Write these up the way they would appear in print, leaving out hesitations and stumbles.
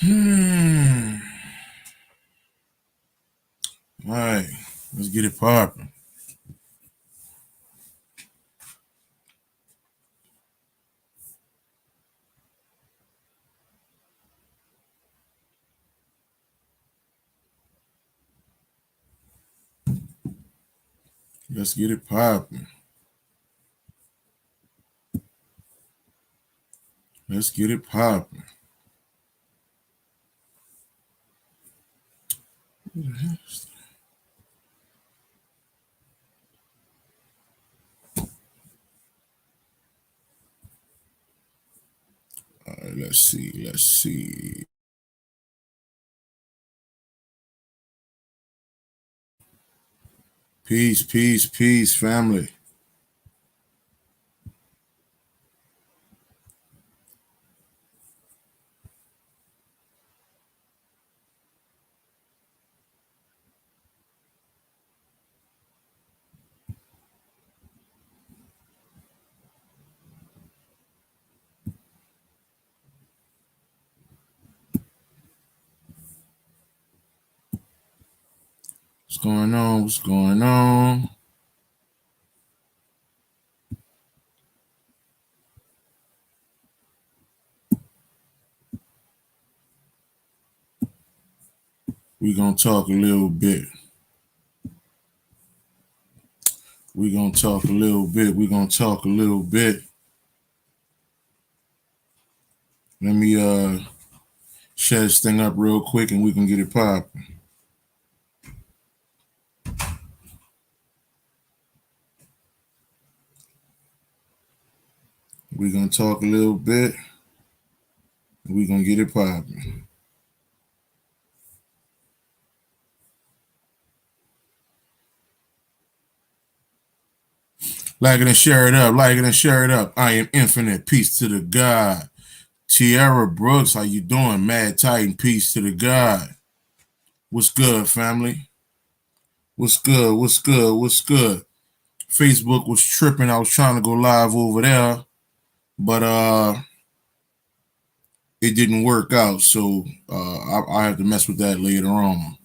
Hmm. All right, let's get it popping. Let's get it popping. Let's get it popping. All right, let's see. Let's see. Peace, peace, peace, family. What's going on? What's going on? We gonna talk a little bit. We gonna talk a little bit. We gonna talk a little bit. Let me share this thing up real quick, and we can get it popping. We gonna talk a little bit. And we gonna get it popping. Like it and share it up. Like it and share it up. I am infinite. Peace to the God. Tierra Brooks, how you doing? Mad Titan, peace to the God. What's good, family? What's good? What's good? What's good? Facebook was tripping. I was trying to go live over there, but it didn't work out. So I have to mess with that later on.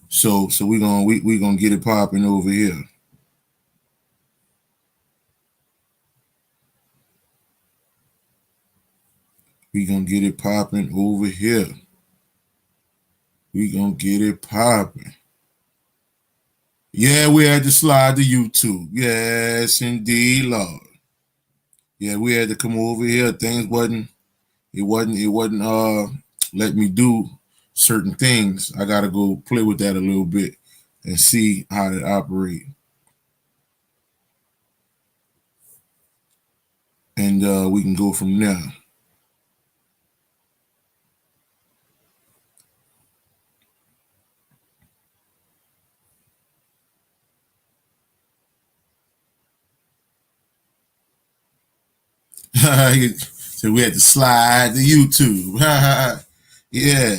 So we gonna get it popping over here. We gonna get it popping over here. We gonna get it popping. Yeah, we had to slide to YouTube. Yes, indeed, Lord. Yeah, we had to come over here. Things wasn't let me do certain things. I gotta go play with that a little bit and see how it operate. And we can go from there. So we had to slide to YouTube. Yeah.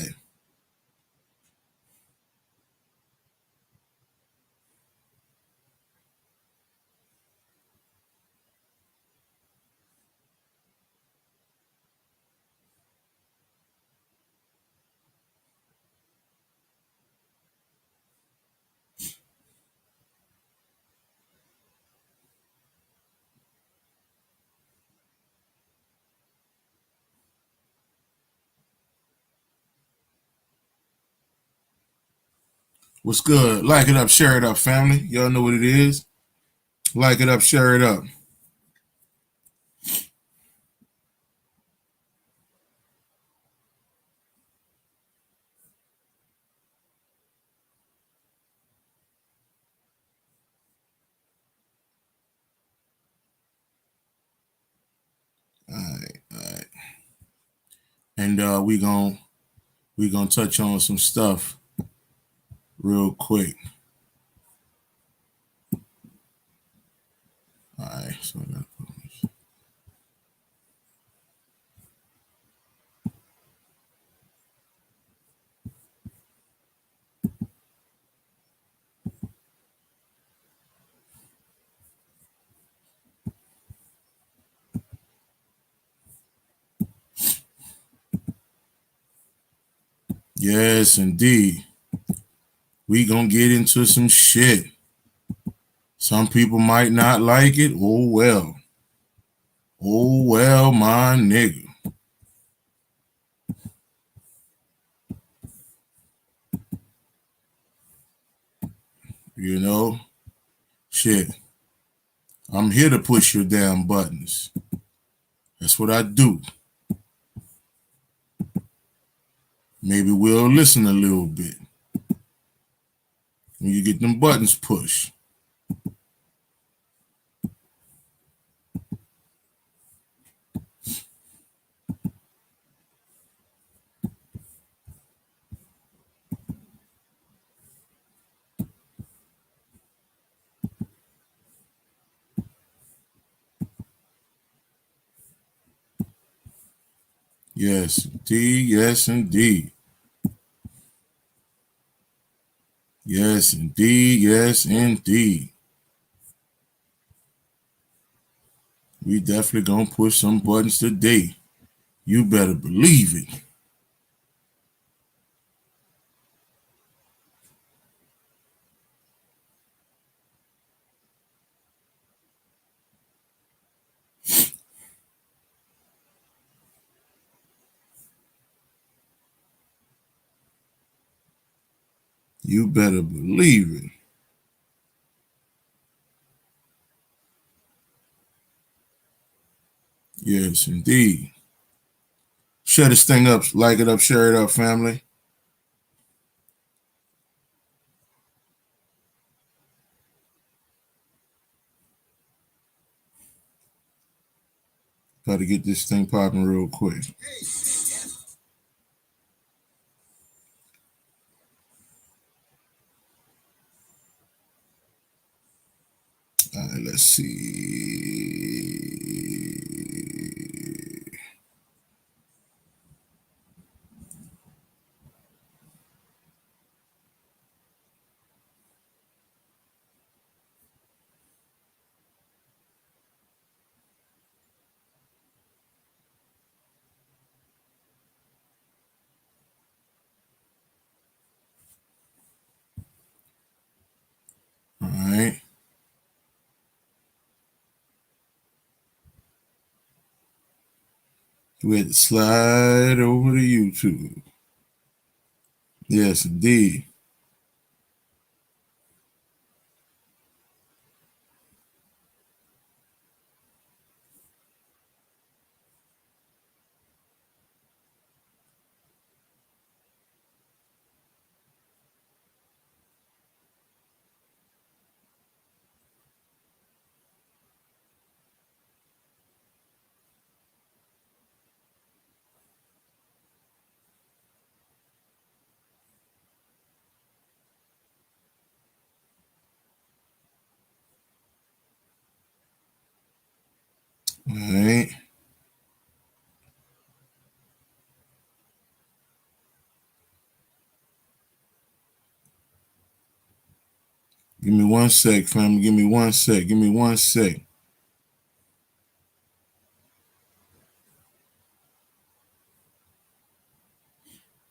What's good? Like it up, share it up, family. Y'all know what it is. Like it up, share it up. All right, all right. And we gonna touch on some stuff real quick. All right. So Yes, indeed. We gonna get into some shit. Some people might not like it. Oh well. Oh well, my nigga. You know? Shit. I'm here to push your damn buttons. That's what I do. Maybe we'll listen a little bit when you get them buttons pushed. Yes, indeed. Yes, indeed. Yes, indeed. Yes, indeed. We definitely gonna push some buttons today. You better believe it. You better believe it. Yes, indeed. Share this thing up, like it up, share it up, family. Got to get this thing popping real quick. All right, let's see. All right. We had to slide over to YouTube. Yes, indeed. All right. Give me 1 sec, family. Give me 1 sec. Give me 1 sec.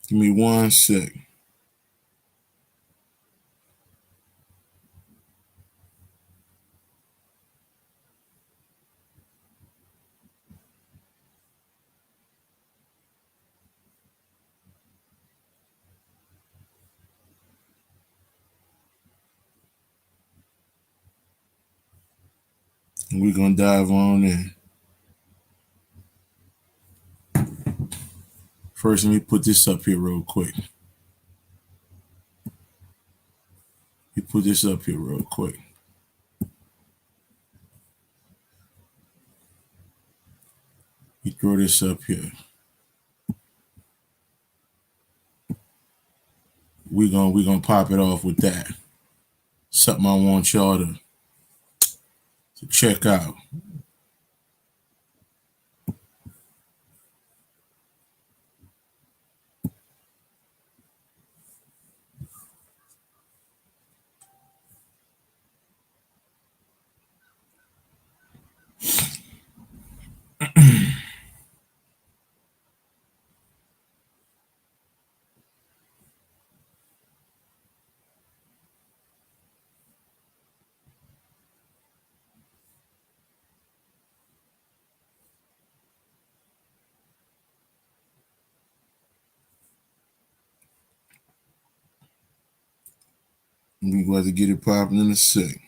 Give me 1 sec. And we're going to dive on in. First, let me put this up here real quick. You put this up here real quick. You throw this up here. We gonna pop it off with that. Something I want y'all to check out. We about to get it popping in a sec.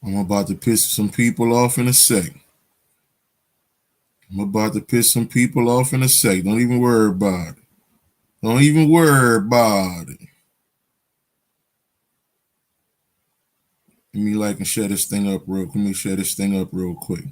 I'm about to piss some people off in a sec. I'm about to piss some people off in a sec. Don't even worry about it. Don't even worry about it. Let me like and share this thing up real. Let me share this thing up real quick.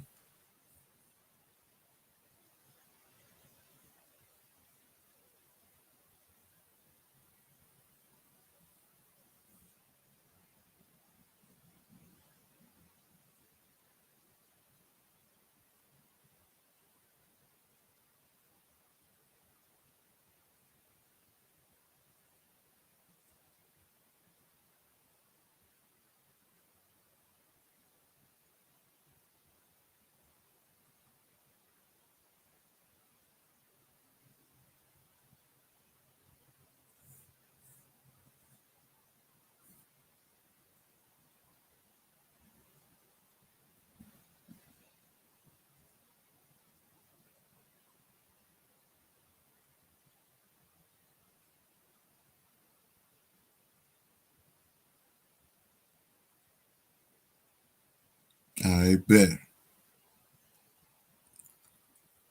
All right, bet.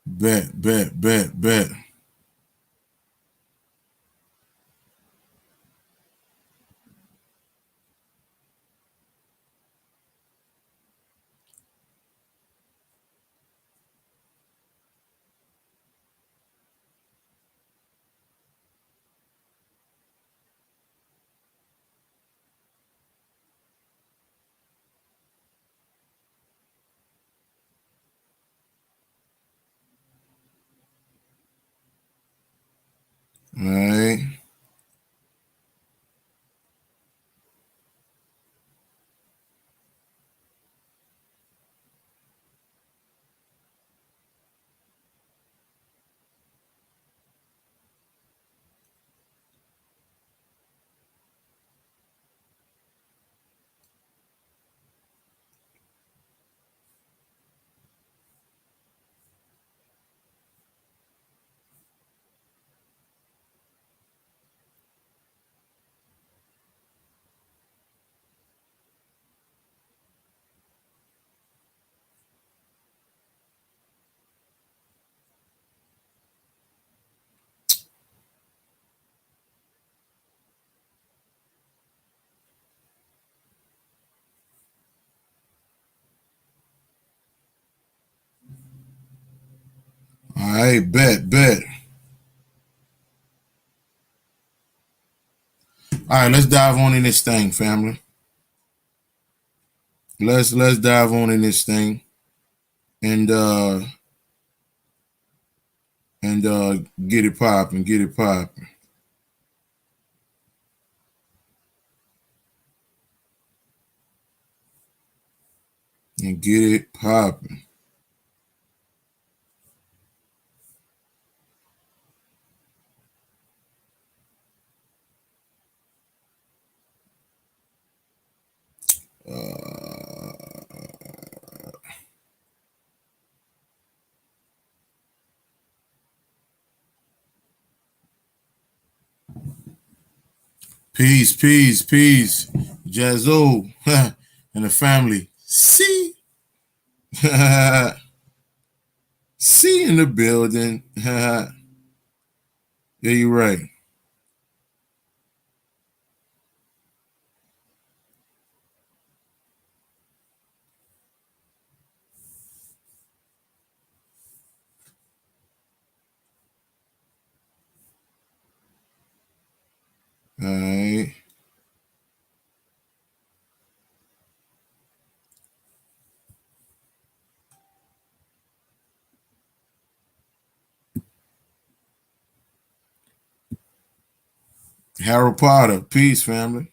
Bet. All right. All right, bet. All right, let's dive on in this thing, family. Let's dive on in this thing and get it popping, and get it popping. Peace. Jazzo and the family. See? See in the building. Yeah, you're right. All right. Harry Potter. Peace, family.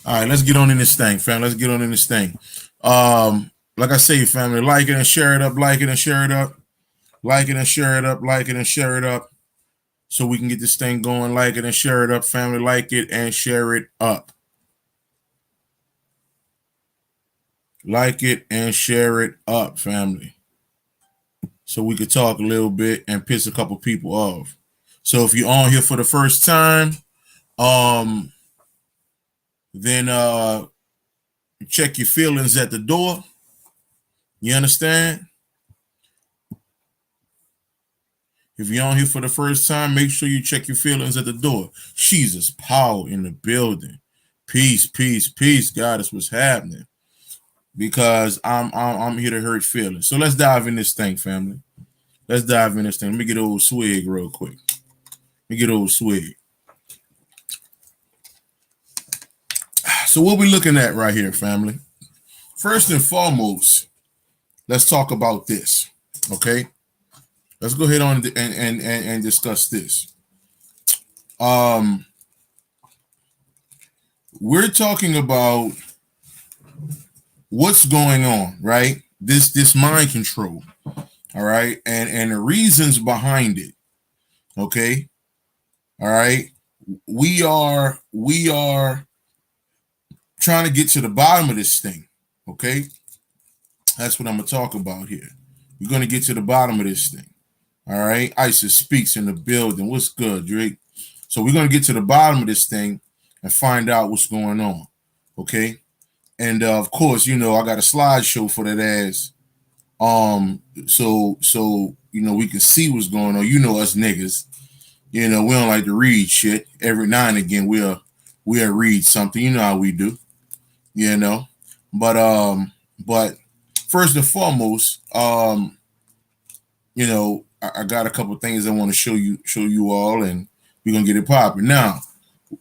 All right, let's get on in this thing, fam. Let's get on in this thing. Like I say, family, like it and share it up, like it and share it up, like it and share it up, like it and share it up, so we can get this thing going. Like it and share it up, family. Like it and share it up. Like it and share it up, family, so we could talk a little bit and piss a couple people off. So if you're on here for the first time, um, then check your feelings at the door. You understand? If you're on here for the first time, make sure you check your feelings at the door. Jesus, power in the building. Peace, peace, peace. God, that's what's happening. Because I'm here to hurt feelings. So let's dive in this thing, family. Let's dive in this thing. Let me get old swig real quick. Let me get old swig. So what we looking at right here, family? First and foremost, let's talk about this. Okay? Let's go ahead on and discuss this. We're talking about what's going on, right? This mind control, all right, and the reasons behind it. Okay, all right. We are trying to get to the bottom of this thing. Okay, that's what I'm gonna talk about here. We're gonna get to the bottom of this thing. All right, ISIS speaks in the building. What's good, Drake? So we're gonna get to the bottom of this thing and find out what's going on. Okay, and of course, you know I got a slideshow for that ass. So you know we can see what's going on. You know us niggas. You know we don't like to read shit. Every now and again we'll read something. You know how we do. You know, but first and foremost, you know, I got a couple things I want to show you all, and we're gonna get it popping. Now,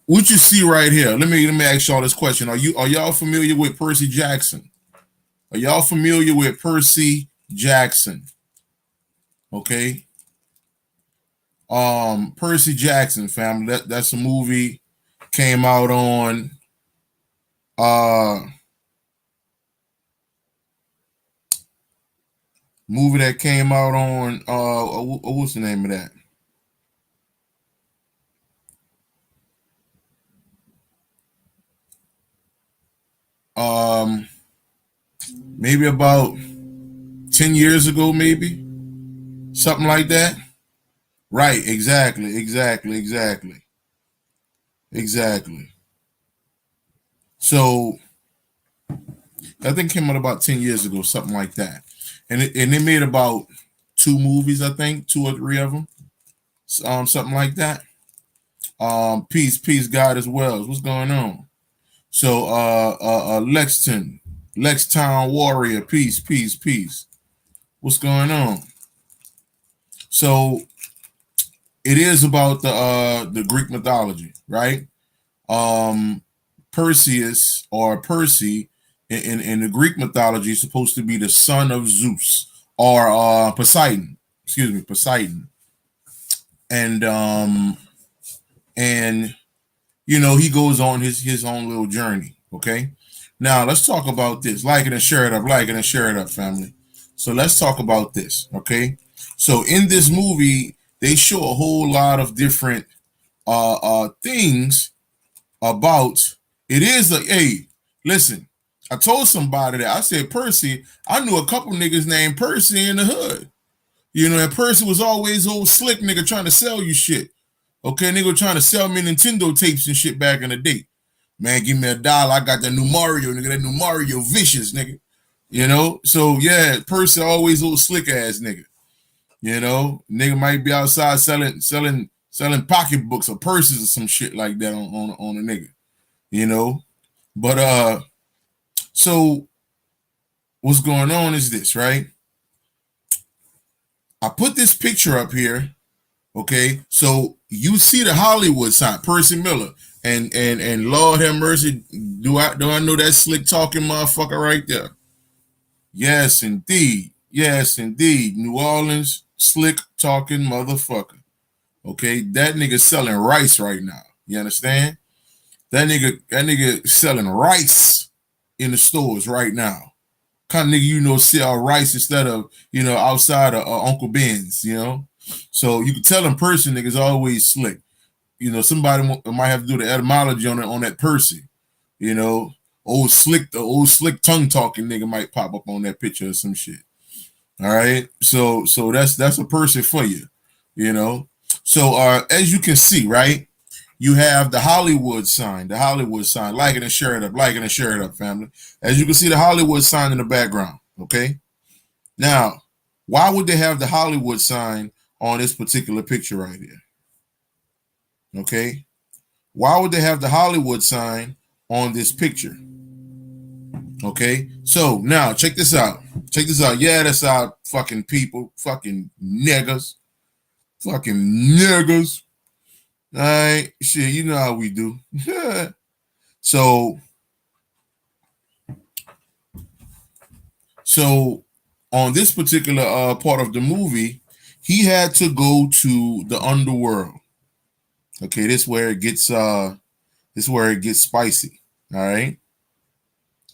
what you see right here, let me ask y'all this question. Are y'all familiar with Percy Jackson? Are y'all familiar with Percy Jackson? Okay. Percy Jackson, family. That's a movie came out on movie that came out on what's the name of that? Maybe about 10 years ago, maybe something like that. Right, exactly. So I think it came out about 10 years ago, something like that. And they made about 2 movies, I think, 2 or 3 of them. Something like that. Peace, God as well. What's going on? So Lextown Warrior, peace. What's going on? So it is about the Greek mythology, right? Perseus or Percy in the Greek mythology is supposed to be the son of Zeus or Poseidon. Excuse me, Poseidon. And you know he goes on his own little journey. Okay. Now let's talk about this. Like it and share it up. Like it and share it up, family. So let's talk about this. Okay. So in this movie, they show a whole lot of different things about it. Is a hey, listen, I told somebody that I said Percy, I knew a couple niggas named Percy in the hood. You know, and Percy was always old slick nigga trying to sell you shit. Okay, nigga trying to sell me Nintendo tapes and shit back in the day. Man, give me $1. I got that new Mario, nigga, that new Mario vicious, nigga. You know, so yeah, Percy always old slick ass nigga. You know, nigga might be outside selling pocketbooks or purses or some shit like that on a nigga. You know, but so what's going on is this, right? I put this picture up here. Okay, so you see the Hollywood sign, Percy Miller, and Lord have mercy, do I know that slick talking motherfucker right there? Yes, indeed. New Orleans slick talking motherfucker. Okay, that nigga selling rice right now. You understand? That nigga selling rice in the stores right now. Kind of nigga sell rice instead of outside of Uncle Ben's. So you can tell in person niggas always slick. Somebody might have to do the etymology on that person. You know, the old slick tongue talking nigga might pop up on that picture or some shit. All right, so that's a person for you. You know, so as you can see, right, you have the Hollywood sign, like it and share it up, family. As you can see, the Hollywood sign in the background. Okay, now why would they have the Hollywood sign on this particular picture right here? Okay, why would they have the Hollywood sign on this picture? Okay, so now check this out. Yeah, that's our fucking people, fucking niggas. All right, shit, you know how we do. So on this particular part of the movie, he had to go to the underworld. Okay, this where it gets spicy. All right.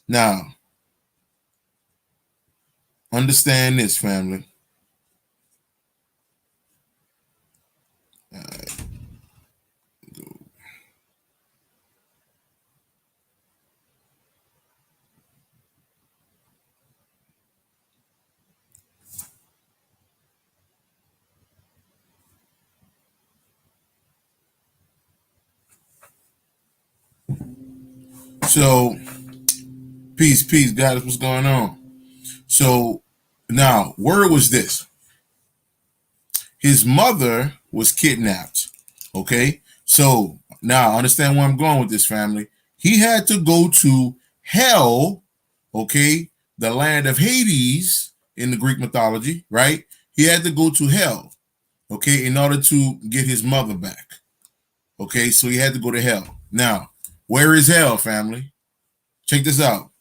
Now, understand this, family. All right. So, peace, guys. What's going on? So, now, word was this: his mother was kidnapped. Okay, so now understand where I'm going with this, family. He had to go to hell. Okay, the land of Hades in the Greek mythology, right? He had to go to hell. Okay, in order to get his mother back. Okay, so he had to go to hell. Now, where is hell, family? Check this out.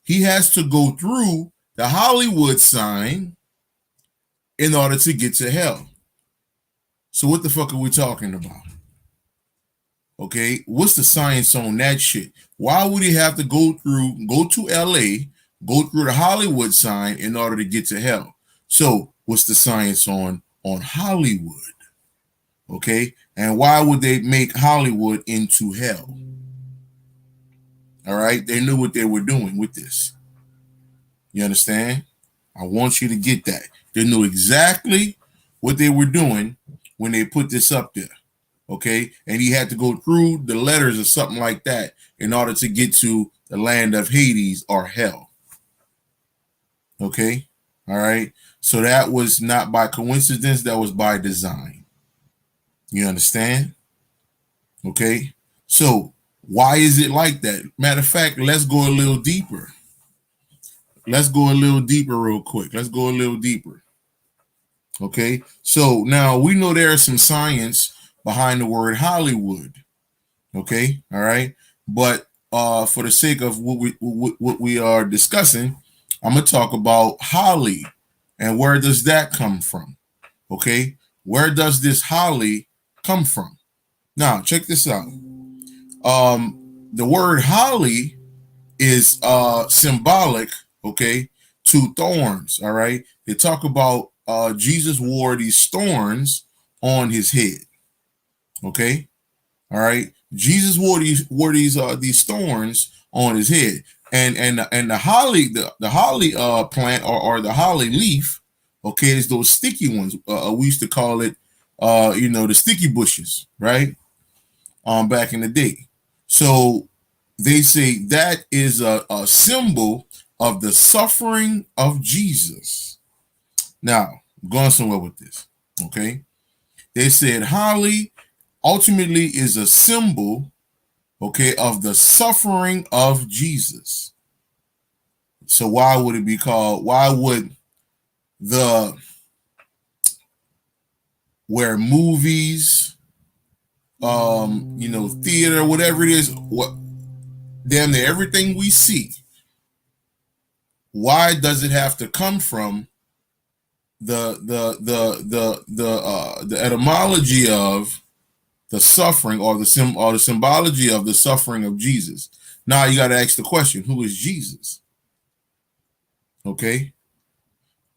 He has to go through the Hollywood sign in order to get to hell. So what the fuck are we talking about? Okay, what's the science on that shit? Why would he have to go to LA, go through the Hollywood sign in order to get to hell? So what's the science on Hollywood? Okay, and why would they make Hollywood into hell? All right, they knew what they were doing with this. You understand? I want you to get that. They knew exactly what they were doing when they put this up there. Okay, and he had to go through the letters or something like that in order to get to the land of Hades or hell. Okay, all right. So that was not by coincidence, that was by design. You understand? Okay, so why is it like that? Matter of fact, let's go a little deeper. Real quick. Let's go a little deeper. Okay, so now we know there is some science behind the word Hollywood. Okay, all right, but for the sake of what we are discussing, I'm gonna talk about Holly and where does that come from? Okay, where does this Holly come from? Now check this out. The word Holly is symbolic, okay, to thorns. All right, they talk about Jesus wore these thorns on his head. Okay, all right. Jesus wore these thorns on his head, and the holly holly plant or the holly leaf, okay, is those sticky ones. We used to call it the sticky bushes, right? Back in the day. So they say that is a symbol of the suffering of Jesus. Now, I'm going somewhere with this, okay? They said holly ultimately is a symbol, okay, of the suffering of Jesus. So why would it be called? Why would the where movies, theater, whatever it is, what damn near everything we see, why does it have to come from the etymology of the suffering or the symbology of the suffering of Jesus. Now you got to ask the question, who is Jesus? Okay.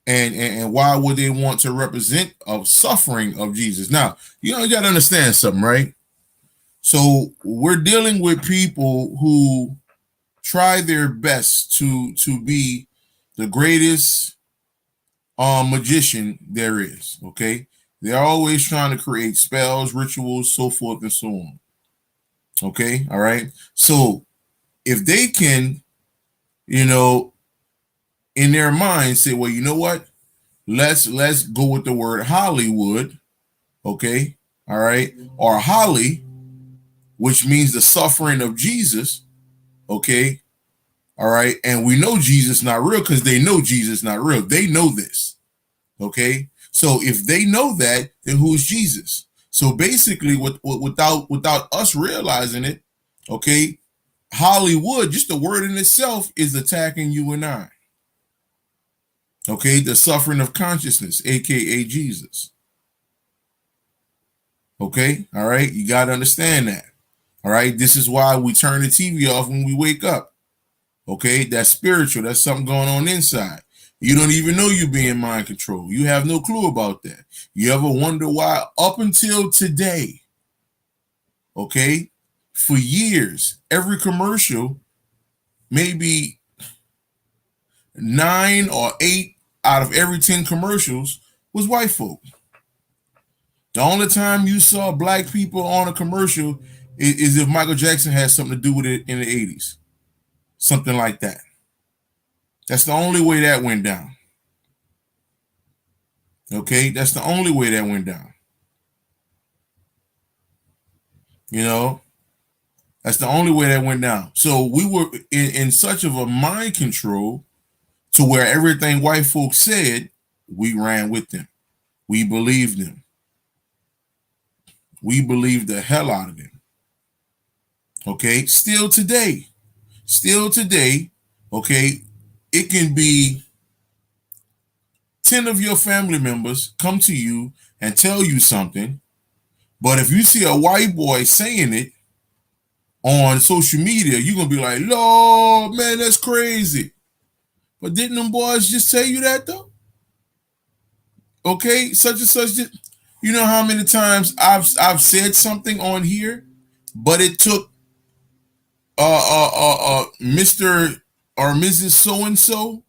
And why would they want to represent of suffering of Jesus? Now, you got to understand something, right? So we're dealing with people who try their best to be the greatest magician there is. Okay. They're always trying to create spells, rituals, so forth and so on. Okay. All right. So if they can, in their mind say, well, you know what? Let's go with the word Hollywood. Okay. All right. Or Holly, which means the suffering of Jesus. Okay. All right. And we know Jesus not real because they know Jesus not real. They know this. Okay. So if they know that, then who's Jesus? So basically, without us realizing it, okay, Hollywood, just the word in itself, is attacking you and I. Okay, the suffering of consciousness, aka Jesus. Okay, all right, you got to understand that. All right, this is why we turn the TV off when we wake up. Okay, that's spiritual. That's something going on inside. You don't even know you're being mind controlled. You have no clue about that. You ever wonder why up until today, okay, for years, every commercial, maybe 9 or 8 out of every 10 commercials was white folk. The only time you saw black people on a commercial is if Michael Jackson had something to do with it in the 80s. Something like that. That's the only way that went down. Okay, that's the only way that went down. That's the only way that went down. So we were in such of a mind control to where everything white folks said, we ran with them. We believed them. We believed the hell out of them. Okay, still today, okay, it can be 10 of your family members come to you and tell you something, but if you see a white boy saying it on social media, you're going to be like, Lord, man, that's crazy. But didn't them boys just tell you that, though? Okay, such and such. You know how many times I've said something on here, but it took Mr. or Mrs. So-and-so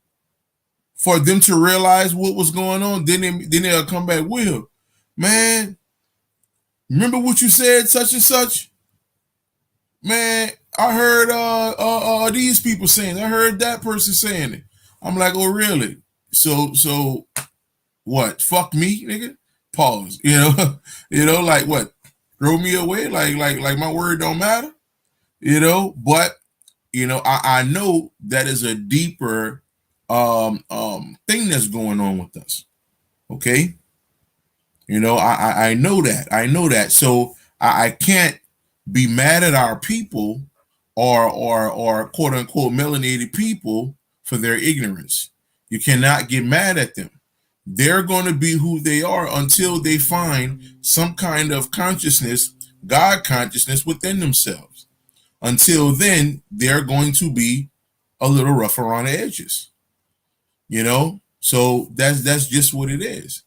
for them to realize what was going on. Then they'll come back, Will, man, remember what you said, such and such? Man, I heard these people saying it. I heard that person saying it. I'm like, oh really? So what? Fuck me, nigga? Pause. Like what? Throw me away? Like my word don't matter? But I know that is a deeper thing that's going on with us. Okay. I know that. I know that. So I can't be mad at our people or quote unquote melanated people for their ignorance. You cannot get mad at them. They're going to be who they are until they find some kind of consciousness, God consciousness within themselves. Until then, they're going to be a little rough around the edges. So that's just what it is.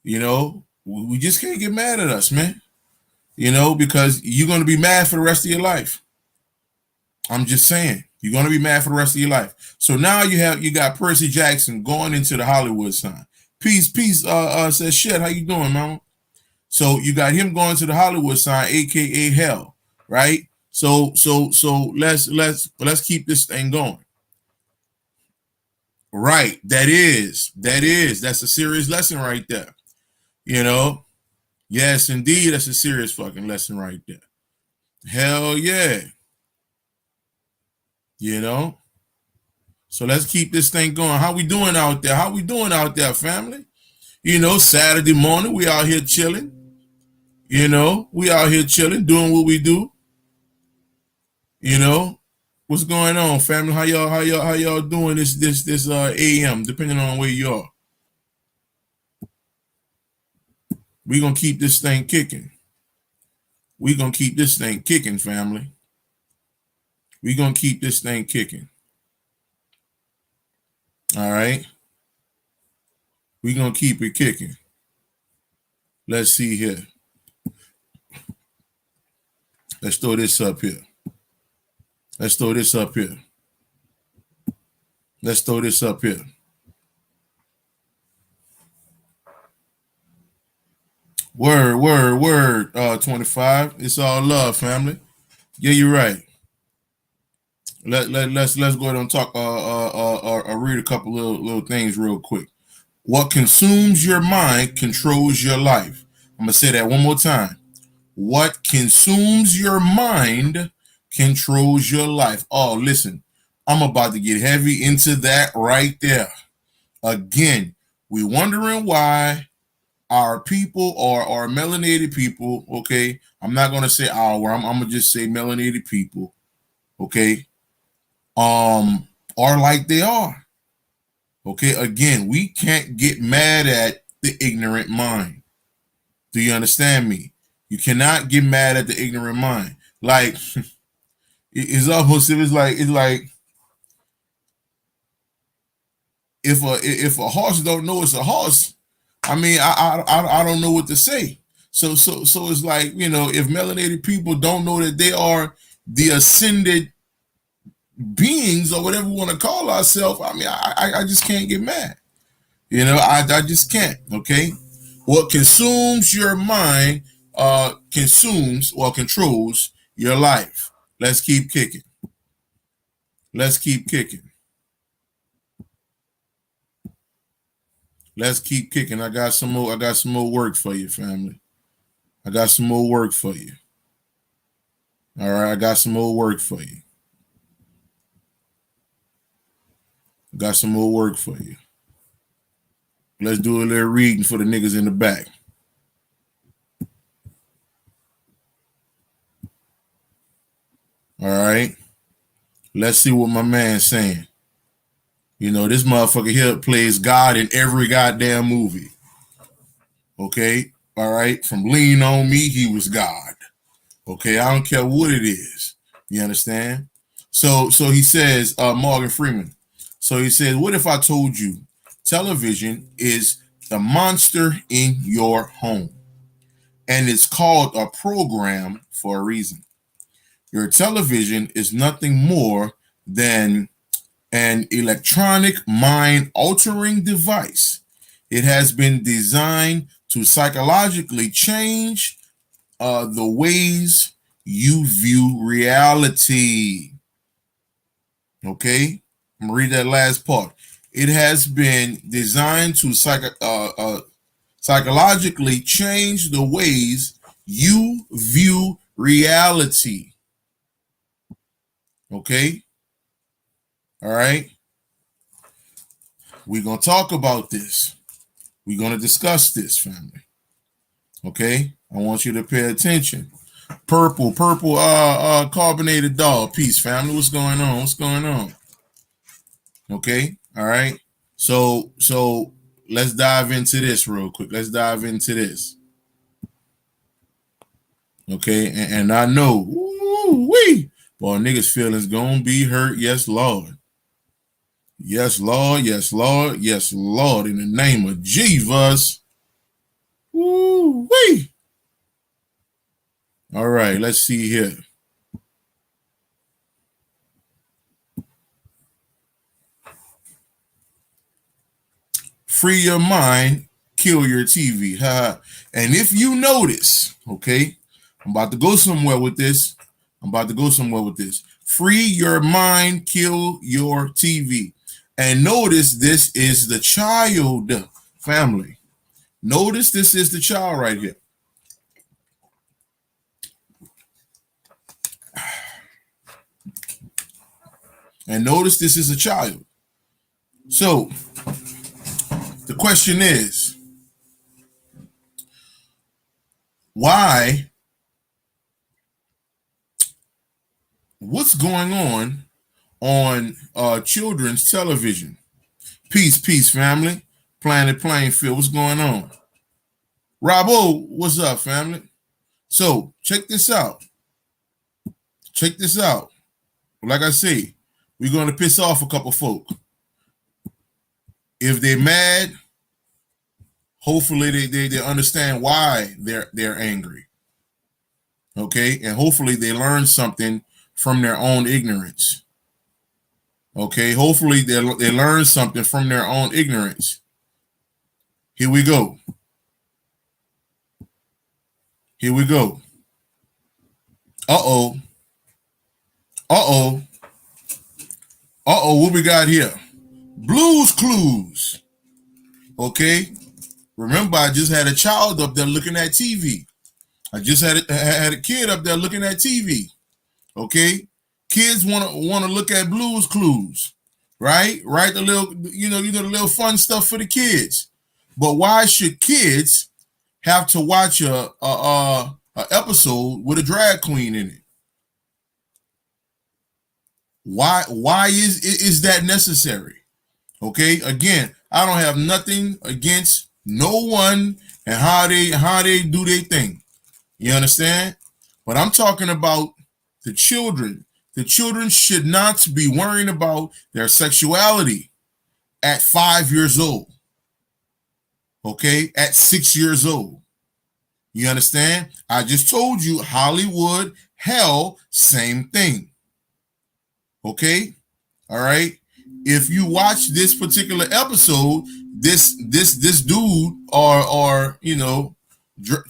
We just can't get mad at us, man. Because you're going to be mad for the rest of your life. I'm just saying, you're going to be mad for the rest of your life. So now you got Percy Jackson going into the Hollywood sign. Peace, says shit. How you doing, mama? So you got him going to the Hollywood sign, aka hell, right? So let's keep this thing going. Right. That's a serious lesson right there. Yes, indeed, that's a serious fucking lesson right there. Hell yeah. So let's keep this thing going. How we doing out there, family? Saturday morning, we out here chilling. We out here chilling, doing what we do. What's going on, family? How y'all doing this AM, depending on where you are. We gonna keep this thing kicking. We gonna keep this thing kicking, family. We gonna keep this thing kicking. All right. We gonna keep it kicking. Let's see here. Let's throw this up here. Let's throw this up here. Let's throw this up here. Word. 25. It's all love, family. Yeah, you're right. Let's go ahead and talk. Read a couple little things real quick. What consumes your mind controls your life. I'm gonna say that one more time. What consumes your mind controls your life. Oh, listen, I'm about to get heavy into that right there. Again, we wondering why our people or our melanated people, okay? I'm not gonna say our, I'm gonna just say melanated people, okay? Are like they are. Okay, again, we can't get mad at the ignorant mind. Do you understand me? You cannot get mad at the ignorant mind. Like it's almost it's like if a horse don't know it's a horse, I mean I don't know what to say. So it's like, you know, if melanated people don't know that they are the ascended beings or whatever we want to call ourselves, I mean I just can't get mad. You know, I just can't. Okay, what consumes your mind consumes or controls your life. Let's keep kicking. Let's keep kicking. Let's keep kicking. I got some more. I got some more work for you, family. I got some more work for you. All right, I got some more work for you. Got some more work for you. Let's do a little reading for the niggas in the back. All right. Let's see what my man's saying. You know, this motherfucker here plays God in every goddamn movie. Okay. All right. From Lean On Me, he was God. Okay. I don't care what it is. You understand? So he says, Morgan Freeman. So he says, what if I told you television is the monster in your home? And it's called a program for a reason. Your television is nothing more than an electronic mind altering device. It has been designed to psychologically change the ways you view reality. Okay, I'm gonna read that last part. It has been designed to psychologically change the ways you view reality. Okay, all right. We're gonna talk about this. We're gonna discuss this, family. Okay, I want you to pay attention. Purple, carbonated dog. Peace, family. What's going on? What's going on? Okay, all right. So let's dive into this real quick. Let's dive into this. Okay, and I know, wee, boy, niggas' feelings gonna be hurt. Yes, Lord. Yes, Lord. Yes, Lord. Yes, Lord. In the name of Jesus. Wee. All right, let's see here. Free your mind, kill your TV. And if you notice, okay, I'm about to go somewhere with this. Free your mind, kill your TV. And notice this is the child, family. Notice this is the child right here. And notice this is a child. So the question is, why? What's going on children's television? Peace, family. Planet Plainfield, what's going on? Robbo, what's up, family? So check this out. Check this out. Like I say, we're going to piss off a couple folk. If they're mad, hopefully they understand why they're angry. Okay, and hopefully they learn something from their own ignorance. Okay, hopefully they learn something from their own ignorance. Here we go. Here we go. Uh-oh. Uh-oh. Uh-oh, what we got here? Blues Clues. Okay. Remember, I just had a child up there looking at TV. I just had a kid up there looking at TV. Okay. Kids want to look at Blues Clues, right? Right, the little, the little fun stuff for the kids. But why should kids have to watch a episode with a drag queen in it? Why is that necessary? Okay, again, I don't have nothing against no one and how they do their thing. You understand? But I'm talking about the children. The children should not be worrying about their sexuality at 5 years old. Okay, at 6 years old. You understand? I just told you Hollywood, hell, same thing. Okay? All right. If you watch this particular episode, this dude or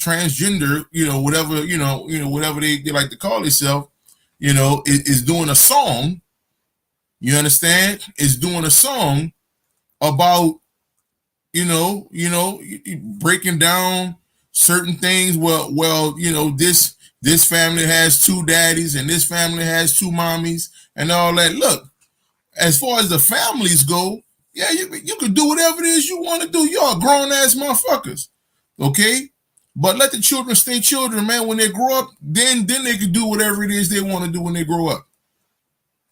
transgender, whatever they like to call themselves, is doing a song. You understand? Is doing a song about breaking down certain things. Well, this family has two daddies and this family has two mommies and all that. Look, as far as the families go, yeah, you can do whatever it is you want to do. Y'all grown ass motherfuckers, okay? But let the children stay children, man. When they grow up, then they can do whatever it is they want to do when they grow up.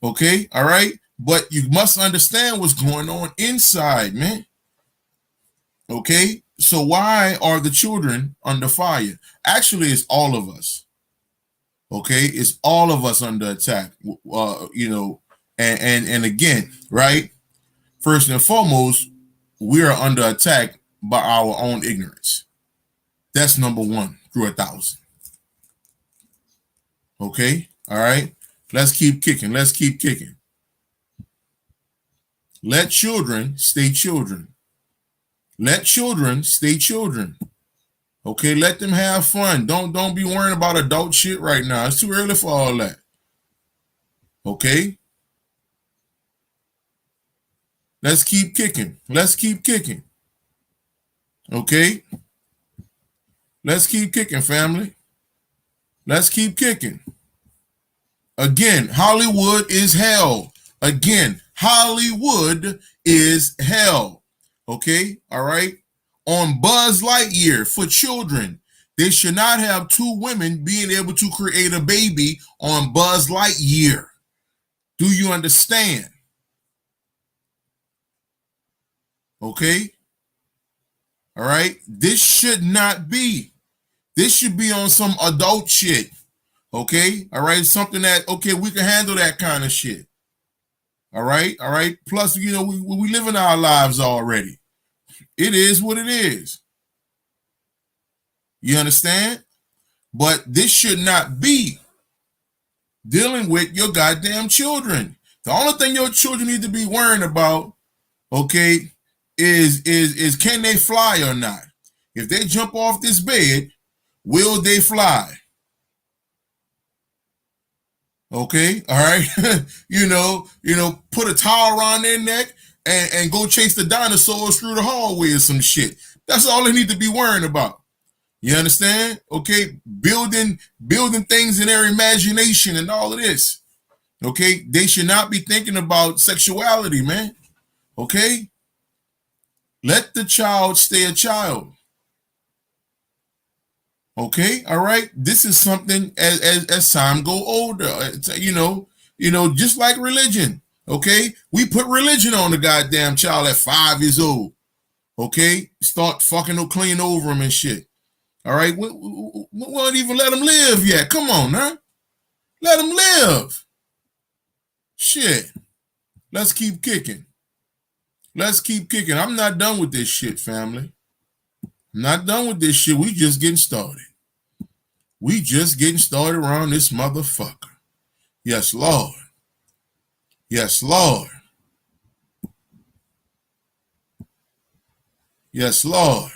Okay, all right? But you must understand what's going on inside, man. Okay, so why are the children under fire? Actually, it's all of us. Okay, it's all of us under attack. And again, right? First and foremost, we are under attack by our own ignorance. That's number one through 1,000. Okay, all right. Let's keep kicking. Let's keep kicking. Let children stay children. Let children stay children. Okay, let them have fun. Don't be worrying about adult shit right now. It's too early for all that. Okay? Let's keep kicking. Let's keep kicking. Okay? Let's keep kicking, family. Let's keep kicking. Again, Hollywood is hell. Again, Hollywood is hell. Okay? All right? On Buzz Lightyear for children, they should not have two women being able to create a baby on Buzz Lightyear. Do you understand? Okay? All right? This should not be. This should be on some adult shit. Okay? All right? Something that, okay, we can handle that kind of shit. All right? All right? Plus, we live in our lives already. It is what it is. You understand? But this should not be dealing with your goddamn children. The only thing your children need to be worrying about, okay, is can they fly or not? If they jump off this bed, will they fly? Okay, all right. Put a towel around their neck and go chase the dinosaurs through the hallway or some shit. That's all they need to be worrying about. You understand? Okay, building things in their imagination and all of this. Okay, they should not be thinking about sexuality, man. Okay, let the child stay a child. Okay, all right. This is something as time go older, just like religion. Okay, we put religion on the goddamn child at 5 years old. Okay, start fucking or clean over him and shit. All right, we won't even let them live yet. Come on, now. Let them live. Shit. Let's keep kicking. Let's keep kicking. I'm not done with this shit, family. I'm not done with this shit. We just getting started. We just getting started around this motherfucker. Yes, Lord. Yes, Lord. Yes, Lord.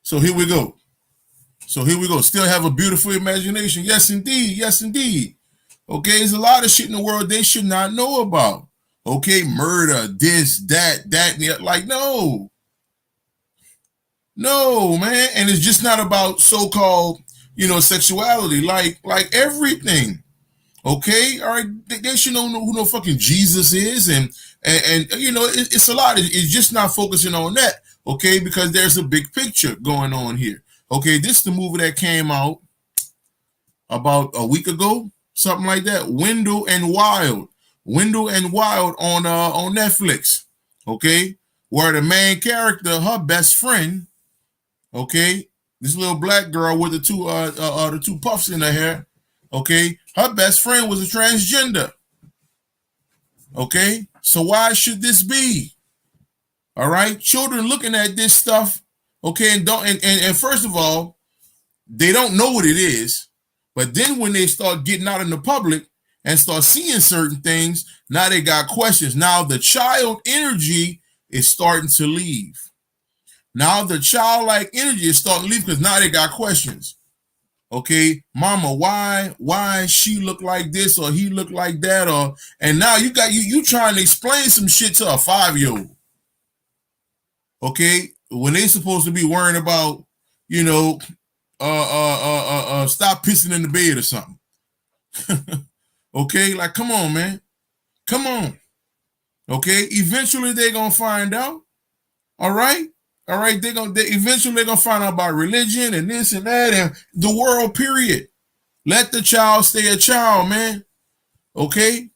So here we go. Still have a beautiful imagination. Yes, indeed. Yes, indeed. Okay, there's a lot of shit in the world they should not know about. Okay, murder, this, that, and the other. Like, no. No, man. And it's just not about so-called, sexuality. Like everything. Okay, all right. They should know who no fucking Jesus is, and it's a lot. It's just not focusing on that. Okay, because there's a big picture going on here. Okay, this is the movie that came out about a week ago, something like that. Window and Wild on Netflix. Okay, where the main character, her best friend, okay, this little black girl with the two puffs in her hair. Okay, her best friend was a transgender. Okay, so why should this be? All right, children looking at this stuff. Okay, and first of all, they don't know what it is. But then when they start getting out in the public and start seeing certain things, now they got questions. Now the child energy is starting to leave. Now the childlike energy is starting to leave because now they got questions. Okay, mama, why she look like this or he look like that, and now you trying to explain some shit to a 5-year-old. Okay, when they supposed to be worrying about, stop pissing in the bed or something. Okay, like come on, man. Come on. Okay, eventually they're gonna find out. All right. Eventually they're gonna find out about religion and this and that and the world, period. Let the child stay a child, man. Okay,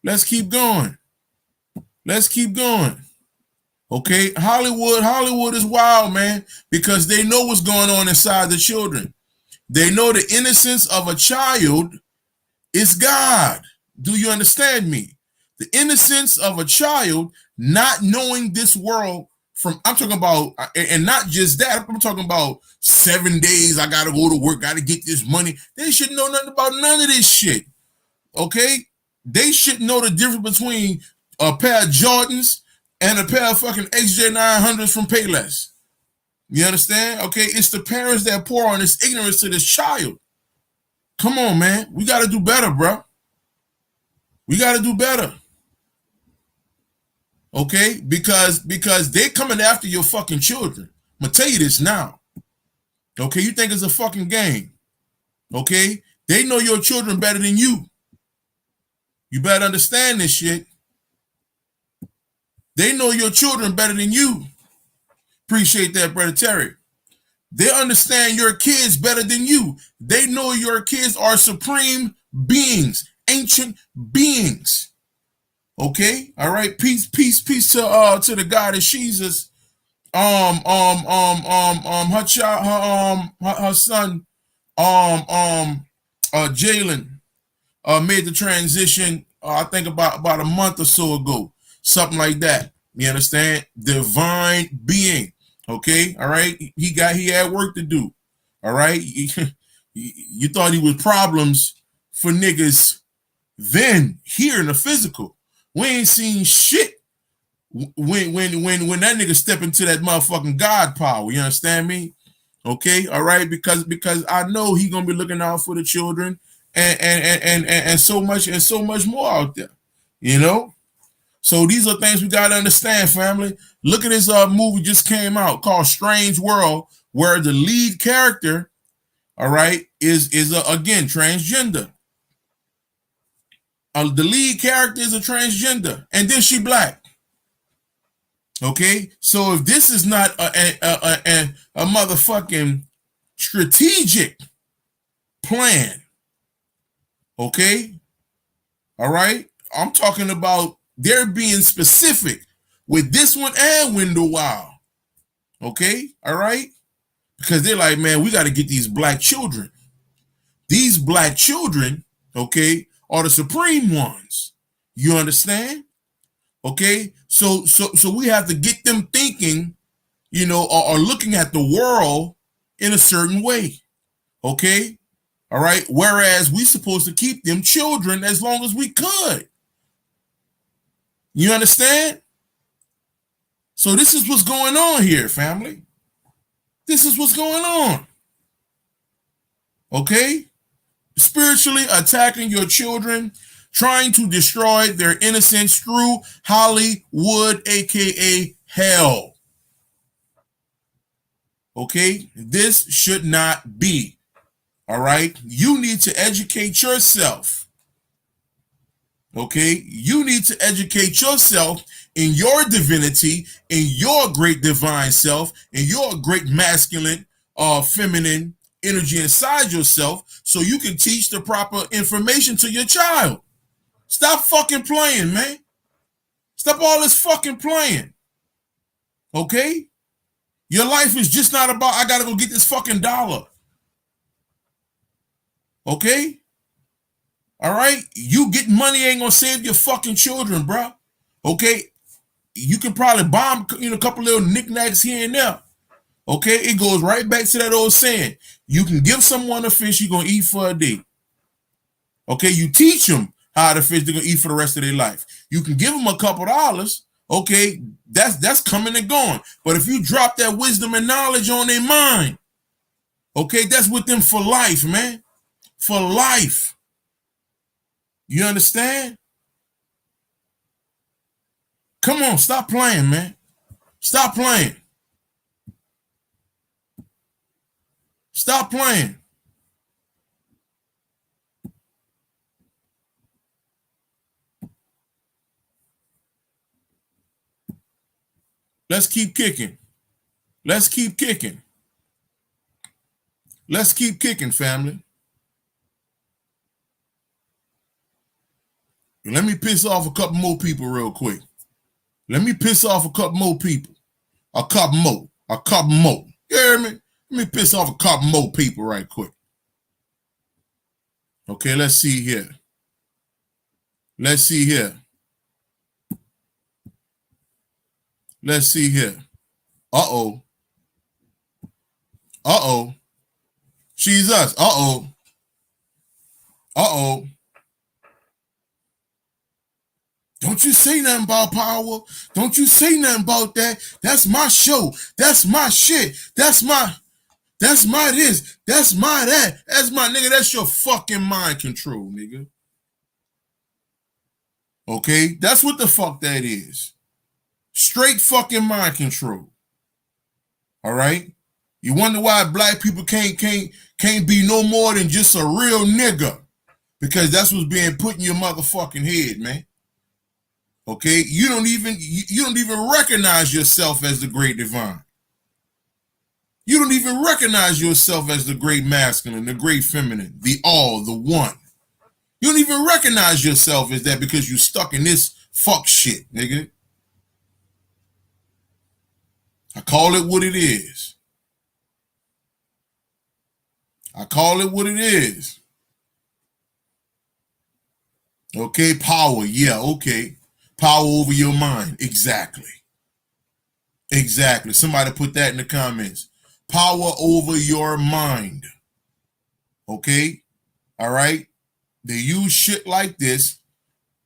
let's keep going. Okay, Hollywood is wild, man, because they know what's going on inside the children. They know the innocence of a child is God. Do you understand me? The innocence of a child not knowing this world I'm talking about, and not just that, I'm talking about 7 days, I gotta go to work, gotta get this money. They should know nothing about none of this shit. Okay? They should know the difference between a pair of Jordans and a pair of fucking XJ900s from Payless. You understand? Okay, it's the parents that pour on this ignorance to this child. Come on, man. We got to do better, bro. We got to do better. Okay, because they're coming after your fucking children. I'm going to tell you this now. Okay, you think it's a fucking game. Okay, they know your children better than you. You better understand this shit. They know your children better than you. Appreciate that, Brother Terry. They understand your kids better than you. They know your kids are supreme beings, ancient beings. Okay, all right. Peace to the goddess Jesus. Her child, her son, Jalen, made the transition. I think about a month or so ago, something like that. You understand? Divine being. Okay, all right. He had work to do. All right. You thought he was problems for niggas then here in the physical. We ain't seen shit when that nigga step into that motherfucking God power. You understand me? Okay, all right, because I know he gonna be looking out for the children and so much more out there. You know? So these are things we gotta understand, family. Look at this movie just came out called Strange World, where the lead character, all right, is again transgender. The lead character is a transgender, and then she black. Okay, so if this is not a motherfucking strategic plan, okay, all right, I'm talking about they're being specific with this one and Window Wild. Okay, all right, because they're like, man, we got to get these black children. These black children, okay, are the supreme ones. You understand? Okay, so we have to get them thinking, or looking at the world in a certain way. Okay, all right. Whereas we supposed to keep them children as long as we could. You understand? So this is what's going on here, family. This is what's going on. Okay? Spiritually attacking your children, trying to destroy their innocence through Hollywood, aka hell. Okay? This should not be. All right? You need to educate yourself. Okay? You need to educate yourself in your divinity, in your great divine self, in your great masculine or feminine energy inside yourself, so you can teach the proper information to your child. Stop fucking playing, man. Stop all this fucking playing. Okay? Your life is just not about, I gotta go get this fucking dollar. Okay? All right? You getting money ain't gonna save your fucking children, bro. Okay? You can probably bomb, a couple little knickknacks here and there. Okay? It goes right back to that old saying. You can give someone a fish you're gonna eat for a day. Okay? You teach them how to fish they're gonna eat for the rest of their life. You can give them a couple dollars. Okay? That's coming and going. But if you drop that wisdom and knowledge on their mind, okay, that's with them for life, man. For life. You understand? Come on, stop playing, man. Stop playing. Stop playing. Let's keep kicking. Let's keep kicking. Let's keep kicking, family. Let me piss off a couple more people real quick. Let me piss off a couple more people. A couple more. A couple more. You hear me? Let me piss off a couple more people right quick. Okay, let's see here. Let's see here. Let's see here. Uh-oh. Uh-oh. She's us. Uh-oh. Uh-oh. Don't you say nothing about power. Don't you say nothing about that. That's my show. That's my shit. That's my this. That's my that. That's my nigga. That's your fucking mind control, nigga. Okay? That's what the fuck that is. Straight fucking mind control. All right? You wonder why black people can't be no more than just a real nigga. Because that's what's being put in your motherfucking head, man. Okay, you don't even recognize yourself as the great divine. You don't even recognize yourself as the great masculine, the great feminine, the all, the one. You don't even recognize yourself as that because you're stuck in this fuck shit, nigga. I call it what it is. I call it what it is. Okay, power, yeah, okay. Power over your mind. Exactly. Exactly. Somebody put that in the comments. Power over your mind. Okay? All right? They use shit like this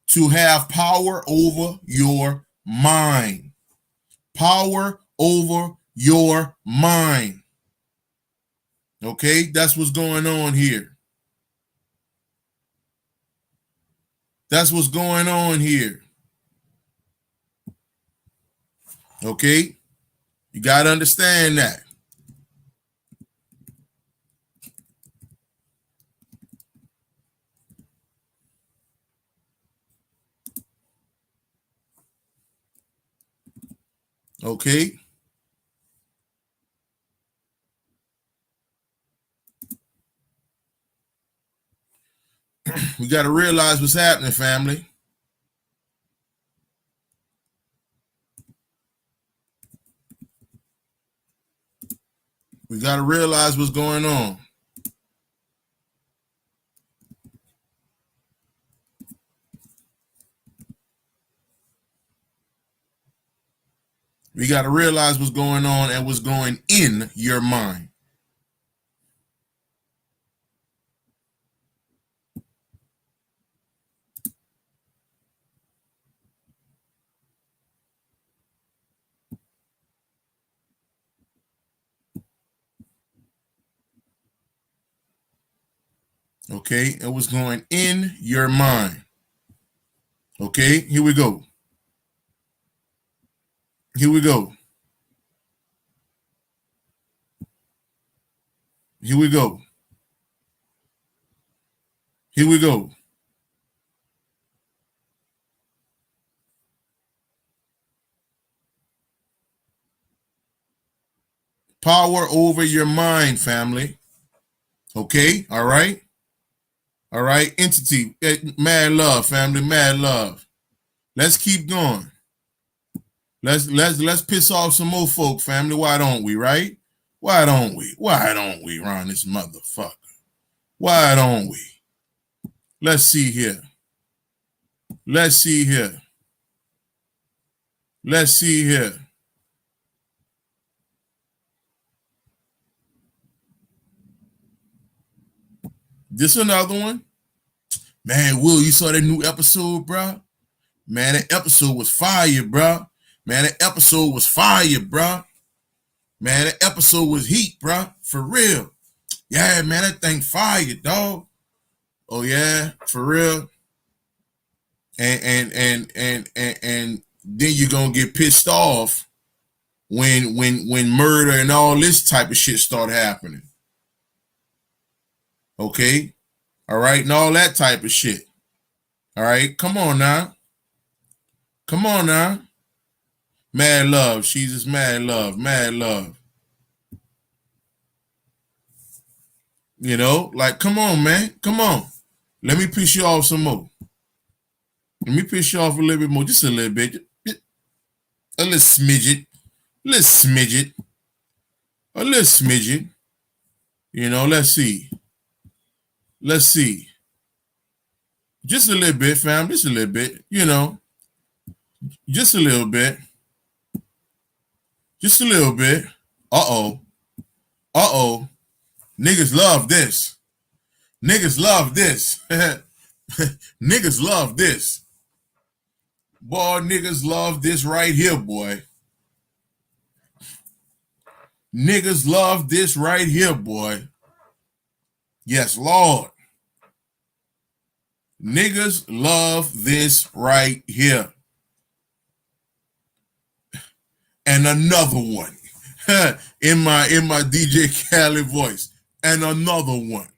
to have power over your mind. Power over your mind. Okay? That's what's going on here. That's what's going on here. Okay? You got to understand that. Okay? We got to realize what's happening, family. We got to realize what's going on. We got to realize what's going on and what's going in your mind. Okay, and what's going in your mind. Okay, here we go. Here we go. Here we go. Here we go. Power over your mind, family. Okay, all right. All right, entity, mad love, family, mad love. Let's keep going. Let's piss off some more folk, family. Why don't we, right? Why don't we? Why don't we run this motherfucker? Why don't we? Let's see here. Let's see here. Let's see here. This another one. Man, Will, you saw that new episode, bro? Man, that episode was fire, bro. Man, that episode was fire, bro. Man, that episode was heat, bro. For real. Yeah, man, that thing fire, dog. Oh yeah, for real. And then you're gonna get pissed off when murder and all this type of shit start happening. Okay? All right, and all that type of shit. All right, come on now. Come on now. Mad love. She's just mad love. Mad love. You know, like, come on, man. Come on. Let me piss you off some more. Let me piss you off a little bit more. Just a little bit. A little smidget. A little smidget. A little smidget. You know, let's see. Let's see. Just a little bit, fam. Just a little bit. You know. Just a little bit. Just a little bit. Uh-oh. Uh-oh. Niggas love this. Niggas love this. Niggas love this. Boy, niggas love this right here, boy. Niggas love this right here, boy. Yes, Lord. Niggas love this right here. And another one. in my DJ Khaled voice. And another one.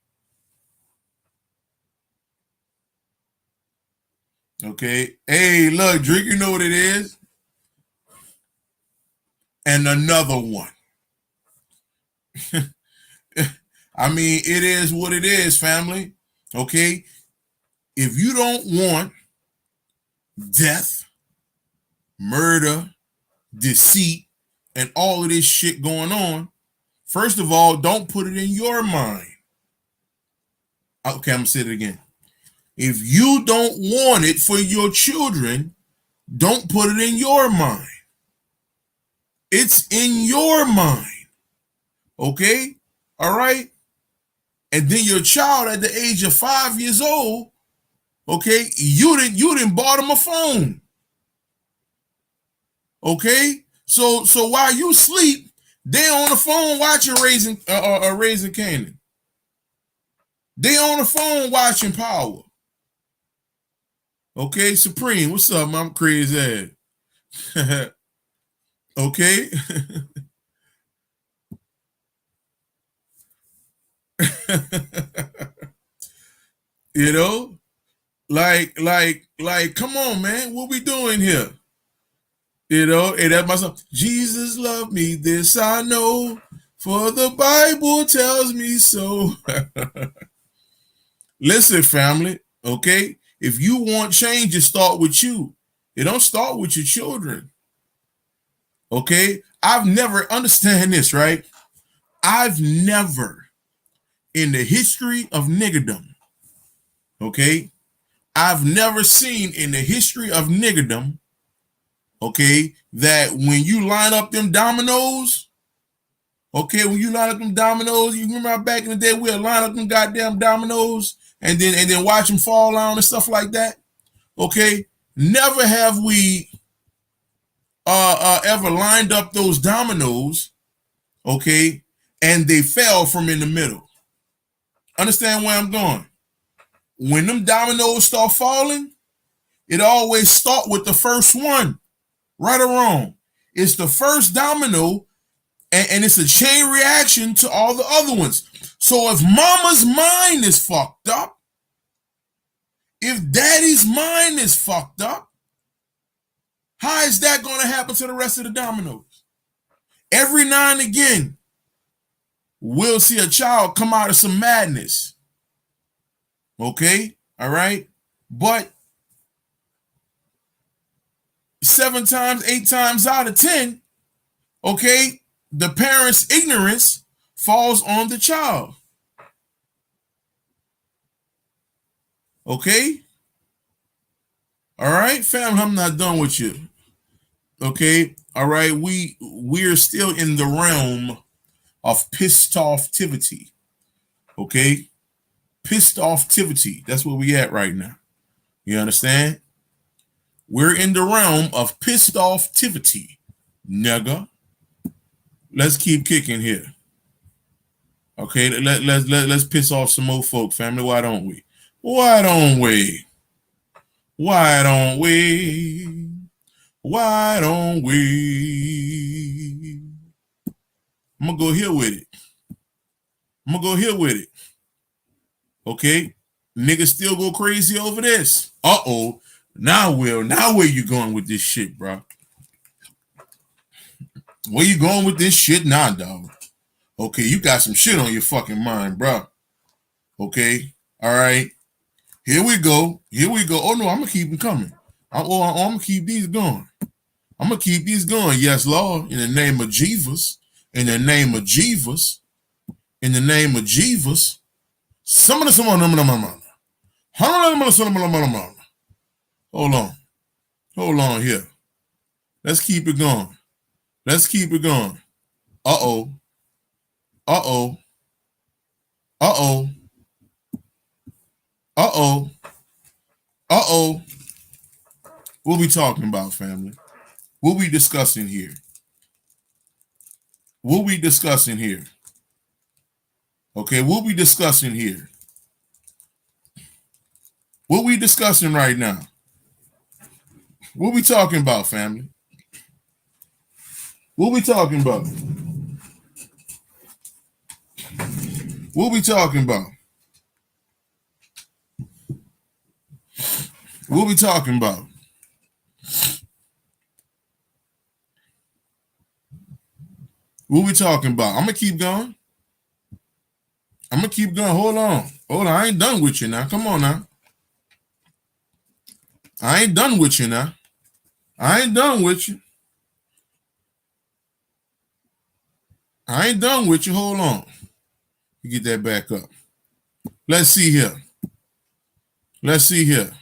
Okay. Hey, look, Drake, you know what it is? And another one. I mean, it is what it is, family. Okay? If you don't want death, murder, deceit, and all of this shit going on, first of all, don't put it in your mind. Okay, I'm gonna say it again. If you don't want it for your children, don't put it in your mind. It's in your mind. Okay? All right? And then your child at the age of 5 years old, okay, you didn't bought them a phone. Okay? So while you sleep, they on the phone watching Raising Canaan. They on the phone watching Power. Okay, Supreme, what's up, man? I'm crazy ass. Okay. You know, like, come on, man, what we doing here? You know, and that myself, Jesus loved me, this I know, for the Bible tells me so. Listen, family, okay? If you want change, it start with you. It don't start with your children. Okay? I've never understand this, right? I've never in the history of niggerdom, okay, I've never seen in the history of niggerdom, okay, that when you line up them dominoes, okay, when you line up them dominoes, you remember back in the day we'd line up them goddamn dominoes and then watch them fall down and stuff like that. Okay, never have we ever lined up those dominoes, okay, and they fell from in the middle. Understand where I'm going? When them dominoes start falling, it always start with the first one, right or wrong. It's the first domino, and it's a chain reaction to all the other ones. So if mama's mind is fucked up, if daddy's mind is fucked up, how is that going to happen to the rest of the dominoes? Every now and again, we'll see a child come out of some madness. Okay? All right? But 7 times, 8 times out of 10, okay, the parent's ignorance falls on the child. Okay? All right, family, I'm not done with you. Okay? All right, we're still in the realm of pissed offtivity. Okay? Pissed offtivity. That's where we at right now. You understand? We're in the realm of pissed offtivity. Nigga. Let's keep kicking here. Okay, let's piss off some more folk, family. Why don't we? Why don't we? Why don't we? Why don't we? I'm gonna go here with it. I'm gonna go here with it. Okay, niggas still go crazy over this. Uh-oh. Now where you going with this shit, bro? Where you going with this shit now, dog? Okay, you got some shit on your fucking mind, bro. Okay, all right. Here we go. Here we go. Oh no, I'm gonna keep them coming. I'm gonna keep these going. I'm gonna keep these going. Yes, Lord. In the name of Jesus. In the name of Jesus. In the name of Jesus. Hold on. Hold on here. Let's keep it going. Let's keep it going. Uh-oh. Uh-oh. Uh-oh. Uh-oh. Uh-oh. What we talking about, family? What we discussing here? What we discussing here? Okay, what we discussing here? What we discussing right now? What we talking about, family? What we talking about? What we talking about? What we talking about? What we talking about? I'm gonna keep going. I'm gonna keep going. Hold on. Hold on. I ain't done with you now. Come on now. I ain't done with you now. I ain't done with you. I ain't done with you. Hold on. You get that back up. Let's see here. Let's see here.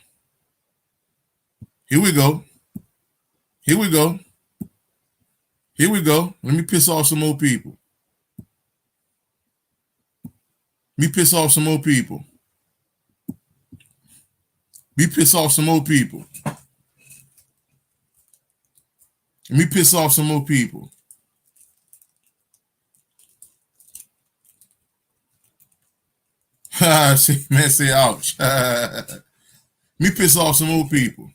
Here we go. Here we go. Here we go. Let me piss off some more people. Let me piss off some more people. Me piss off some more people. Let me piss off some more people. See, man, say ouch. Me piss off some more people.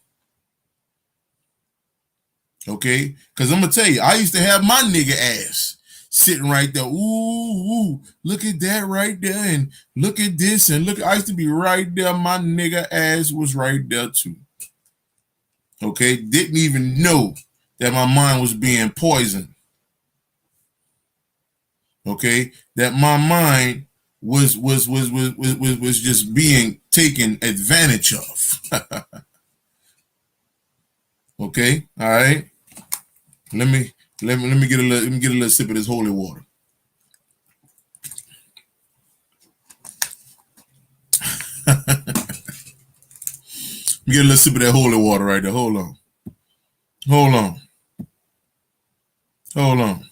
Okay? Because I'm going to tell you, I used to have my nigga ass sitting right there. Ooh, look at that right there. And look at this. And look, I used to be right there. My nigga ass was right there too. Okay? Didn't even know that my mind was being poisoned. Okay? That my mind was just being taken advantage of. Okay? All right? Let me get a little sip of this holy water. Get a little sip of that holy water right there. Hold on. Hold on. Hold on.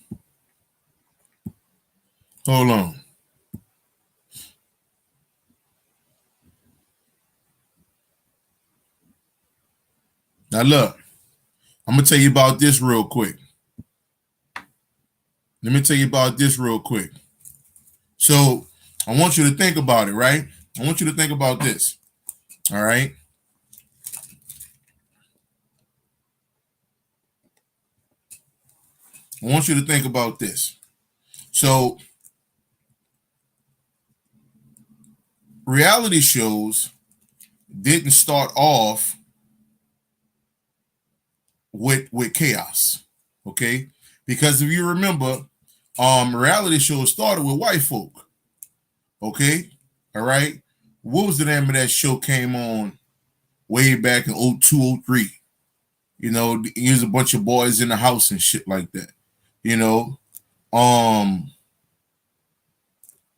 Hold on. Now look, I'm gonna tell you about this real quick. Let me tell you about this real quick. So I want you to think about it, right? I want you to think about this. All right. I want you to think about this. So reality shows didn't start off with chaos. Okay. Because if you remember, reality shows started with white folk. Okay. All right. What was the name of that show came on way back in 02, 03? You know, here's a bunch of boys in the house and shit like that. You know, um,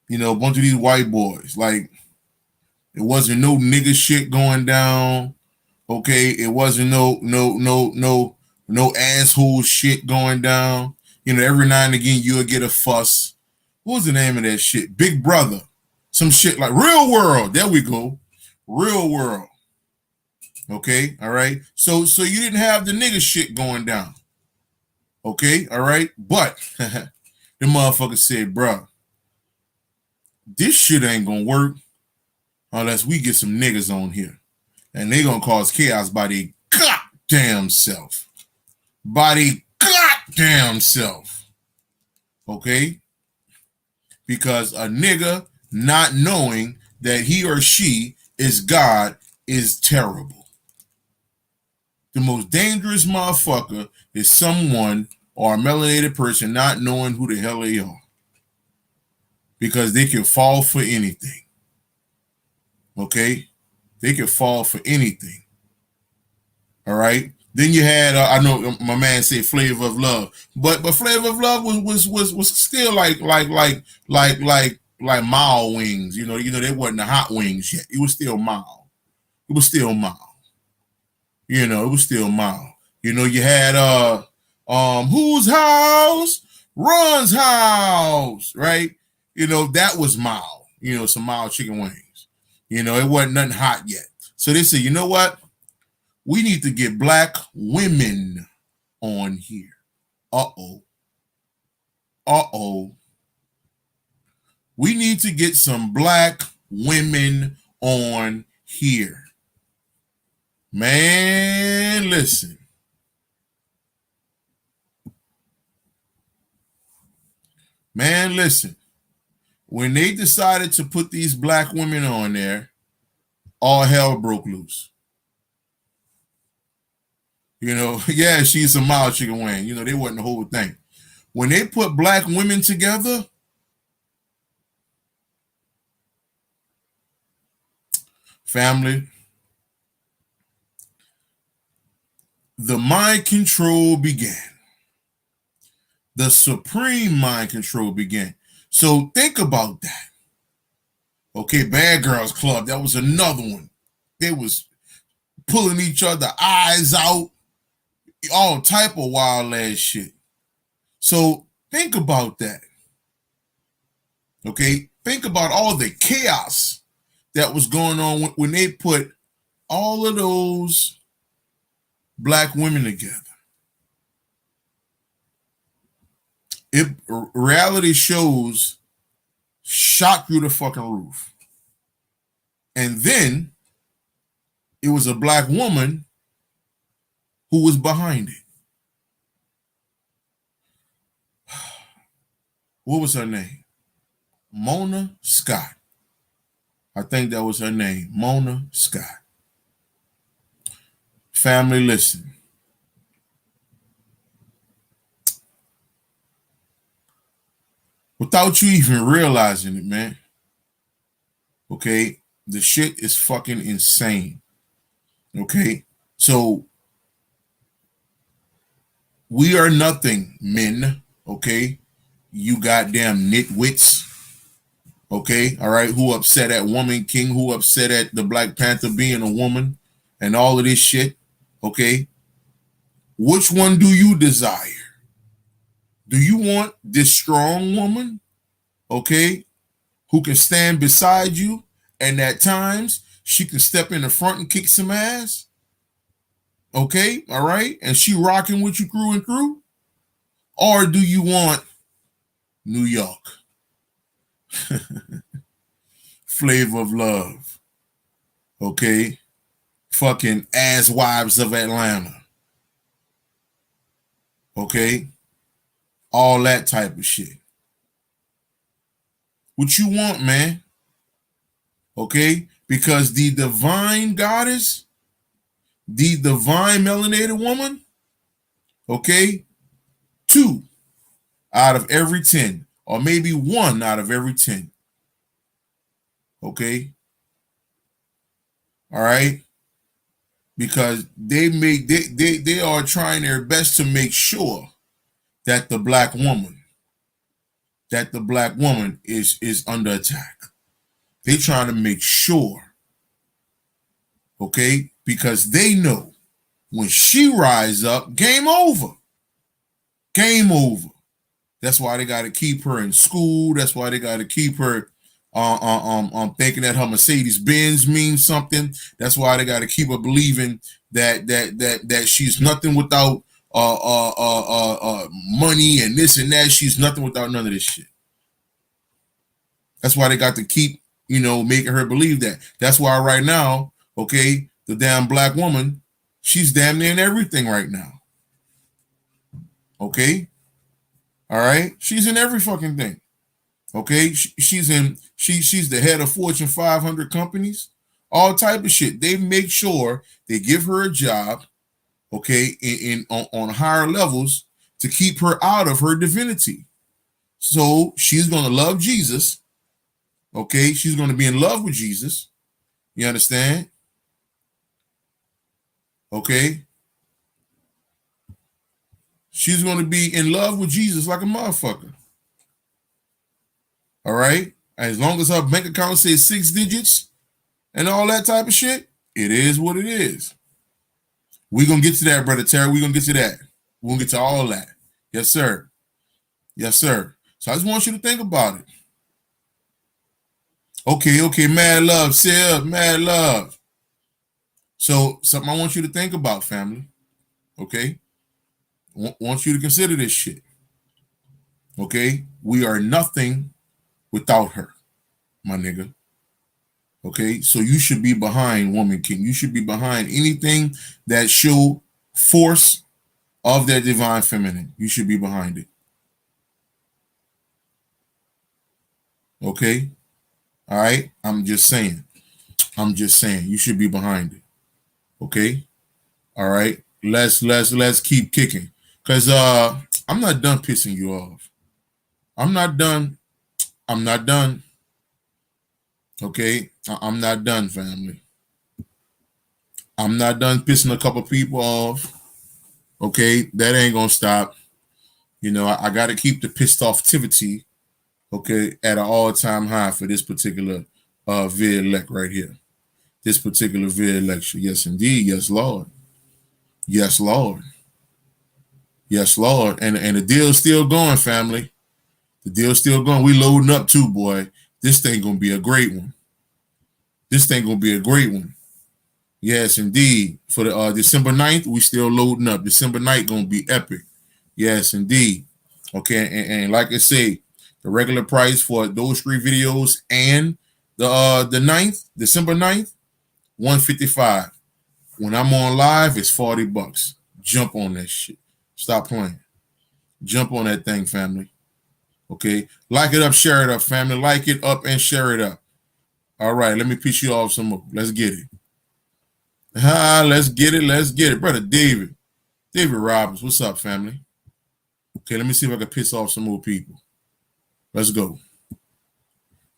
a bunch of these white boys. Like, it wasn't no nigga shit going down. Okay, it wasn't no asshole shit going down. You know, every now and again you'll get a fuss. What was the name of that shit? Big Brother. Some shit like Real World. There we go. Real World. Okay, all right. So you didn't have the nigga shit going down. Okay, all right. But the motherfucker said, bruh, this shit ain't gonna work unless we get some niggas on here. And they gonna cause chaos by their goddamn self. By their goddamn self. Okay? Because a nigga not knowing that he or she is God is terrible. The most dangerous motherfucker is someone or a melanated person not knowing who the hell they are. Because they can fall for anything. Okay? They can fall for anything. All right. Then you had I know my man said Flavor of Love, but Flavor of Love was still like mild wings. You know they wasn't the hot wings yet. It was still mild. It was still mild. You know, it was still mild. You know, you had whose house? Run's house, right? You know, that was mild. You know, some mild chicken wings. You know, it wasn't nothing hot yet. So they said, you know what? We need to get black women on here. Uh-oh. Uh-oh. We need to get some black women on here. Man, listen. Man, listen. When they decided to put these black women on there, all hell broke loose. You know, yeah, she's a mild chicken wing. You know, they wasn't the whole thing. When they put black women together, family, the mind control began. The supreme mind control began. So think about that. Okay, Bad Girls Club, that was another one. They was pulling each other eyes out, all type of wild ass shit. So think about that. Okay, think about all the chaos that was going on when they put all of those black women together. Reality shows shot through the fucking roof. And then it was a black woman who was behind it. What was her name? Mona Scott. I think that was her name, Mona Scott. Family, listen. Without you even realizing it, man. Okay, the shit is fucking insane. Okay, so we are nothing, men. Okay, you goddamn nitwits. Okay, all right, who upset at Woman King, who upset at the Black Panther being a woman, and all of this shit, okay? Which one do you desire? Do you want this strong woman, okay, who can stand beside you, and at times she can step in the front and kick some ass? Okay, all right, and she rocking with you through and through? Or do you want New York? Flavor of love. Okay? Fucking ass wives of Atlanta. Okay? All that type of shit. What you want, man? Okay? Because the divine goddess, the divine melanated woman, okay? 2 out of every 10, or maybe 1 out of every 10. Okay? All right? Because they are trying their best to make sure that the black woman is under attack. They trying to make sure, okay? Because they know when she rise up, game over. Game over. That's why they got to keep her in school. That's why they got to keep her thinking that her Mercedes Benz means something. That's why they got to keep her believing that she's nothing without money and this and that. She's nothing without none of this shit. That's why they got to keep, making her believe that. That's why right now, okay, the damn black woman, she's damn near in everything right now. Okay? All right? She's in every fucking thing. Okay? She's the head of Fortune 500 companies, all type of shit. They make sure they give her a job, okay, on higher levels to keep her out of her divinity. So she's going to love Jesus. Okay? She's going to be in love with Jesus. You understand? Okay? She's going to be in love with Jesus like a motherfucker. All right? As long as her bank account says 6 digits and all that type of shit, it is what it is. We're going to get to that, Brother Terry. We're going to get to that. We're going to get to all that. Yes, sir. Yes, sir. So I just want you to think about it. Okay. Mad love, Seb. Mad love. So something I want you to think about, family. Okay? Want you to consider this shit. Okay? We are nothing without her, my nigga. Okay? So you should be behind Woman King. You should be behind anything that show force of that divine feminine. You should be behind it. Okay? All right? I'm just saying. You should be behind it. Okay? All right? Let's keep kicking. Cause I'm not done pissing you off. I'm not done. Okay? I'm not done, family. I'm not done pissing a couple people off. Okay? That ain't gonna stop. I gotta keep the pissed offtivity, okay, at an all-time high for this particular vid-elect right here. This particular vid-lecture. Yes, indeed. Yes, Lord. Yes, Lord. Yes, Lord. And the deal's still going, family. The deal's still going. We loading up too, boy. This thing gonna be a great one. Yes, indeed. For the December 9th, we still loading up. December 9th gonna be epic. Yes, indeed. Okay, and like I say, the regular price for those 3 videos and the 9th, December 9th, $155. When I'm on live, it's $40. Jump on that shit. Stop playing. Jump on that thing, family. Okay. Like it up, share it up, family. Like it up and share it up. All right. Let me piss you off some more. Let's get it. Let's get it. Brother David Robbins. What's up, family? Okay. Let me see if I can piss off some more people. Let's go.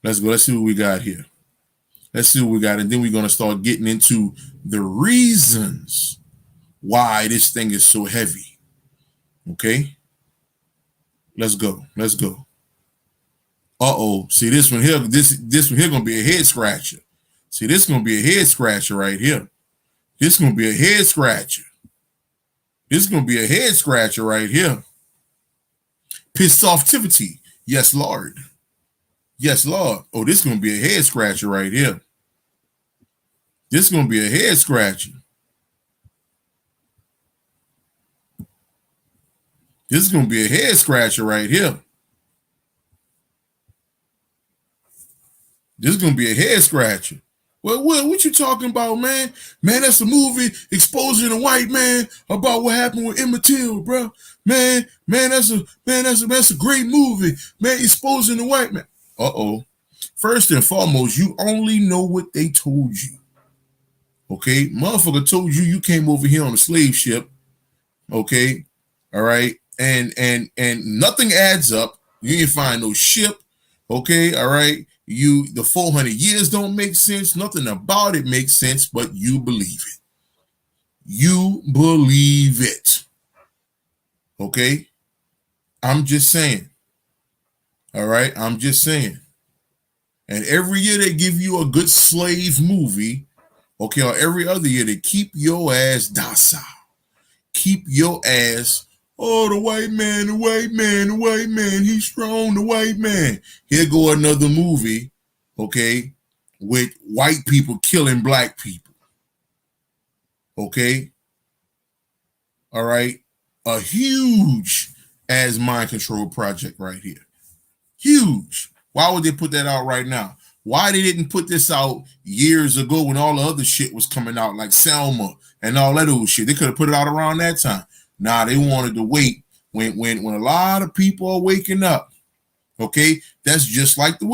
Let's see what we got here. And then we're going to start getting into the reasons why this thing is so heavy. Okay? Let's go. Uh-oh. See, this one here, this one here going to be a head scratcher. See, this is going to be a head scratcher right here. This is going to be a head scratcher. This is going to be a head scratcher right here. Pissed offtivity. Yes, Lord. Yes, Lord. Oh, this is going to be a head scratcher right here. This is going to be a head scratcher. This is going to be a head scratcher right here. This is going to be a head scratcher. Well, what you talking about, man? Man, that's a movie exposing a white man about what happened with Emmett Till, bro. Man, that's a great movie. Man, exposing the white man. Uh-oh. First and foremost, you only know what they told you. Okay? Motherfucker told you came over here on a slave ship. Okay? All right? And nothing adds up. You ain't find no ship. Okay? All right? The 400 years don't make sense. Nothing about it makes sense, but you believe it. You believe it. Okay? I'm just saying. All right? I'm just saying. And every year they give you a good slave movie, okay, or every other year they keep your ass docile. Keep your ass, oh, the white man, he's strong, the white man. Here go another movie, okay, with white people killing black people. Okay? All right? A huge ass mind control project right here. Huge. Why would they put that out right now? Why they didn't put this out years ago when all the other shit was coming out, like Selma and all that old shit? They could have put it out around that time. Nah, they wanted to wait when a lot of people are waking up. Okay, that's just like the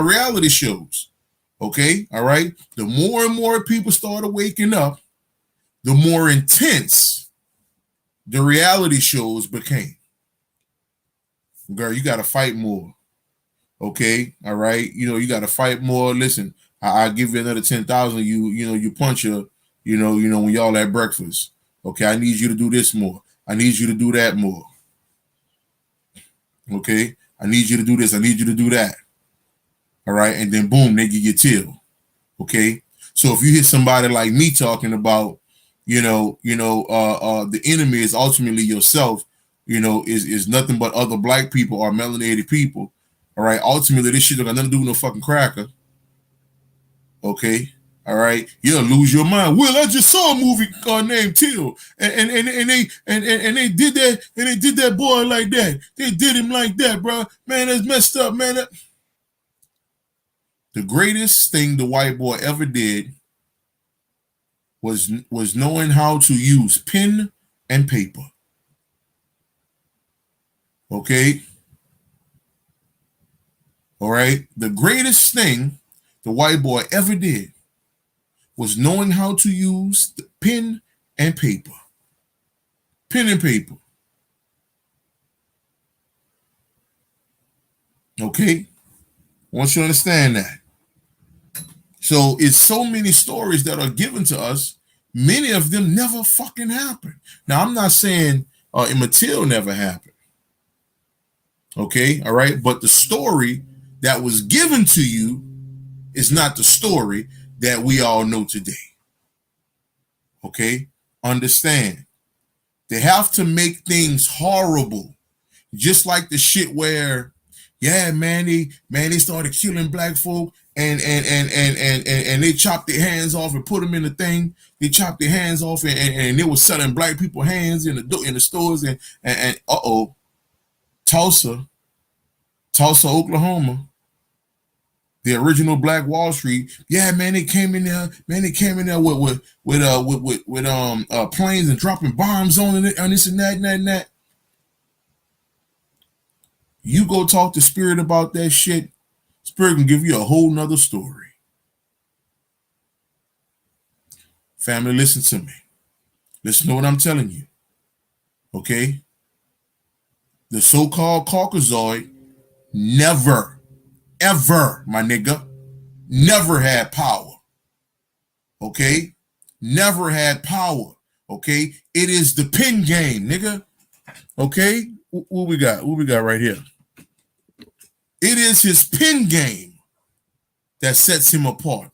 reality shows. Okay, all right. The more and more people started waking up, the more intense the reality shows became. Girl, you got to fight more. Okay, all right. You got to fight more. Listen, I'll give you another 10,000. You punch her. When y'all at breakfast. Okay, I need you to do this more. I need you to do that more. Okay, I need you to do this. I need you to do that. All right, and then boom, they get your till. Okay, so if you hear somebody like me talking about, the enemy is ultimately yourself. Is nothing but other black people or melanated people. All right. Ultimately, this shit don't got nothing to do with no fucking cracker. Okay. All right. You'll lose your mind. Well, I just saw a movie named Till, and they did that boy like that. They did him like that, bro. Man, that's messed up, man. The greatest thing the white boy ever did was knowing how to use pen and paper. Okay. All right. The greatest thing the white boy ever did was knowing how to use the pen and paper. Pen and paper. Okay. I want you to understand that. So it's so many stories that are given to us. Many of them never fucking happened. Now, I'm not saying Emmett Till never happened. Okay. All right. But the story that was given to you is not the story that we all know today. Okay? Understand. They have to make things horrible. Just like the shit where, yeah, man, they started killing black folk and they chopped their hands off and put them in the thing. They chopped their hands off and they were selling black people hands in the stores and Tulsa, Oklahoma. The original Black Wall Street, yeah, man, they came in there, with planes and dropping bombs on this and that. You go talk to Spirit about that shit, Spirit can give you a whole nother story. Family, listen to me. Listen to what I'm telling you. Okay? The so-called Caucasoid never, ever, my nigga, never had power. Okay? Never had power. Okay? It is the pen game, nigga. Okay? What we got? What we got right here? It is his pen game that sets him apart.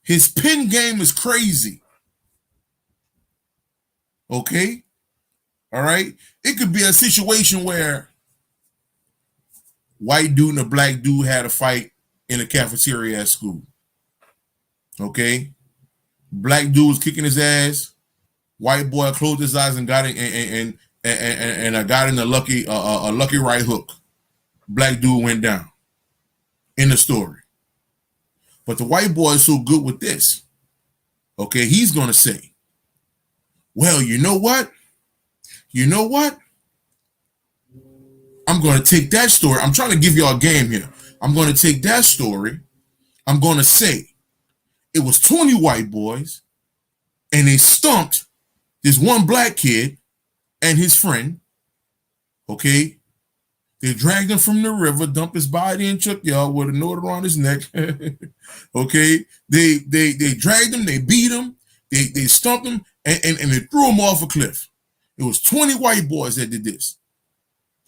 His pen game is crazy. Okay? All right? It could be a situation where white dude and a black dude had a fight in a cafeteria at school. Okay? Black dude was kicking his ass. White boy closed his eyes and got it and got in a lucky right hook. Black dude went down in the story. But the white boy is so good with this. Okay, he's gonna say, well, you know what? You know what? I'm gonna take that story. I'm trying to give y'all a game here. I'm gonna take that story. I'm gonna say it was 20 white boys and they stumped this one black kid and his friend. Okay, they dragged him from the river, dumped his body in Chuck Yard with a note around his neck. Okay, they dragged him, they beat him, they stumped him, and they threw him off a cliff. It was 20 white boys that did this.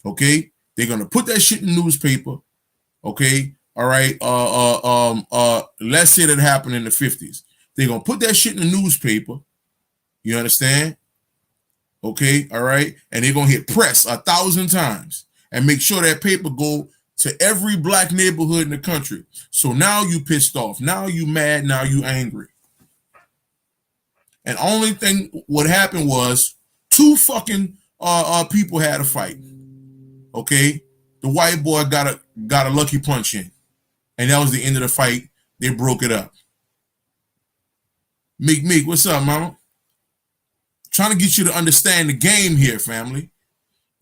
Okay, they're gonna put that shit in the newspaper. Okay, all right. Let's say that happened in the 50s. They're gonna put that shit in the newspaper. You understand? Okay, all right, and they're gonna hit press 1,000 times and make sure that paper go to every black neighborhood in the country. So now you pissed off, now you mad, now you angry. And only thing what happened was two fucking people had a fight. Okay, the white boy got a lucky punch in, and that was the end of the fight. They broke it up. Meek, what's up, mama? Trying to get you to understand the game here, family.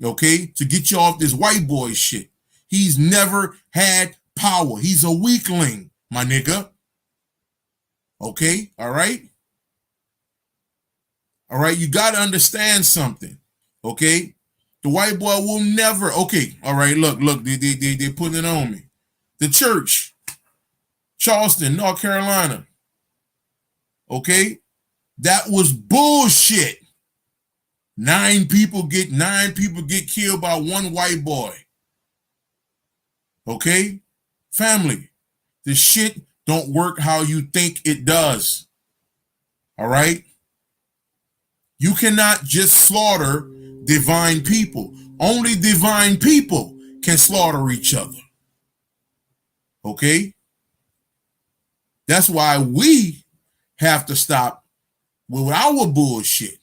Okay, to get you off this white boy shit. He's never had power. He's a weakling, my nigga. Okay, all right? All right, you got to understand something. Okay, the white boy will never. Okay, all right, look, they putting it on me. The church, Charleston, North Carolina. Okay, that was bullshit. 9 people get killed by one white boy. Okay? Family, the shit don't work how you think it does. All right? You cannot just slaughter divine people. Only divine people can slaughter each other. Okay? That's why we have to stop with our bullshit.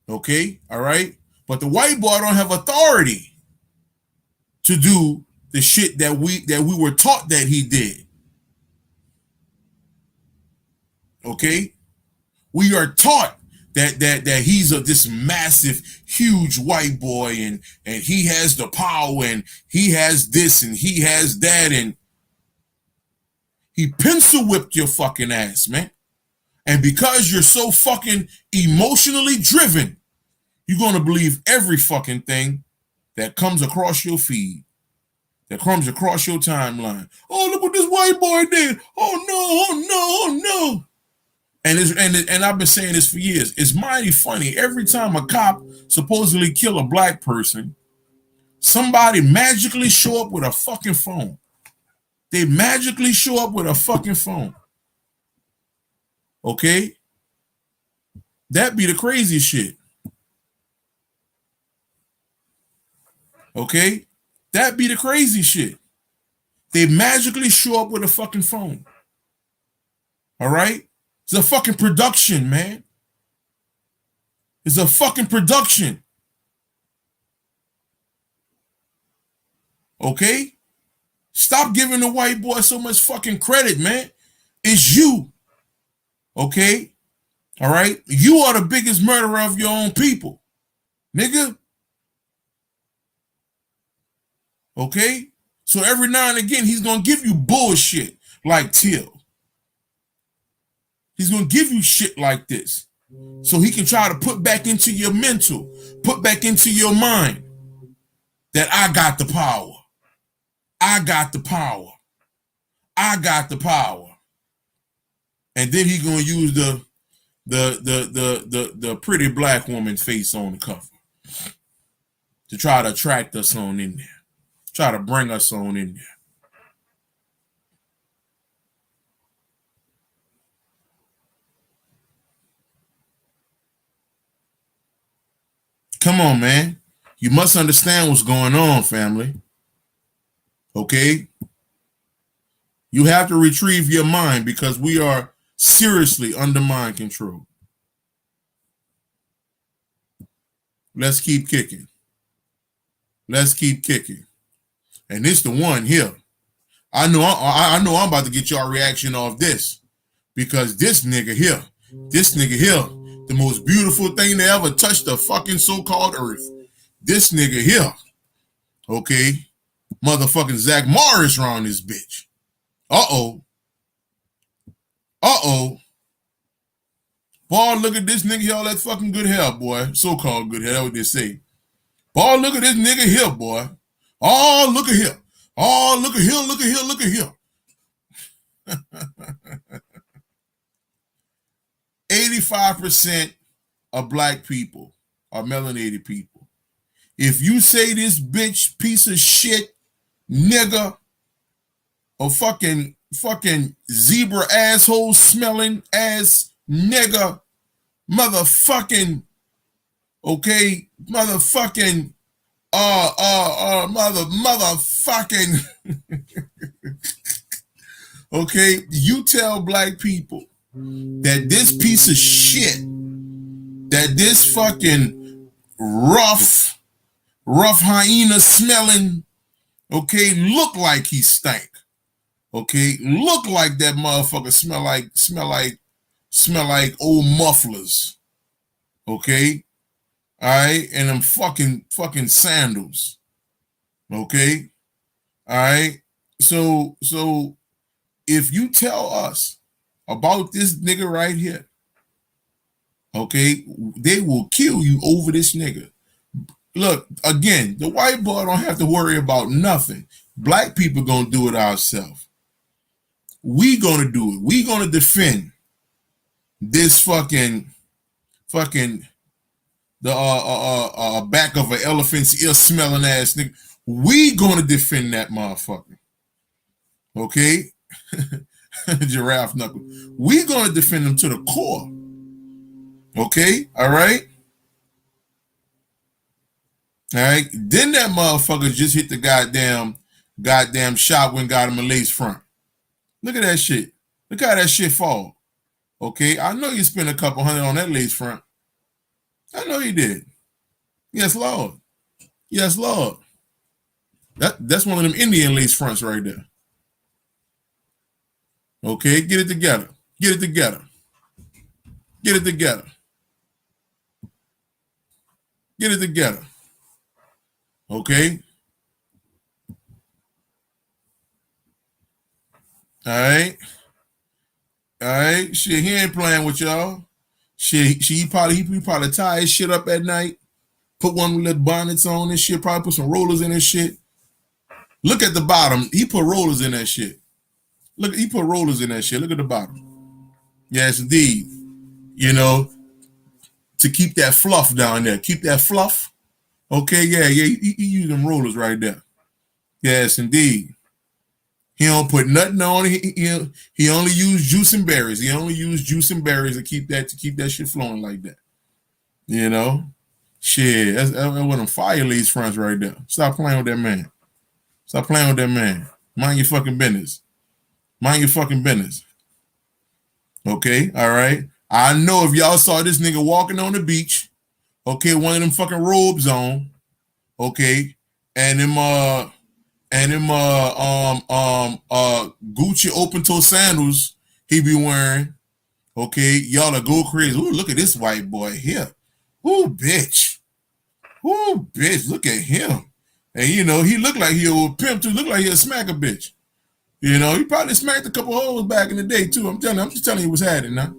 Okay, all right, but the white boy don't have authority to do the shit that we were taught that he did. Okay, we are taught that he's this massive, huge white boy, and he has the power, and he has this, and he has that, and he pencil whipped your fucking ass, man. And because you're so fucking emotionally driven, you're going to believe every fucking thing that comes across your feed, that comes across your timeline. Oh, look what this white boy did. Oh, no, oh, no, oh, no. And I've been saying this for years. It's mighty funny. Every time a cop supposedly kill a black person, somebody magically show up with a fucking phone. They magically show up with a fucking phone. Okay? That be the crazy shit. Okay? That be the crazy shit. They magically show up with a fucking phone. All right? It's a fucking production, man. It's a fucking production. Okay? Stop giving the white boy so much fucking credit, man. It's you. Okay? All right? You are the biggest murderer of your own people. Nigga. Okay? So every now and again, he's going to give you bullshit like Till. He's going to give you shit like this. So he can try to put back into your mental, put back into your mind that I got the power. I got the power. I got the power. And then he's going to use the pretty black woman's face on the cover to try to attract us on in there. Try to bring us on in there. Come on, man. You must understand what's going on, family. Okay? You have to retrieve your mind because we are seriously under mind control. Let's keep kicking. Let's keep kicking. And it's the one here. I know I'm about to get y'all reaction off this because this nigga here, the most beautiful thing to ever touch the fucking so-called earth. This nigga here, okay, motherfucking Zach Morris around this bitch. Uh-oh. Boy, look at this nigga here, all that fucking good hair, boy. So-called good hair, that's what they say. Boy, look at this nigga here, boy. Oh, look at here. Oh, look at here, look at here, look at here. 85% of black people are melanated people. If you say this bitch, piece of shit, nigga, or fucking zebra asshole smelling ass nigga, motherfucking, okay, motherfucking, motherfucking, okay, you tell black people that this piece of shit, that this fucking rough hyena smelling, okay, look like he stank. Okay, look like that motherfucker smell like old mufflers. Okay? Alright, and them fucking sandals. Okay? Alright. So if you tell us about this nigga right here, okay, they will kill you over this nigga. Look, again, the white boy don't have to worry about nothing. Black people gonna do it ourselves. We gonna do it. We gonna defend this fucking the back of an elephant's ear smelling ass nigga. We gonna defend that motherfucker. Okay? Giraffe knuckle. We gonna defend them to the core. Okay? All right? All right? Then that motherfucker just hit the goddamn shot when got him a lace front. Look at that shit. Look how that shit fall. Okay? I know you spent a couple $100 on that lace front. I know you did. Yes, Lord. Yes, Lord. That's one of them Indian lace fronts right there. Okay, get it together. Get it together. Get it together. Get it together. Okay. All right. All right. Shit, he ain't playing with y'all. Shit, he probably tie his shit up at night, put one of the bonnets on and shit, probably put some rollers in his shit. Look at the bottom. He put rollers in that shit. Look, he put rollers in that shit. Look at the bottom. Yes, indeed. You know, to keep that fluff down there. Keep that fluff. Okay, yeah. He used them rollers right there. Yes, indeed. He don't put nothing on it. He only used juice and berries. He only used juice and berries to keep that shit flowing like that. You know? Shit, that's one of them fire lace fronts right there. Stop playing with that man. Stop playing with that man. Mind your fucking business. Mind your fucking business. Okay, all right. I know if y'all saw this nigga walking on the beach, okay, one of them fucking robes on, okay, and them Gucci open toe sandals he be wearing, okay, y'all are go crazy. Ooh, look at this white boy here. Ooh, bitch. Ooh, bitch, look at him. And you know, he looked like he old pimp too, look like he'll smack a bitch. You know, he probably smacked a couple hoes back in the day too. I'm just telling you what's happening now.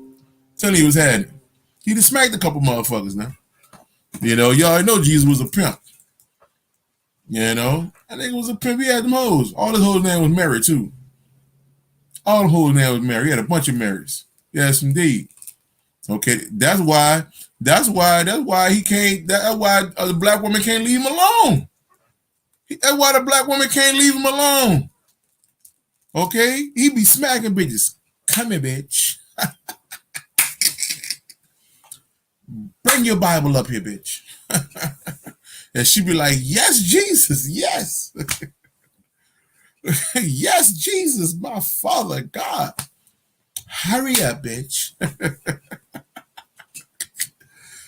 Telling you what's happening. He just smacked a couple motherfuckers now. You know, y'all know Jesus was a pimp. You know, I think it was a pimp. He had them hoes. All his hoes' name was Mary too. All the hoes' name was Mary. He had a bunch of Marys. Yes, indeed. Okay, that's why he can't. That's why the black woman can't leave him alone. That's why the black woman can't leave him alone. Okay, he be smacking bitches. Come here, bitch. Bring your Bible up here, bitch. And she'd be like, yes, Jesus, yes. Yes, Jesus, my Father God. Hurry up, bitch.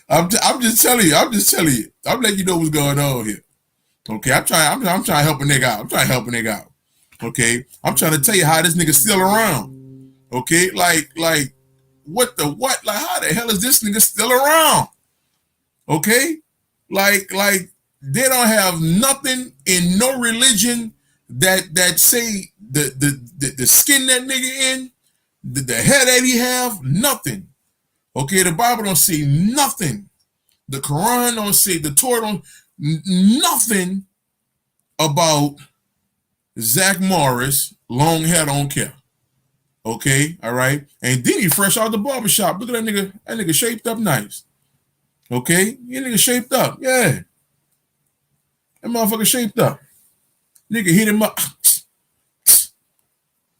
I'm just telling you. I'm just telling you. I'm letting you know what's going on here. Okay, I'm trying to help a nigga out. I'm trying to help a nigga out. Okay, I'm trying to tell you how this nigga's still around. Okay, like what the what? Like how the hell is this nigga still around? Okay, like they don't have nothing in no religion that say the skin that nigga in, the hair that he have, nothing. Okay, the Bible don't say nothing. The Quran don't say, the Torah don't, nothing about Zach Morris, long hair, don't care. Okay, all right. And then he fresh out the barbershop. Look at that nigga. That nigga shaped up nice. Okay, that nigga shaped up. Yeah, that motherfucker shaped up. Nigga hit him up.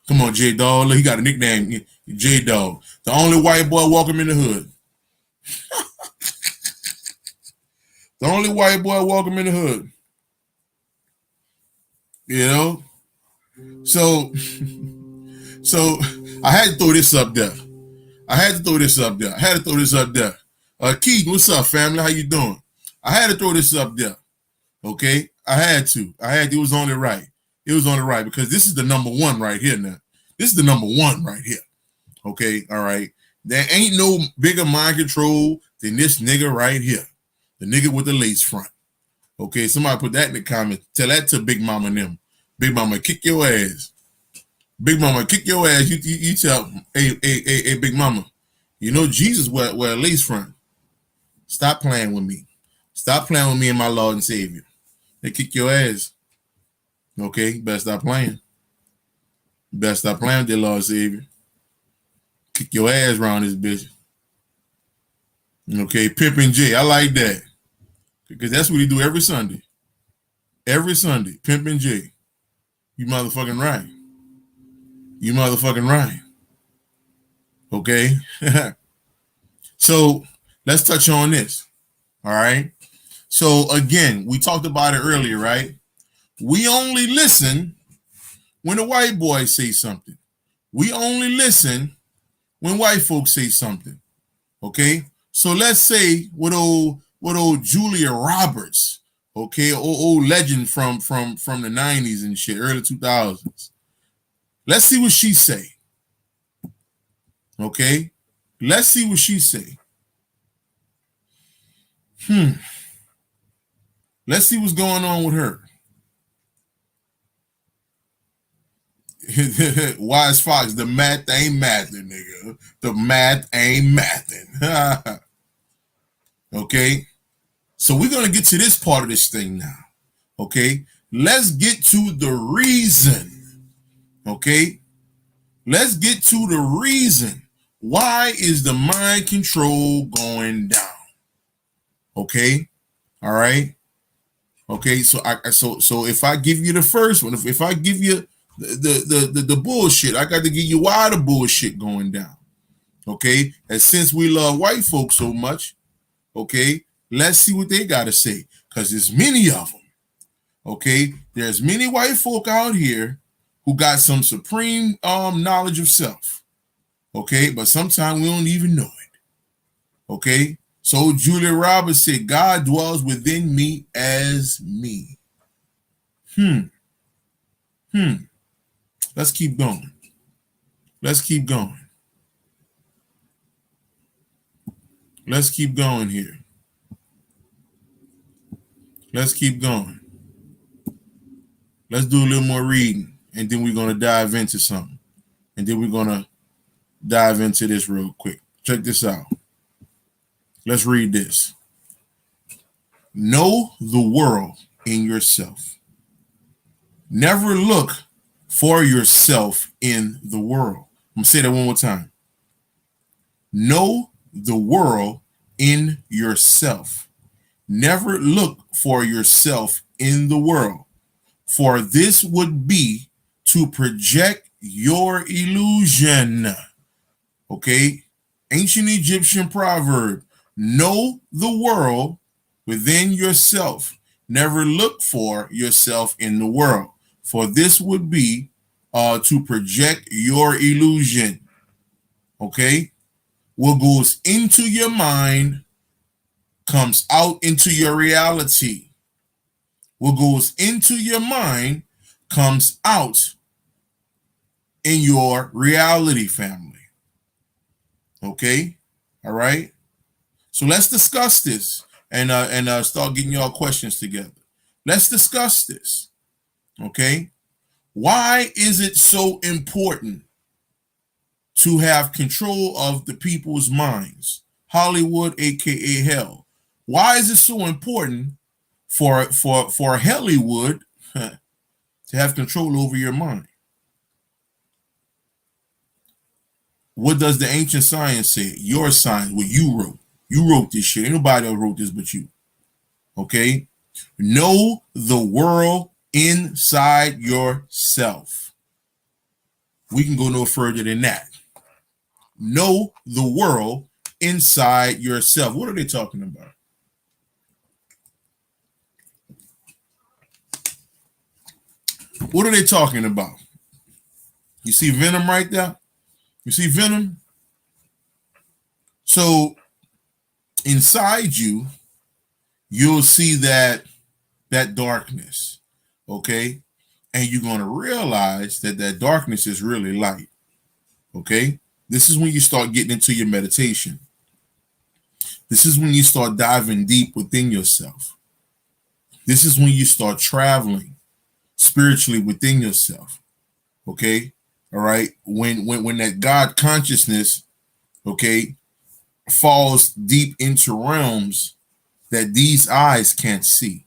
Come on, J Dog. He got a nickname, J Dog. The only white boy welcome in the hood. The only white boy welcome in the hood. You know? So I had to throw this up there. Keith, what's up, family? How you doing? I had to throw this up there. Okay? I had to. It was only right. It was only right because this is the number one right here now. This is the number one right here. Okay? All right. There ain't no bigger mind control than this nigga right here. The nigga with the lace front. Okay? Somebody put that in the comments. Tell that to Big Mama and them. Big Mama, kick your ass. Big Mama, kick your ass. You tell, hey, Big Mama, you know Jesus wear a lace front. Stop playing with me. Stop playing with me and my Lord and Savior. They kick your ass. Okay, you better stop playing. You better stop playing with their Lord and Savior. Kick your ass around this bitch. Okay, Pimpin' J, I like that. Because that's what he do every Sunday. Every Sunday, Pimpin' J. You motherfucking right. You motherfucking right. Okay? So, let's touch on this. All right? So, again, we talked about it earlier, right? We only listen when the white boys say something. We only listen when white folks say something. Okay? So, let's say what old Julia Roberts, okay, old legend from the 90s and shit, early 2000s. Let's see what she say. Okay? Let's see what she say. Let's see what's going on with her. Wise Fox, the math ain't mathing, nigga. The math ain't mathing. Okay? So we're going to get to this part of this thing now. Okay? Let's get to the reason. Okay? Let's get to the reason. Why is the mind control going down? Okay? All right? Okay, so if I give you the first one, if I give you the bullshit, I got to give you why the bullshit going down. Okay? And since we love white folks so much, okay, let's see what they got to say. Because there's many of them. Okay? There's many white folk out here who got some supreme knowledge of self. Okay? But sometimes we don't even know it. Okay? So Julia Roberts said, God dwells within me as me. Let's keep going. Let's keep going. Let's keep going here. Let's keep going. Let's do a little more reading, and then we're going to dive into something. And then we're going to dive into this real quick. Check this out. Let's read this. Know the world in yourself. Never look for yourself in the world. I'm going to say that one more time. Know the world in yourself. Never look for yourself in the world, for this would be to project your illusion. Okay? Ancient Egyptian proverb. Know the world within yourself. Never look for yourself in the world, for this would be to project your illusion. Okay? What goes into your mind comes out into your reality. What goes into your mind comes out in your reality, family. Okay? All right? So let's discuss this and start getting y'all questions together. Let's discuss this. Okay? Why is it so important to have control of the people's minds? Hollywood, aka hell. Why is it so important for Hollywood to have control over your mind? What does the ancient science say? Your science, what you wrote. You wrote this shit. Ain't nobody else wrote this but you. Okay? Know the world inside yourself. We can go no further than that. Know the world inside yourself. What are they talking about? What are they talking about? You see Venom right there? You see Venom? So inside you, you'll see that darkness, okay? And you're going to realize that darkness is really light, okay? This is when you start getting into your meditation. This is when you start diving deep within yourself. This is when you start traveling spiritually within yourself, okay? All right? When that God consciousness, okay, falls deep into realms that these eyes can't see.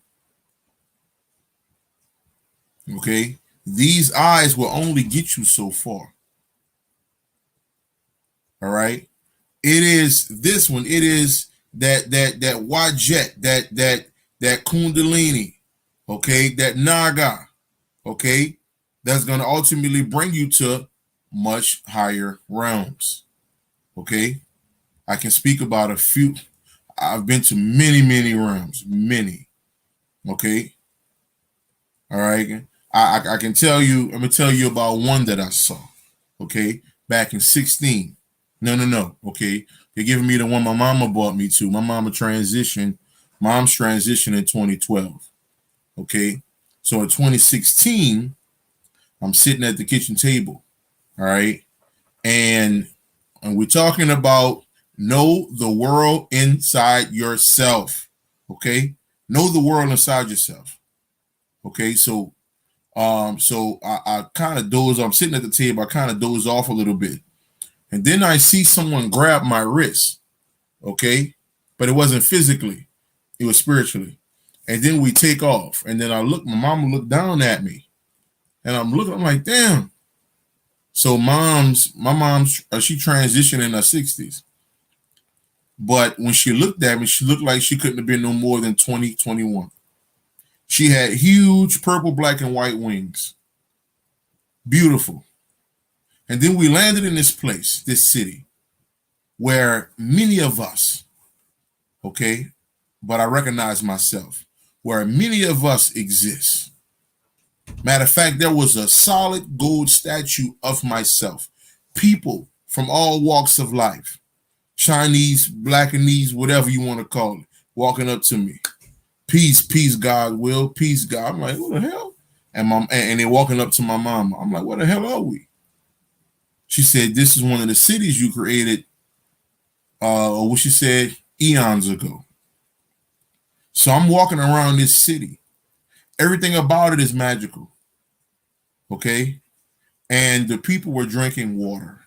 Okay? These eyes will only get you so far. All right? It is this one. It is that Wajet, that Kundalini, okay, that Naga, okay, that's going to ultimately bring you to much higher realms. Okay? I can speak about a few. I've been to many realms, many. Okay? All right? I can tell you, I'm going to tell you about one that I saw, okay, back in 16. No. Okay? They're giving me the one my mama brought me to. My mom's transitioned in 2012. Okay? So in 2016, I'm sitting at the kitchen table, all right? And we're talking about know the world inside yourself, okay? Know the world inside yourself, okay? So I kind of doze. I'm sitting at the table. I kind of doze off a little bit, and then I see someone grab my wrist. Okay, but it wasn't physically; it was spiritually. And then we take off, and then I look. My mama looked down at me, and I'm looking. I'm like, damn. So my mom's she transitioned in her 60s, but when she looked at me, she looked like she couldn't have been no more than 20, 21. She had huge purple, black, and white wings. Beautiful. And then we landed in this place, this city, where many of us, okay, but I recognize myself, where many of us exist. Matter of fact, there was a solid gold statue of myself. People from all walks of life, Chinese, Blackanese, whatever you want to call it, walking up to me. Peace, peace, God will, peace, God. I'm like, what the hell? And they're walking up to my mama. I'm like, what the hell are we? She said, this is one of the cities you created, or what she said, eons ago. So I'm walking around this city. Everything about it is magical. Okay? And the people were drinking water.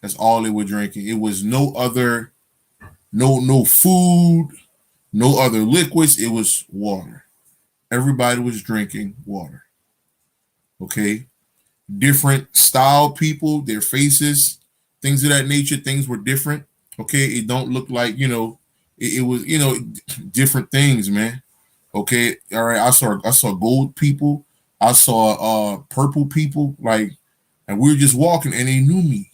That's all they were drinking. It was no other, no food, no other liquids. It was water. Everybody was drinking water. Okay? Different style people, their faces, things of that nature, things were different. Okay? It don't look like, it was, different things, man. Okay? All right. I saw gold people. I saw purple people, like, and we were just walking and they knew me.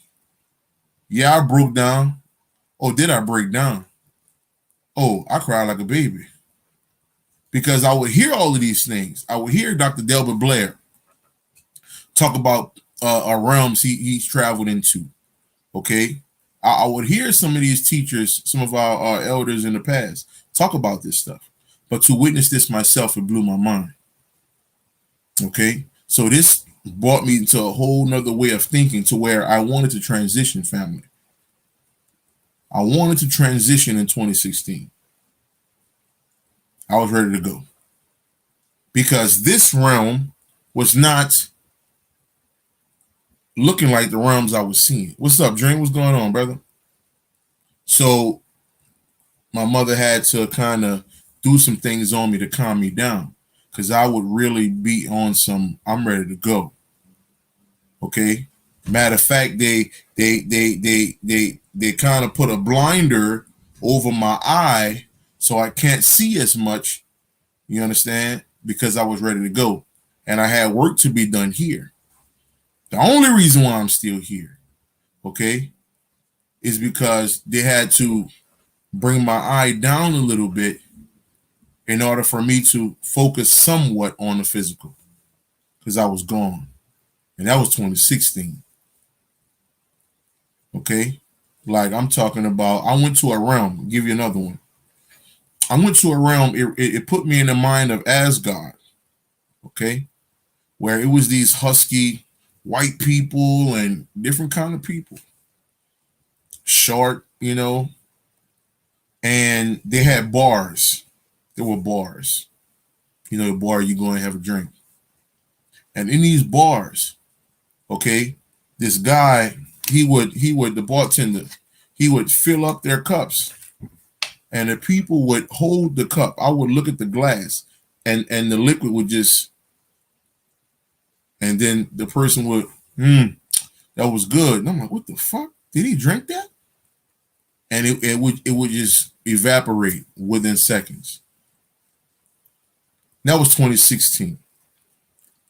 Yeah, I broke down. Oh, did I break down? Oh, I cried like a baby because I would hear all of these things. I would hear Dr. Delbert Blair talk about realms he's traveled into. Okay. I would hear some of these teachers, some of our elders in the past, talk about this stuff. But to witness this myself, it blew my mind. Okay. So this brought me to a whole nother way of thinking to where I wanted to transition, family. I wanted to transition in 2016. I was ready to go. Because this realm was not looking like the realms I was seeing. What's up, Dream? What's going on, brother? So my mother had to kind of do some things on me to calm me down because I would really be on some, I'm ready to go. Okay. Matter of fact, they kind of put a blinder over my eye so I can't see as much. You understand? Because I was ready to go. And I had work to be done here. The only reason why I'm still here, okay, is because they had to bring my eye down a little bit in order for me to focus somewhat on the physical because I was gone. And that was 2016. Okay. Like I'm talking about, I went to a realm. I'll give you another one. I went to a realm. It put me in the mind of Asgard. Okay. Where it was these husky white people and different kind of people. Short, you know, and they had bars. There were bars. You know, the bar you go and have a drink. And in these bars, okay, this guy, the bartender, he would fill up their cups. And the people would hold the cup. I would look at the glass and the liquid would just, and then the person would, that was good. And I'm like, what the fuck? Did he drink that? And it would just evaporate within seconds. That was 2016.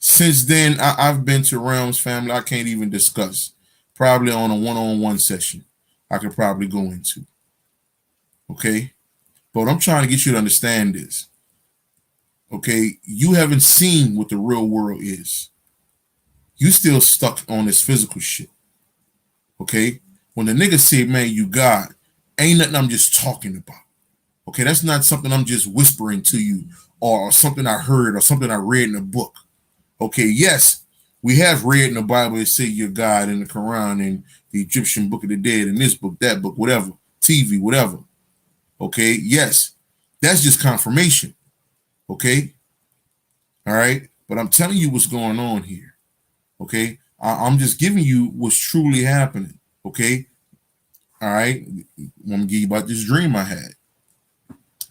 Since then, I've been to realms, family, I can't even discuss. Probably on a one-on-one session I could probably go into. Okay? But I'm trying to get you to understand this. Okay? You haven't seen what the real world is. You still stuck on this physical shit. Okay? When the nigga say, man, you God, ain't nothing I'm just talking about. Okay? That's not something I'm just whispering to you or something I heard or something I read in a book. Okay, yes, we have read in the Bible it say you're God in the Quran and the Egyptian Book of the Dead and this book, that book, whatever, TV, whatever. Okay, yes, that's just confirmation. Okay, all right, but I'm telling you what's going on here. Okay, I'm just giving you what's truly happening. Okay, all right, I'm gonna give you about this dream I had.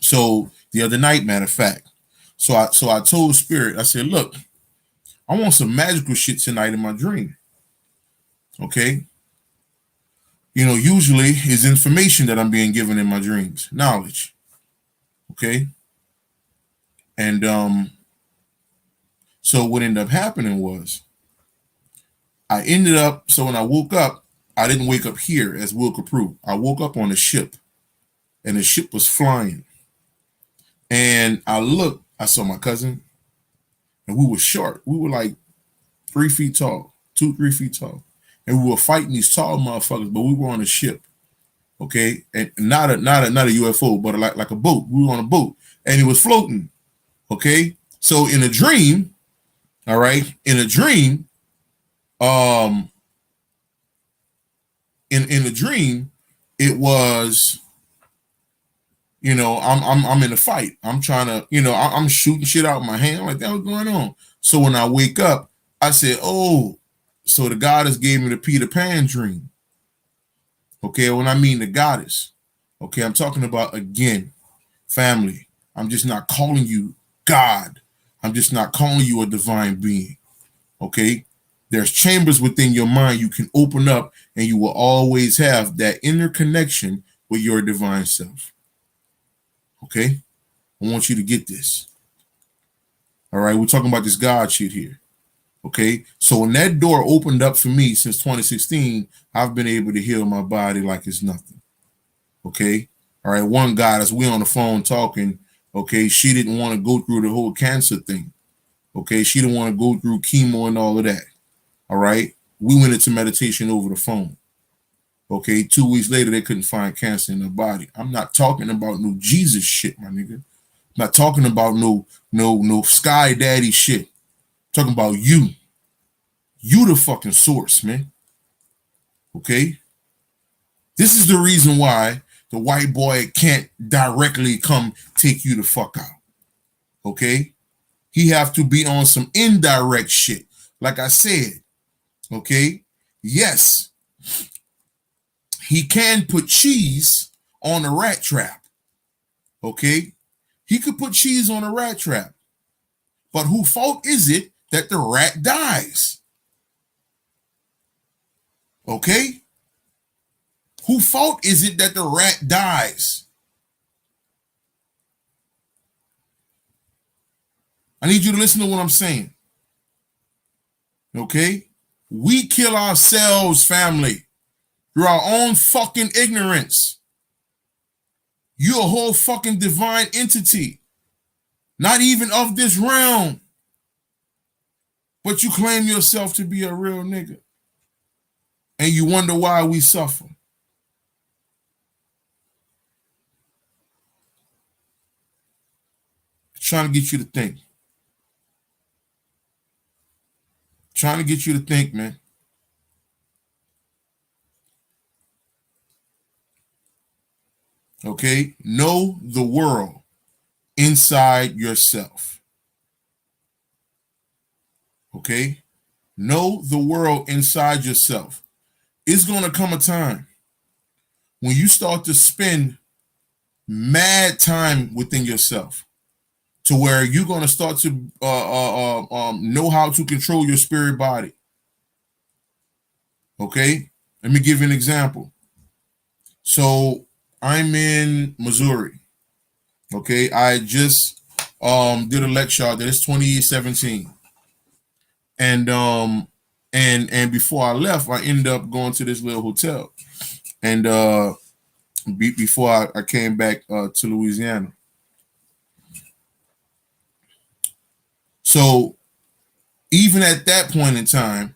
So the other night, matter of fact, so I told Spirit, I said, look, I want some magical shit tonight in my dream. Okay. You know, usually is information that I'm being given in my dreams, knowledge. Okay. And so what ended up happening was so when I woke up, I didn't wake up here as Will Copprue. I woke up on a ship and the ship was flying. And I saw my cousin, and we were short. We were like 3 feet tall, 3 feet tall. And we were fighting these tall motherfuckers, but we were on a ship. Okay. And not a UFO, but like a boat. We were on a boat and it was floating. Okay. So in a dream, all right, in a dream, in a dream, it was, you know, I'm in a fight. I'm trying to, you know, I'm shooting shit out of my hand. I'm like, that was going on. So when I wake up, I said, oh, so the goddess gave me the Peter Pan dream. Okay, when I mean the goddess, okay, I'm talking about, again, family. I'm just not calling you God. I'm just not calling you a divine being. Okay, there's chambers within your mind you can open up, and you will always have that inner connection with your divine self. Okay, I want you to get this. All right, we're talking about this God shit here. Okay, so when that door opened up for me since 2016, I've been able to heal my body like it's nothing. Okay, All right, one guy, as we on the phone talking, okay, she didn't want to go through the whole cancer thing. Okay, she didn't want to go through chemo and all of that. All right, we went into meditation over the phone. Okay, 2 weeks later, they couldn't find cancer in her body. I'm not talking about no Jesus shit, my nigga. I'm not talking about no sky daddy shit. I'm talking about you. You the fucking source, man. Okay? This is the reason why the white boy can't directly come take you the fuck out. Okay? He have to be on some indirect shit. Like I said, okay? Yes, he can put cheese on a rat trap. Okay? He could put cheese on a rat trap. But whose fault is it that the rat dies? Okay? Whose fault is it that the rat dies? I need you to listen to what I'm saying. Okay? We kill ourselves, family, through our own fucking ignorance. You're a whole fucking divine entity, not even of this realm, but you claim yourself to be a real nigga. And you wonder why we suffer. Trying to get you to think. Trying to get you to think, man. Okay? Know the world inside yourself. Okay? Know the world inside yourself. It's going to come a time when you start to spend mad time within yourself to where you're going to start to know how to control your spirit body. Okay? Let me give you an example. So I'm in Missouri. Okay? I just did a lecture out there. It's 2017. And before I left, I ended up going to this little hotel. And before I came back to Louisiana. So even at that point in time,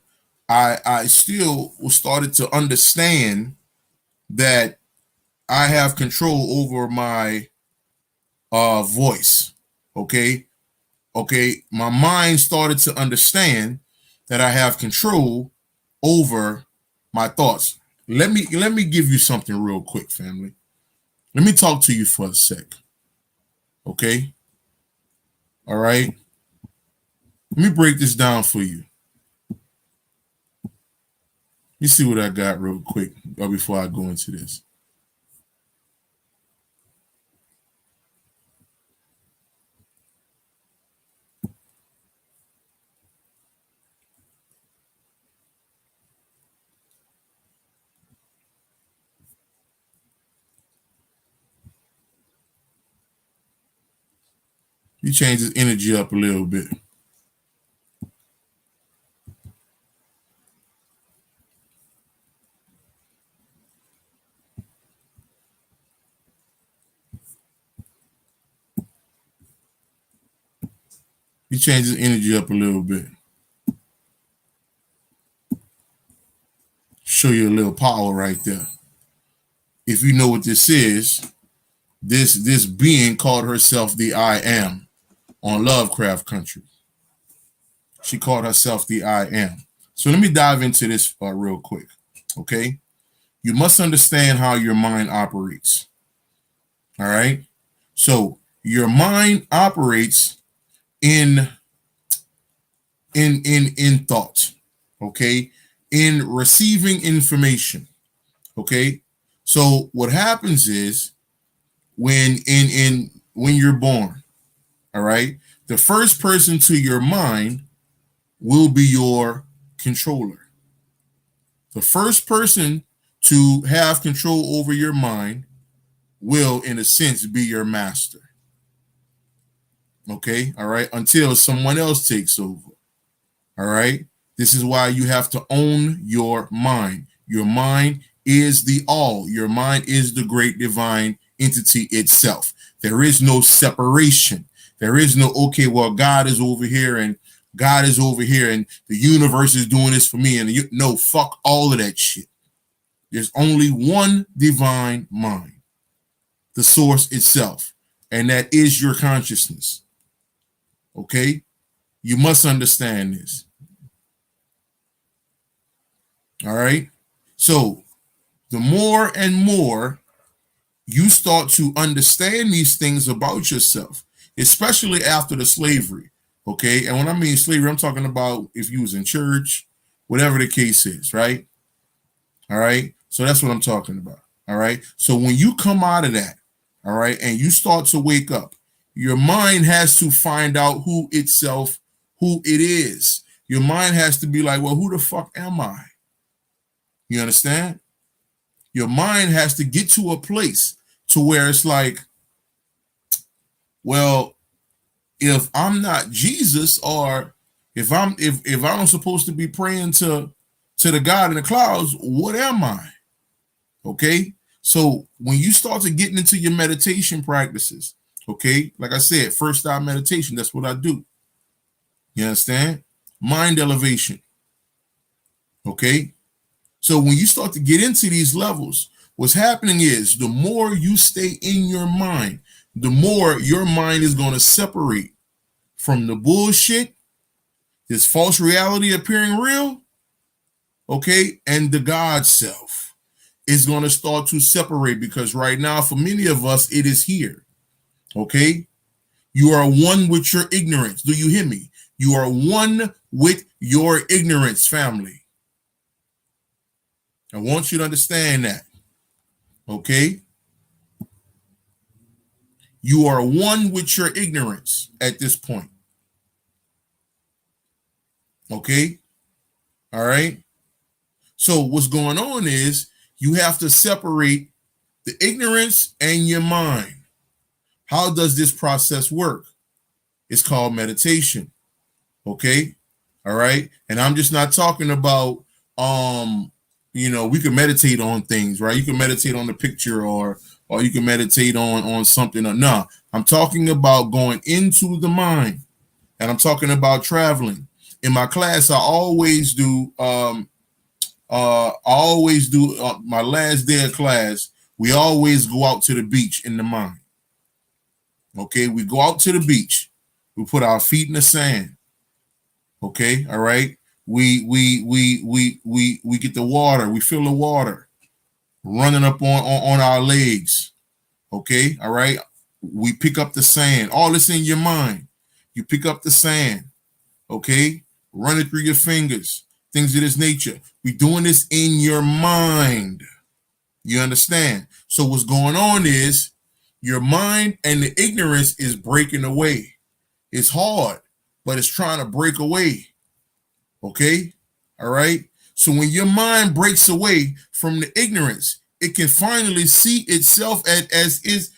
I still started to understand that I have control over my voice. Okay. My mind started to understand that I have control over my thoughts. Let me give you something real quick, family. Let me talk to you for a sec. Okay? All right? Let me break this down for you. Let me see what I got real quick before I go into this. You change this energy up a little bit. You change this energy up a little bit. Show you a little power right there. If you know what this is, this being called herself the I Am on Lovecraft Country. She called herself the I Am. So let me dive into this real quick. Okay? You must understand how your mind operates. All right? So your mind operates in thought. Okay? In receiving information. Okay? So what happens is when you're born, all right, the first person to your mind will be your controller. The first person to have control over your mind will, in a sense, be your master. Okay, all right, until someone else takes over. All right, this is why you have to own your mind. Your mind is the all. Your mind is the great divine entity itself. There is no separation. There is no, okay, well, God is over here and God is over here and the universe is doing this for me. And no, fuck all of that shit. There's only one divine mind, the source itself, and that is your consciousness. Okay? You must understand this. All right? So, the more and more you start to understand these things about yourself, especially after the slavery, okay? And when I mean slavery, I'm talking about if you was in church, whatever the case is, right? All right? So that's what I'm talking about, all right? So when you come out of that, all right, and you start to wake up, your mind has to find out who it is. Your mind has to be like, well, who the fuck am I? You understand? Your mind has to get to a place to where it's like, well, if I'm not Jesus, or if I'm supposed to be praying to the God in the clouds, what am I? Okay? So when you start to get into your meditation practices, okay, like I said, first time meditation, that's what I do. You understand? Mind elevation. Okay? So when you start to get into these levels, what's happening is the more you stay in your mind, the more your mind is going to separate from the bullshit, this false reality appearing real, okay, and the God self is going to start to separate, because right now, for many of us, it is here, okay? You are one with your ignorance. Do you hear me? You are one with your ignorance, family. I want you to understand that, okay? You are one with your ignorance at this point. Okay? All right? So what's going on is you have to separate the ignorance and your mind. How does this process work? It's called meditation. Okay? All right? And I'm just not talking about we can meditate on things, right? You can meditate on the picture, or you can meditate on something. No, I'm talking about going into the mind, and I'm talking about traveling. In my class, I always do my last day of class, we always go out to the beach in the mind. Okay, we go out to the beach. We put our feet in the sand. Okay, all right. We get the water. We feel the water running up on our legs. Okay, all right. We pick up the sand. All this in your mind. You pick up the sand. Okay, run it through your fingers. Things of this nature. We're doing this in your mind. You understand? So what's going on is your mind and the ignorance is breaking away. It's hard, but it's trying to break away. Okay? All right? So when your mind breaks away from the ignorance, it can finally see itself as its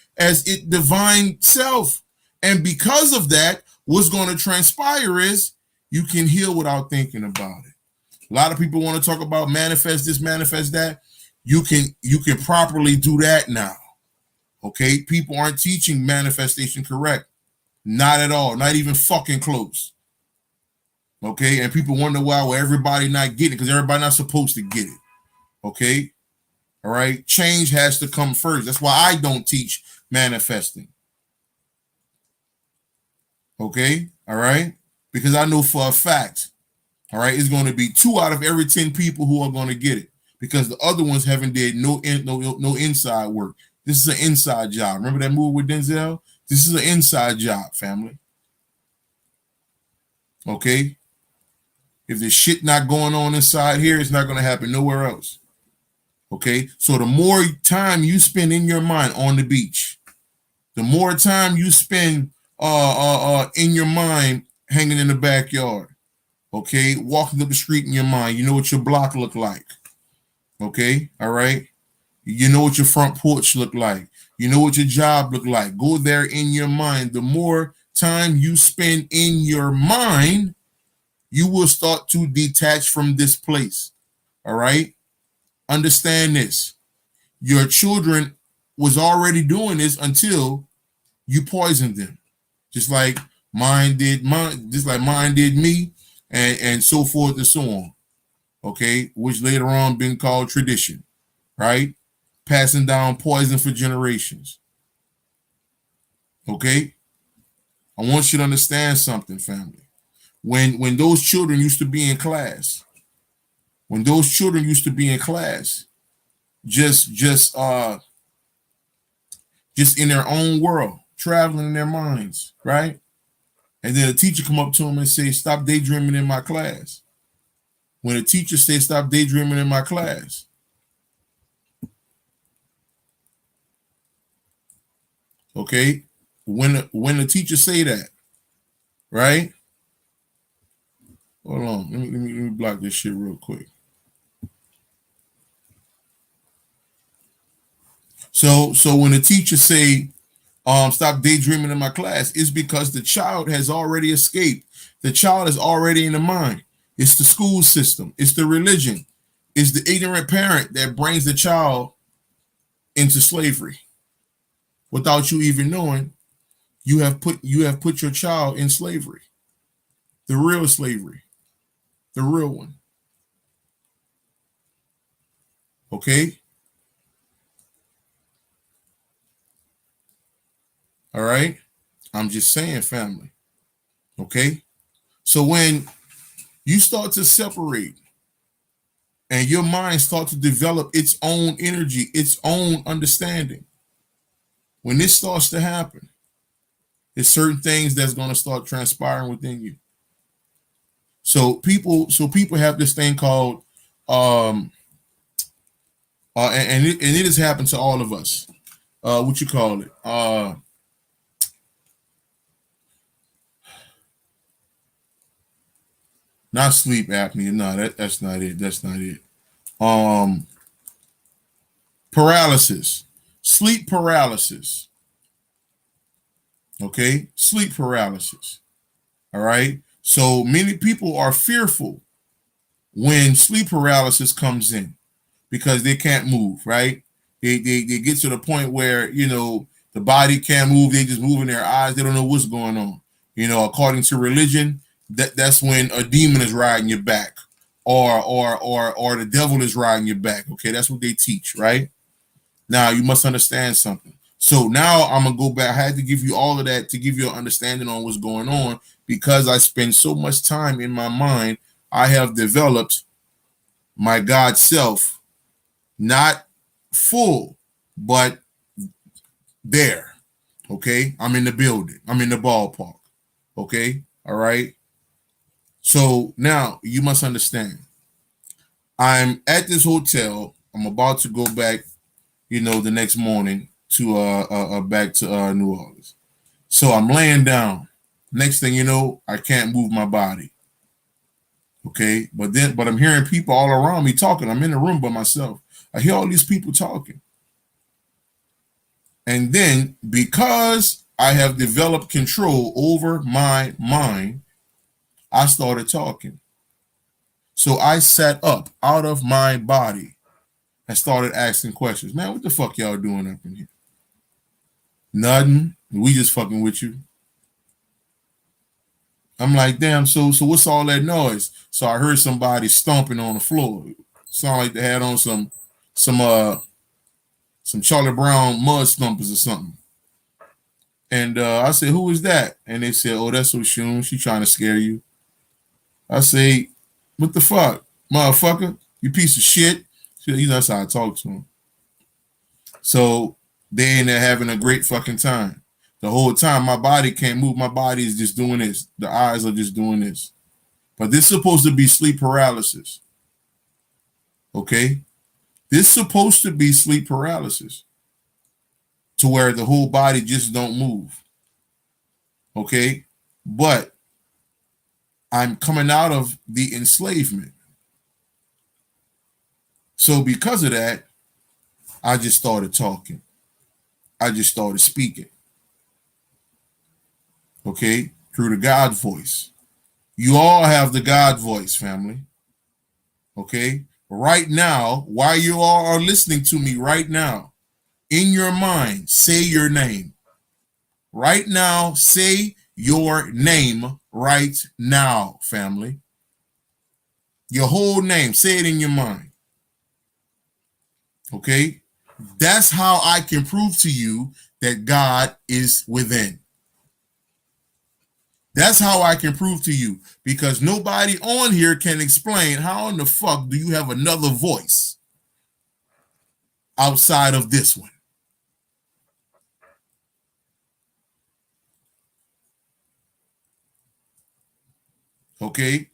divine self. And because of that, what's going to transpire is you can heal without thinking about it. A lot of people want to talk about manifest this, manifest that. You can properly do that now. Okay? People aren't teaching manifestation correct. Not at all. Not even fucking close. Okay? And people wonder why everybody not getting it, because everybody not supposed to get it. Okay? All right? Change has to come first. That's why I don't teach manifesting. Okay? All right? Because I know for a fact, all right, it's going to be 2 out of every 10 people who are going to get it, because the other ones haven't did no inside work. This is an inside job. Remember that movie with Denzel? This is an inside job, family. Okay? If there's shit not going on inside here, it's not going to happen nowhere else. Okay? So the more time you spend in your mind on the beach, the more time you spend in your mind hanging in the backyard, okay, walking up the street in your mind, you know what your block look like. Okay, all right. You know what your front porch look like. You know what your job look like. Go there in your mind. The more time you spend in your mind, you will start to detach from this place. All right. Understand this. Your children was already doing this until you poisoned them. Just like mine did me, and so forth and so on. Okay, which later on been called tradition, right? Passing down poison for generations. Okay, I want you to understand something, family. When those children used to be in class, when those children used to be in class, just in their own world, traveling in their minds, right? And then a teacher come up to them and say, "Stop daydreaming in my class." When a teacher says, "Stop daydreaming in my class," okay, when the teacher say that, right? Hold on, let me block this shit real quick. So when the teacher say, "Stop daydreaming in my class," it's because the child has already escaped. The child is already in the mind. It's the school system. It's the religion. It's the ignorant parent that brings the child into slavery without you even knowing. You have put your child in slavery, the real slavery, the real one. Okay, all right. I'm just saying, family. Okay, so when you start to separate and your mind start to develop its own energy, its own understanding, when this starts to happen, there's certain things that's going to start transpiring within you. So people have this thing called um and it has happened to all of us. What you call it? Not sleep apnea. No, that's not it. That's not it. Um, Paralysis, sleep paralysis. Okay, sleep paralysis. All right. So many people are fearful when sleep paralysis comes in because they can't move. Right. They get to the point where the body can't move. They just moving their eyes. They don't know what's going on. According to religion, that's when a demon is riding your back, or the devil is riding your back. Okay, that's what they teach, right? Now you must understand something. So now I'm gonna go back. I had to give you all of that to give you an understanding on what's going on because I spend so much time in my mind. I have developed my God self, not full, but there. Okay, I'm in the building. I'm in the ballpark. Okay, all right. So now you must understand. I'm at this hotel. I'm about to go back, the next morning to back to New Orleans. So I'm laying down. Next thing you know, I can't move my body. Okay, but I'm hearing people all around me talking. I'm in the room by myself. I hear all these people talking. And then because I have developed control over my mind, I started talking. So I sat up out of my body and started asking questions. Man, what the fuck y'all doing up in here? Nothing. We just fucking with you. I'm like, damn, so what's all that noise? So I heard somebody stomping on the floor. Sound like they had on some Charlie Brown mud stompers or something. And I said, who is that? And they said, oh, that's Oshun. She trying to scare you. I say, what the fuck, motherfucker? You piece of shit. That's how I talk to him. So they in there having a great fucking time. The whole time my body can't move. My body is just doing this. The eyes are just doing this. But this is supposed to be sleep paralysis. Okay? This is supposed to be sleep paralysis to where the whole body just don't move. Okay? But I'm coming out of the enslavement. So because of that, I just started talking. I just started speaking. Okay? Through the God voice. You all have the God voice, family. Okay? Right now, while you all are listening to me right now, in your mind, say your name. Right now, say your name right now, family. Your whole name, say it in your mind. Okay? That's how I can prove to you that God is within. That's how I can prove to you, because nobody on here can explain how in the fuck do you have another voice outside of this one. Okay?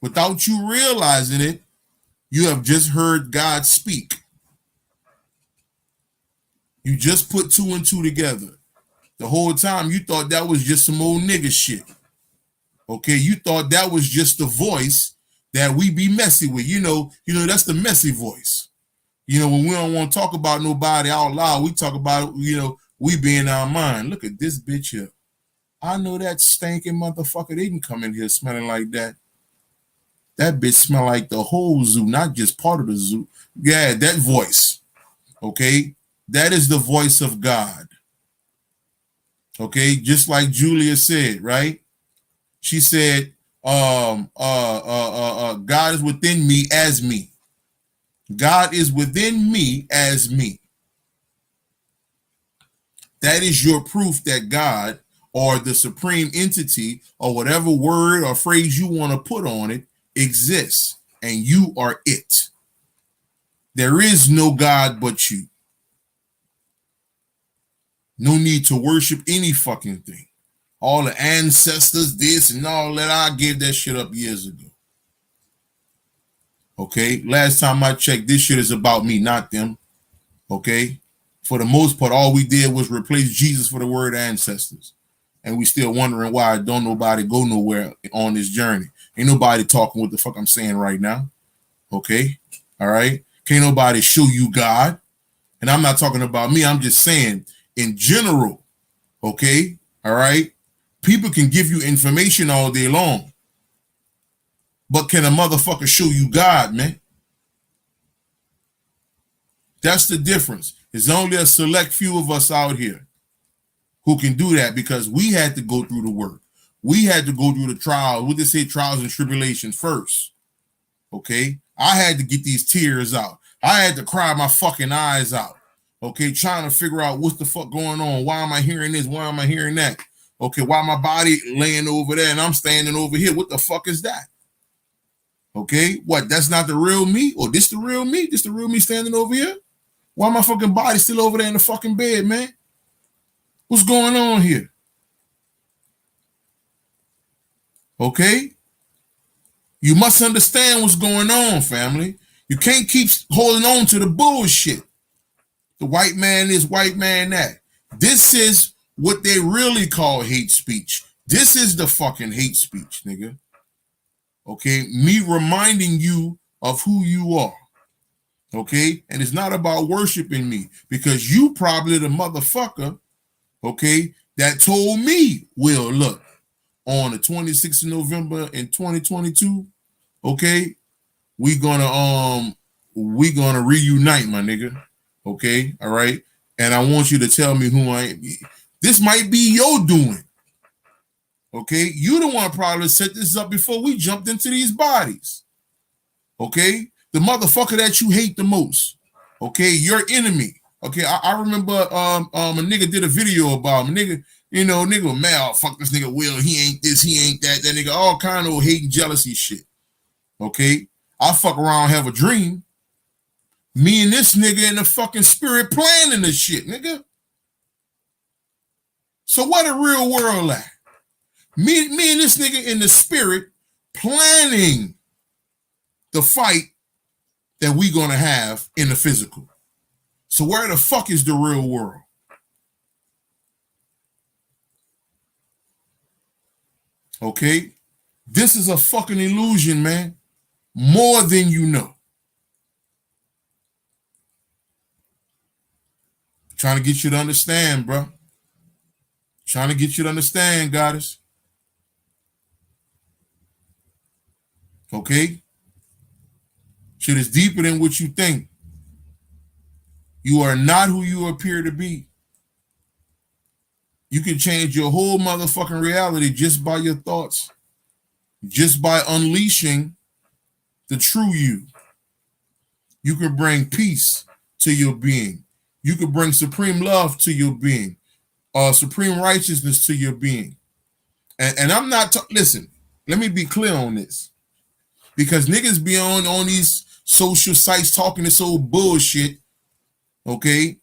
Without you realizing it, you have just heard God speak. You just put two and two together. The whole time you thought that was just some old nigga shit. Okay, you thought that was just the voice that we be messy with. You know, that's the messy voice. You know, when we don't want to talk about nobody out loud, we talk about, we be in our mind. Look at this bitch here. I know that stinking motherfucker didn't come in here smelling like that. That bitch smell like the whole zoo, not just part of the zoo. Yeah, that voice. Okay, that is the voice of God. Okay, just like Julia said, right? She said, God is within me as me. God is within me as me. That is your proof that God, or the supreme entity, or whatever word or phrase you want to put on it, exists, and you are it. There is no God but you. No need to worship any fucking thing. All the ancestors, this and all that, I gave that shit up years ago. Okay, last time I checked, this shit is about me, not them. Okay, for the most part, all we did was replace Jesus for the word ancestors, and we still wondering why don't nobody go nowhere on this journey. Ain't nobody talking what the fuck I'm saying right now. Okay, all right, can't nobody show you God, and I'm not talking about me. I'm just saying in general. Okay, all right, people can give you information all day long, but can a motherfucker show you God, man? That's the difference. There's only a select few of us out here who can do that, because we had to go through the work. We had to go through the trials. What they say, trials and tribulations first. Okay? I had to get these tears out. I had to cry my fucking eyes out. Okay? Trying to figure out what's the fuck going on. Why am I hearing this? Why am I hearing that? Okay, why my body laying over there and I'm standing over here? What the fuck is that? Okay? What? That's not the real me? Or this the real me? This the real me standing over here? Why my fucking body still over there in the fucking bed, man? What's going on here? Okay? You must understand what's going on, family. You can't keep holding on to the bullshit. The white man is, white man that. This is what they really call hate speech. This is the fucking hate speech, nigga. Okay? Me reminding you of who you are. Okay? And it's not about worshiping me, because you probably the motherfucker, okay, that told me, Will, look, on the 26th of November in 2022, okay, we gonna reunite, my nigga. Okay, all right. And I want you to tell me who I am. This might be your doing. Okay, you the one probably set this up before we jumped into these bodies. Okay, the motherfucker that you hate the most. Okay, your enemy. Okay, I remember a nigga did a video about him. Nigga, nigga, man, fuck this nigga Will. He ain't this, he ain't that. That nigga, all kind of hate and jealousy shit. Okay, I fuck around, have a dream. Me and this nigga in the fucking spirit planning this shit, nigga. So what the real world at? Me and this nigga in the spirit planning the fight that we gonna have in the physical. So where the fuck is the real world? Okay? This is a fucking illusion, man. More than you know. Trying to get you to understand, bro. Trying to get you to understand, goddess. Okay? Shit is deeper than what you think. You are not who you appear to be. You can change your whole motherfucking reality just by your thoughts, just by unleashing the true you. You can bring peace to your being. You can bring supreme love to your being, supreme righteousness to your being. And I'm not, listen, let me be clear on this. Because niggas be on these social sites talking this old bullshit, okay?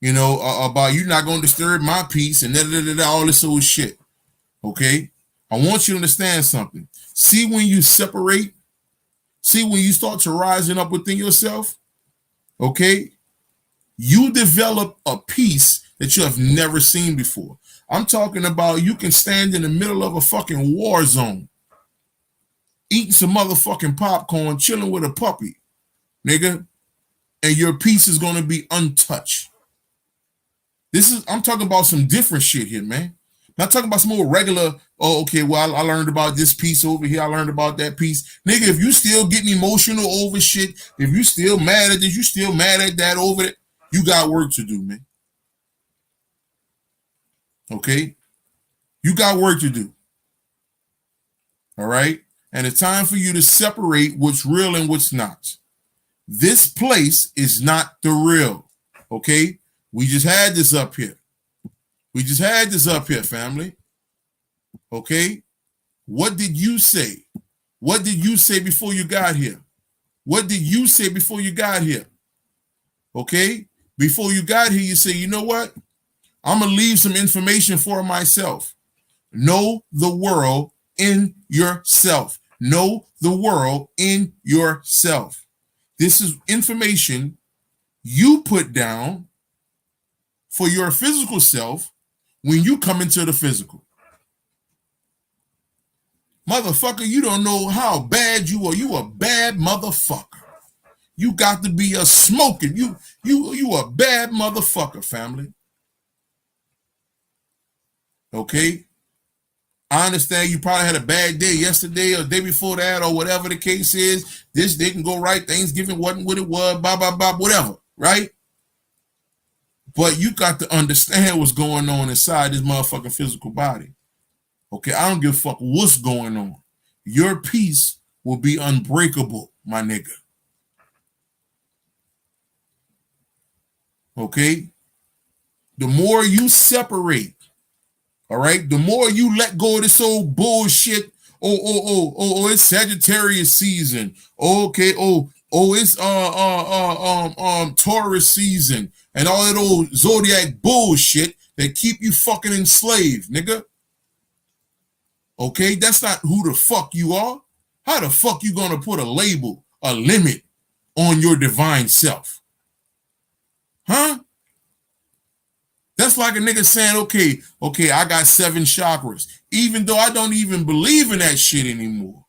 You know, about you not going to disturb my peace and all this old shit, okay? I want you to understand something. See when you separate, see when you start to rising up within yourself, okay? You develop a peace that you have never seen before. I'm talking about you can stand in the middle of a fucking war zone, eating some motherfucking popcorn, chilling with a puppy, nigga, and your peace is going to be untouched. I'm talking about some different shit here, man. Not talking about some more regular, oh, okay, well, I learned about this piece over here. I learned about that piece. Nigga, if you still getting emotional over shit, if you still mad at this, you still mad at that over it, you got work to do, man. Okay? You got work to do. All right? And it's time for you to separate what's real and what's not. This place is not the real. Okay? We just had this up here. We just had this up here, family. Okay? What did you say? What did you say before you got here? What did you say before you got here? Okay? Before you got here, you say, you know what? I'm going to leave some information for myself. Know the world in yourself. Know the world in yourself. This is information you put down for your physical self when you come into the physical. Motherfucker, you don't know how bad you are. You a bad motherfucker. You got to be a smoking. You a bad motherfucker, family. Okay? I understand you probably had a bad day yesterday or the day before that or whatever the case is. This didn't go right. Thanksgiving wasn't what it was, blah, blah, blah, whatever, right? But you got to understand what's going on inside this motherfucking physical body. Okay, I don't give a fuck what's going on. Your peace will be unbreakable, my nigga. Okay? The more you separate, all right, the more you let go of this old bullshit. Oh, it's Sagittarius season. Okay, it's Taurus season and all that old zodiac bullshit that keep you fucking enslaved, nigga. Okay, that's not who the fuck you are. How the fuck you gonna put a label, a limit on your divine self? Huh? That's like a nigga saying, okay, I got 7 chakras, even though I don't even believe in that shit anymore.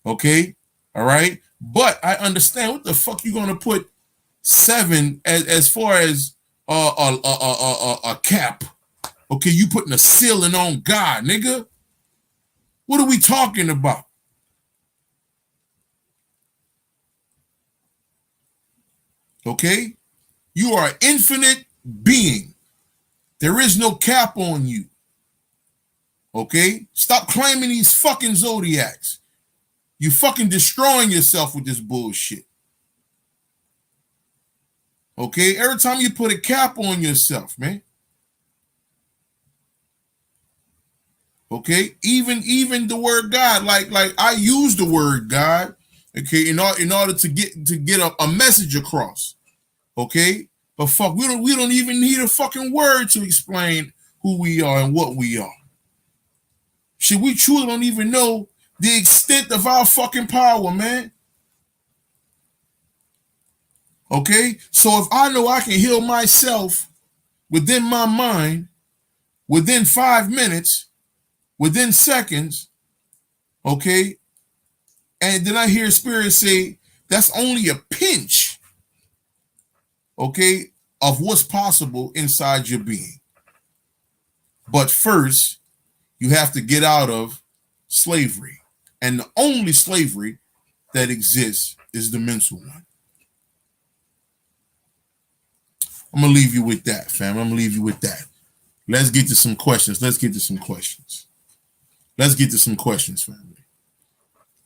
Okay, all right, but I understand what the fuck you gonna put 7 as far as a cap. Okay, you putting a ceiling on God, nigga. What are we talking about? Okay, you are an infinite being. There is no cap on you. Okay? Stop claiming these fucking zodiacs. You fucking destroying yourself with this bullshit. Okay? Every time you put a cap on yourself, man. Okay? Even the word God, like I use the word God, okay, in order to get a message across. Okay? But fuck, we don't even need a fucking word to explain who we are and what we are. Shit, we truly don't even know the extent of our fucking power, man. Okay? So if I know I can heal myself within my mind, within 5 minutes, within seconds, okay, and then I hear Spirit say, that's only a pinch, okay, of what's possible inside your being. But first, you have to get out of slavery. And the only slavery that exists is the mental one. I'm gonna leave you with that, fam. I'm gonna leave you with that. Let's get to some questions. Let's get to some questions. Let's get to some questions, family.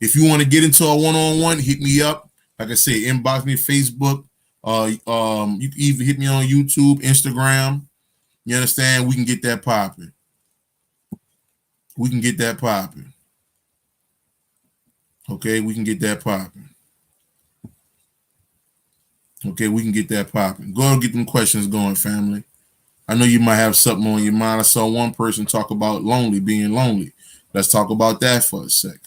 If you want to get into a one-on-one, hit me up. Like I said, inbox me Facebook. You can even hit me on YouTube, Instagram. You understand? We can get that popping. We can get that popping. Okay, we can get that popping. Okay, we can get that popping. Go and get them questions going, family. I know you might have something on your mind. I saw one person talk about being lonely. Let's talk about that for a sec.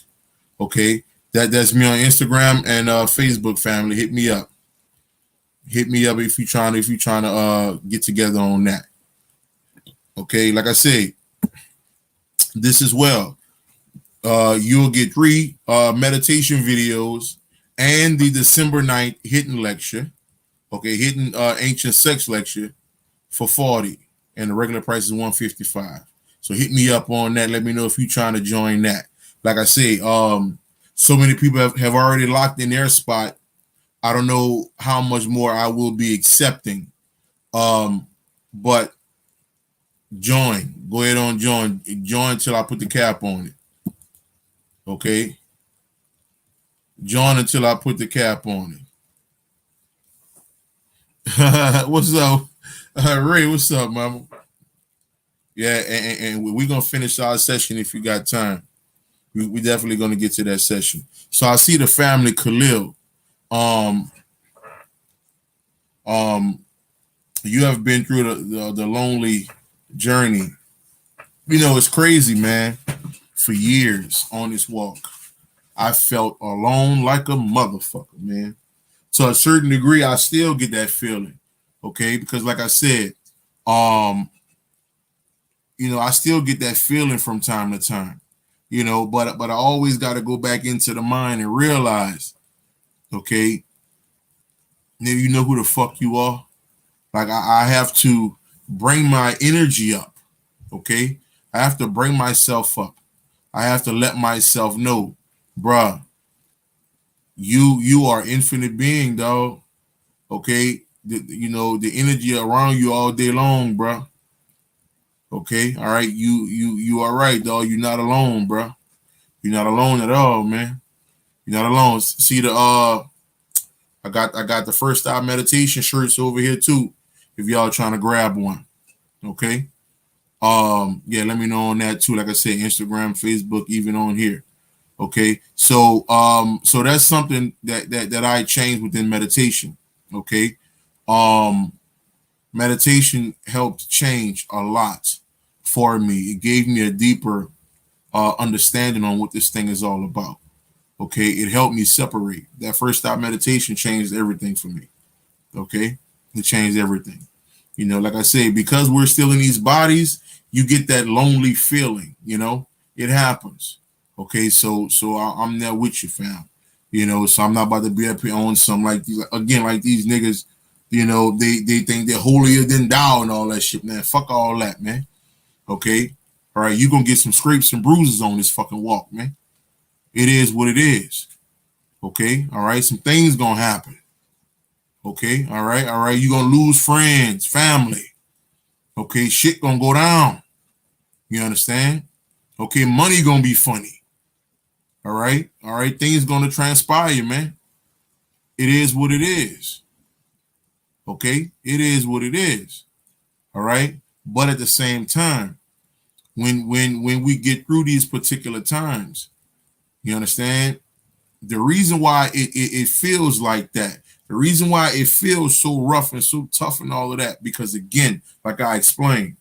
Okay, that's me on Instagram and Facebook, family. Hit me up. Hit me up if you're trying to get together on that. Okay, like I said, this as well. You'll get 3 meditation videos and the December 9th hidden lecture. Okay, hidden ancient sex lecture for $40, and the regular price is $155. So hit me up on that. Let me know if you're trying to join that. Like I say, so many people have already locked in their spot. I don't know how much more I will be accepting. But join. Go ahead on join. Join till I put the cap on it. Okay? Join until I put the cap on it. What's up? Ray, what's up, mama? Yeah, and we're going to finish our session if you got time. We definitely going to get to that session. So I see the family Khalil. You have been through the lonely journey. You know, it's crazy, man. For years on this walk, I felt alone like a motherfucker, man. To a certain degree, I still get that feeling. Okay, because like I said, you know, I still get that feeling from time to time. You know, but I always got to go back into the mind and realize, okay, maybe you know who the fuck you are. Like I have to bring my energy up. Okay, I have to bring myself up. I have to let myself know, bruh, you are infinite being, dog. Okay, you know the energy around you all day long, bruh. Okay, all right, you are right, dog. You're not alone, bruh. You're not alone at all, man. You're not alone. See the I got the first stop meditation shirts over here too. If y'all trying to grab one, okay. Yeah, let me know on that too. Like I said, Instagram, Facebook, even on here. Okay, so so that's something that I changed within meditation. Okay, meditation helped change a lot for me. It gave me a deeper understanding on what this thing is all about. Okay, it helped me separate. That first stop meditation changed everything for me. Okay, it changed everything. You know, like I say, because we're still in these bodies, you get that lonely feeling. You know, it happens. Okay, so I'm there with you, fam. You know, so I'm not about to be up here on some like these again, like these niggas. You know, they think they're holier than thou and all that shit, man. Fuck all that, man. Okay, all right, you gonna get some scrapes and bruises on this fucking walk, man. It is what it is. Okay, all right, some things gonna happen. Okay, all right, you gonna lose friends, family. Okay, shit gonna go down. You understand? Okay, money gonna be funny. All right, things gonna transpire, man. It is what it is. Okay, it is what it is. All right, but at the same time, when we get through these particular times, you understand? The reason why it feels like that, the reason why it feels so rough and so tough and all of that, because again, like I explained,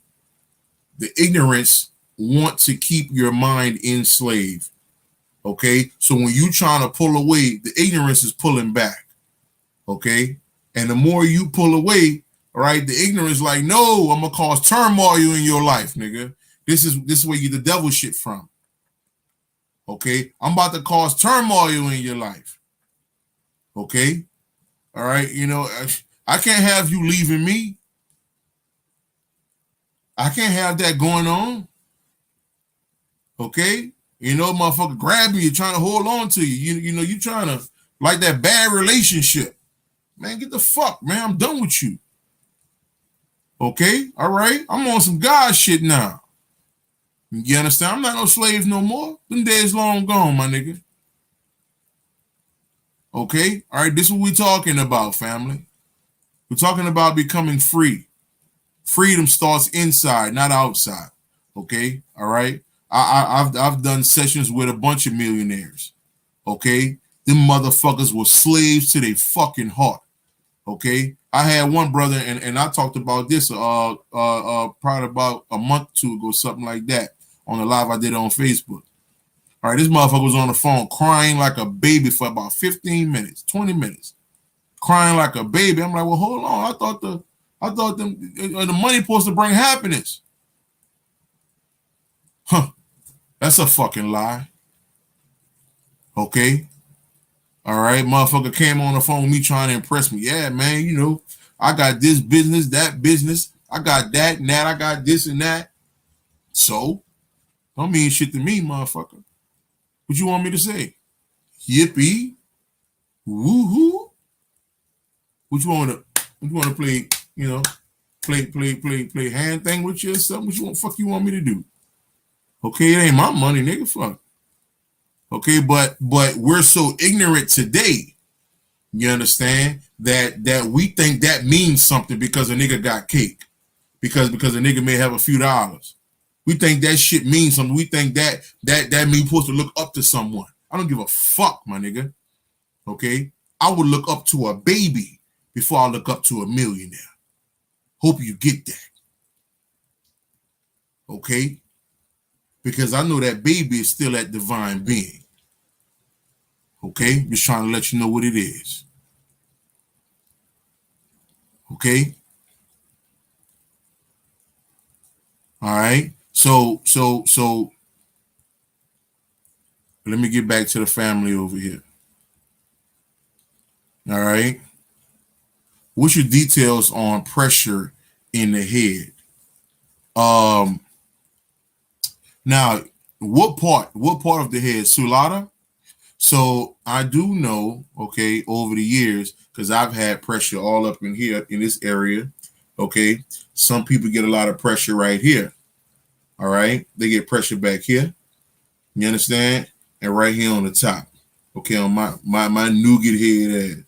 the ignorance want to keep your mind enslaved. Okay, so when you trying to pull away, the ignorance is pulling back. Okay, and the more you pull away, all right, the ignorance like, no, I'm gonna cause turmoil in your life, nigga. This is where you get the devil shit from. Okay, I'm about to cause turmoil in your life. Okay, all right, you know, I can't have you leaving me. I can't have that going on. Okay, you know, motherfucker grab you, trying to hold on to you. You know, you trying to like that bad relationship. Man, get the fuck, man. I'm done with you. Okay, all right. I'm on some God shit now. You understand? I'm not no slave no more. Them days long gone, my nigga. Okay, all right. This is what we talking about, family. We're talking about becoming free. Freedom starts inside, not outside. Okay, all right. I've done sessions with a bunch of millionaires. Okay, them motherfuckers were slaves to their fucking heart. Okay, I had one brother, and I talked about this probably about a month or two ago, something like that, on the live I did on Facebook. All right, this motherfucker was on the phone crying like a baby for about 15 minutes, 20 minutes, crying like a baby. I'm like, well, hold on. I thought the money supposed to bring happiness. Huh? That's a fucking lie. Okay. All right, motherfucker came on the phone with me trying to impress me. Yeah, man, you know, I got this business, that business. I got that and that. I got this and that. So, don't mean shit to me, motherfucker. What you want me to say? Yippee, woohoo. What you want to? What you want to play? You know, play hand thing with you or something? What you want? Fuck you want me to do? Okay, it ain't my money, nigga. Fuck. Okay, but we're so ignorant today. You understand that we think that means something because a nigga got cake, because a nigga may have a few dollars. We think that shit means something. We think that means you're supposed to look up to someone. I don't give a fuck, my nigga. Okay, I would look up to a baby before I look up to a millionaire. Hope you get that. Okay, because I know that baby is still that divine being. Okay, just trying to let you know what it is. Okay. All right. So let me get back to the family over here. All right. What's your details on pressure in the head? Now, what part of the head? Sulata? So I do know, okay, over the years, because I've had pressure all up in here in this area. Okay. Some people get a lot of pressure right here. All right. They get pressure back here. You understand? And right here on the top. Okay, on my nougat head ass.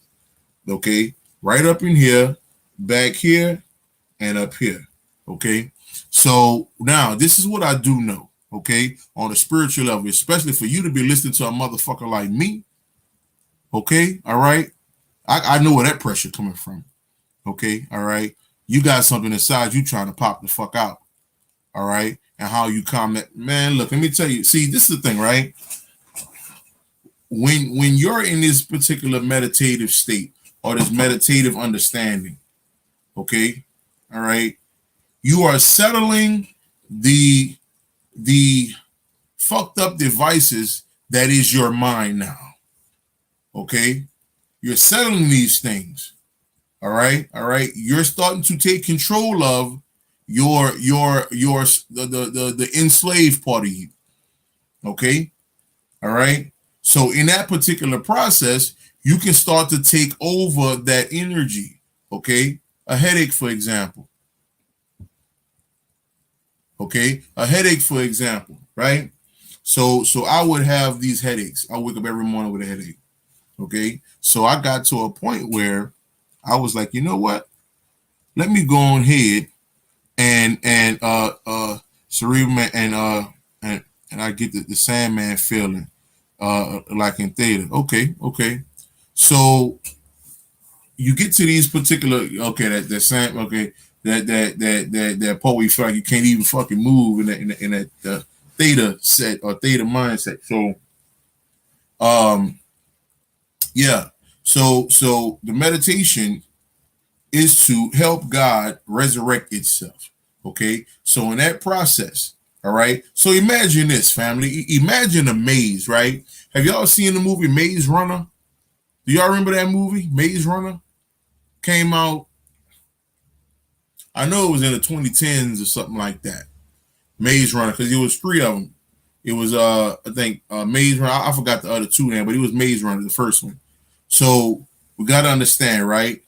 Okay, right up in here, back here, and up here. Okay, so now this is what I do know. Okay, on a spiritual level, especially for you to be listening to a motherfucker like me. Okay, all right, I know where that pressure coming from. Okay, all right, you got something inside you trying to pop the fuck out. All right, and how you comment, man. Look, let me tell you. See, this is the thing, right? When you're in this particular meditative state or this meditative understanding, okay, all right, you are settling the fucked up devices that is your mind now. Okay, you're settling these things. All right, you're starting to take control of the enslaved part of you. Okay, all right. So in that particular process, you can start to take over that energy. Okay. A headache, for example. Okay. A headache, for example, right? So I would have these headaches. I wake up every morning with a headache. Okay. So I got to a point where I was like, you know what? Let me go on ahead and cerebral and I get the Sandman feeling. Like in theta. Okay. So you get to these particular that same that part where you feel like you can't even fucking move in that theta set or theta mindset. So yeah. So the meditation is to help God resurrect itself. Okay. So in that process, all right. So imagine this, family. Imagine a maze, right? Have y'all seen the movie Maze Runner? Do y'all remember that movie? Maze Runner came out. I know it was in the 2010s or something like that. Maze Runner, because it was three of them. It was I think Maze Runner. I forgot the other two now, but it was Maze Runner, the first one. So we got to understand, right?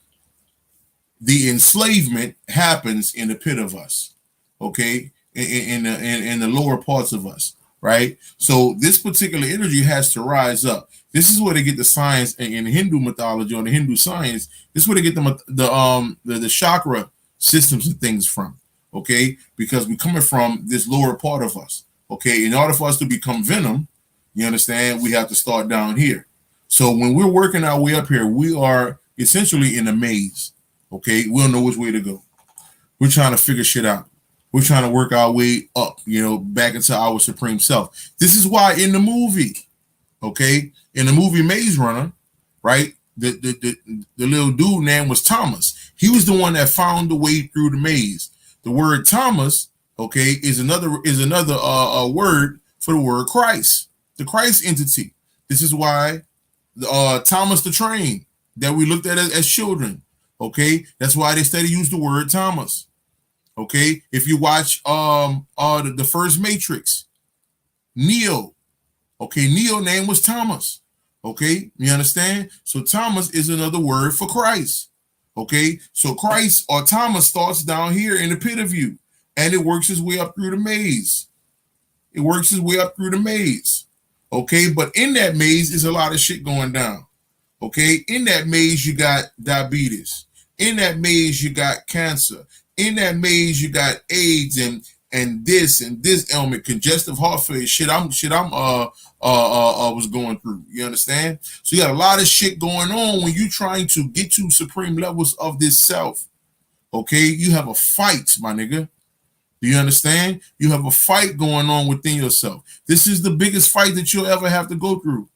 the enslavement happens in the pit of us, okay, in the lower parts of us, right? So this particular energy has to rise up. This is where they get the science in Hindu mythology or the Hindu science. This is where they get the chakra systems and things from, okay? Because we're coming from this lower part of us, okay? In order for us to become venom, you understand, we have to start down here. So when we're working our way up here, we are essentially in a maze. Okay, we'll know which way to go. We're trying to figure shit out. We're trying to work our way up, back into our supreme self. This is why in the movie, okay, in the movie Maze Runner, right, the little dude name was Thomas. He was the one that found the way through the maze. The word Thomas, okay, is another word for the word Christ, the Christ entity. This is why Thomas the Train that we looked at as children. Okay, that's why they started to use the word Thomas. Okay, if you watch the first Matrix, Neo. Okay, Neo name was Thomas. Okay, you understand? So Thomas is another word for Christ. Okay, so Christ or Thomas starts down here in the pit of you, and it works its way up through the maze. It works its way up through the maze. Okay, but in that maze is a lot of shit going down. Okay, in that maze you got diabetes. In that maze you got cancer. In that maze you got AIDS and this ailment, congestive heart failure. I'm was going through. You understand? So you got a lot of shit going on when you trying to get to supreme levels of this self. Okay, you have a fight, my nigga. Do you understand? You have a fight going on within yourself. This is the biggest fight that you'll ever have to go through.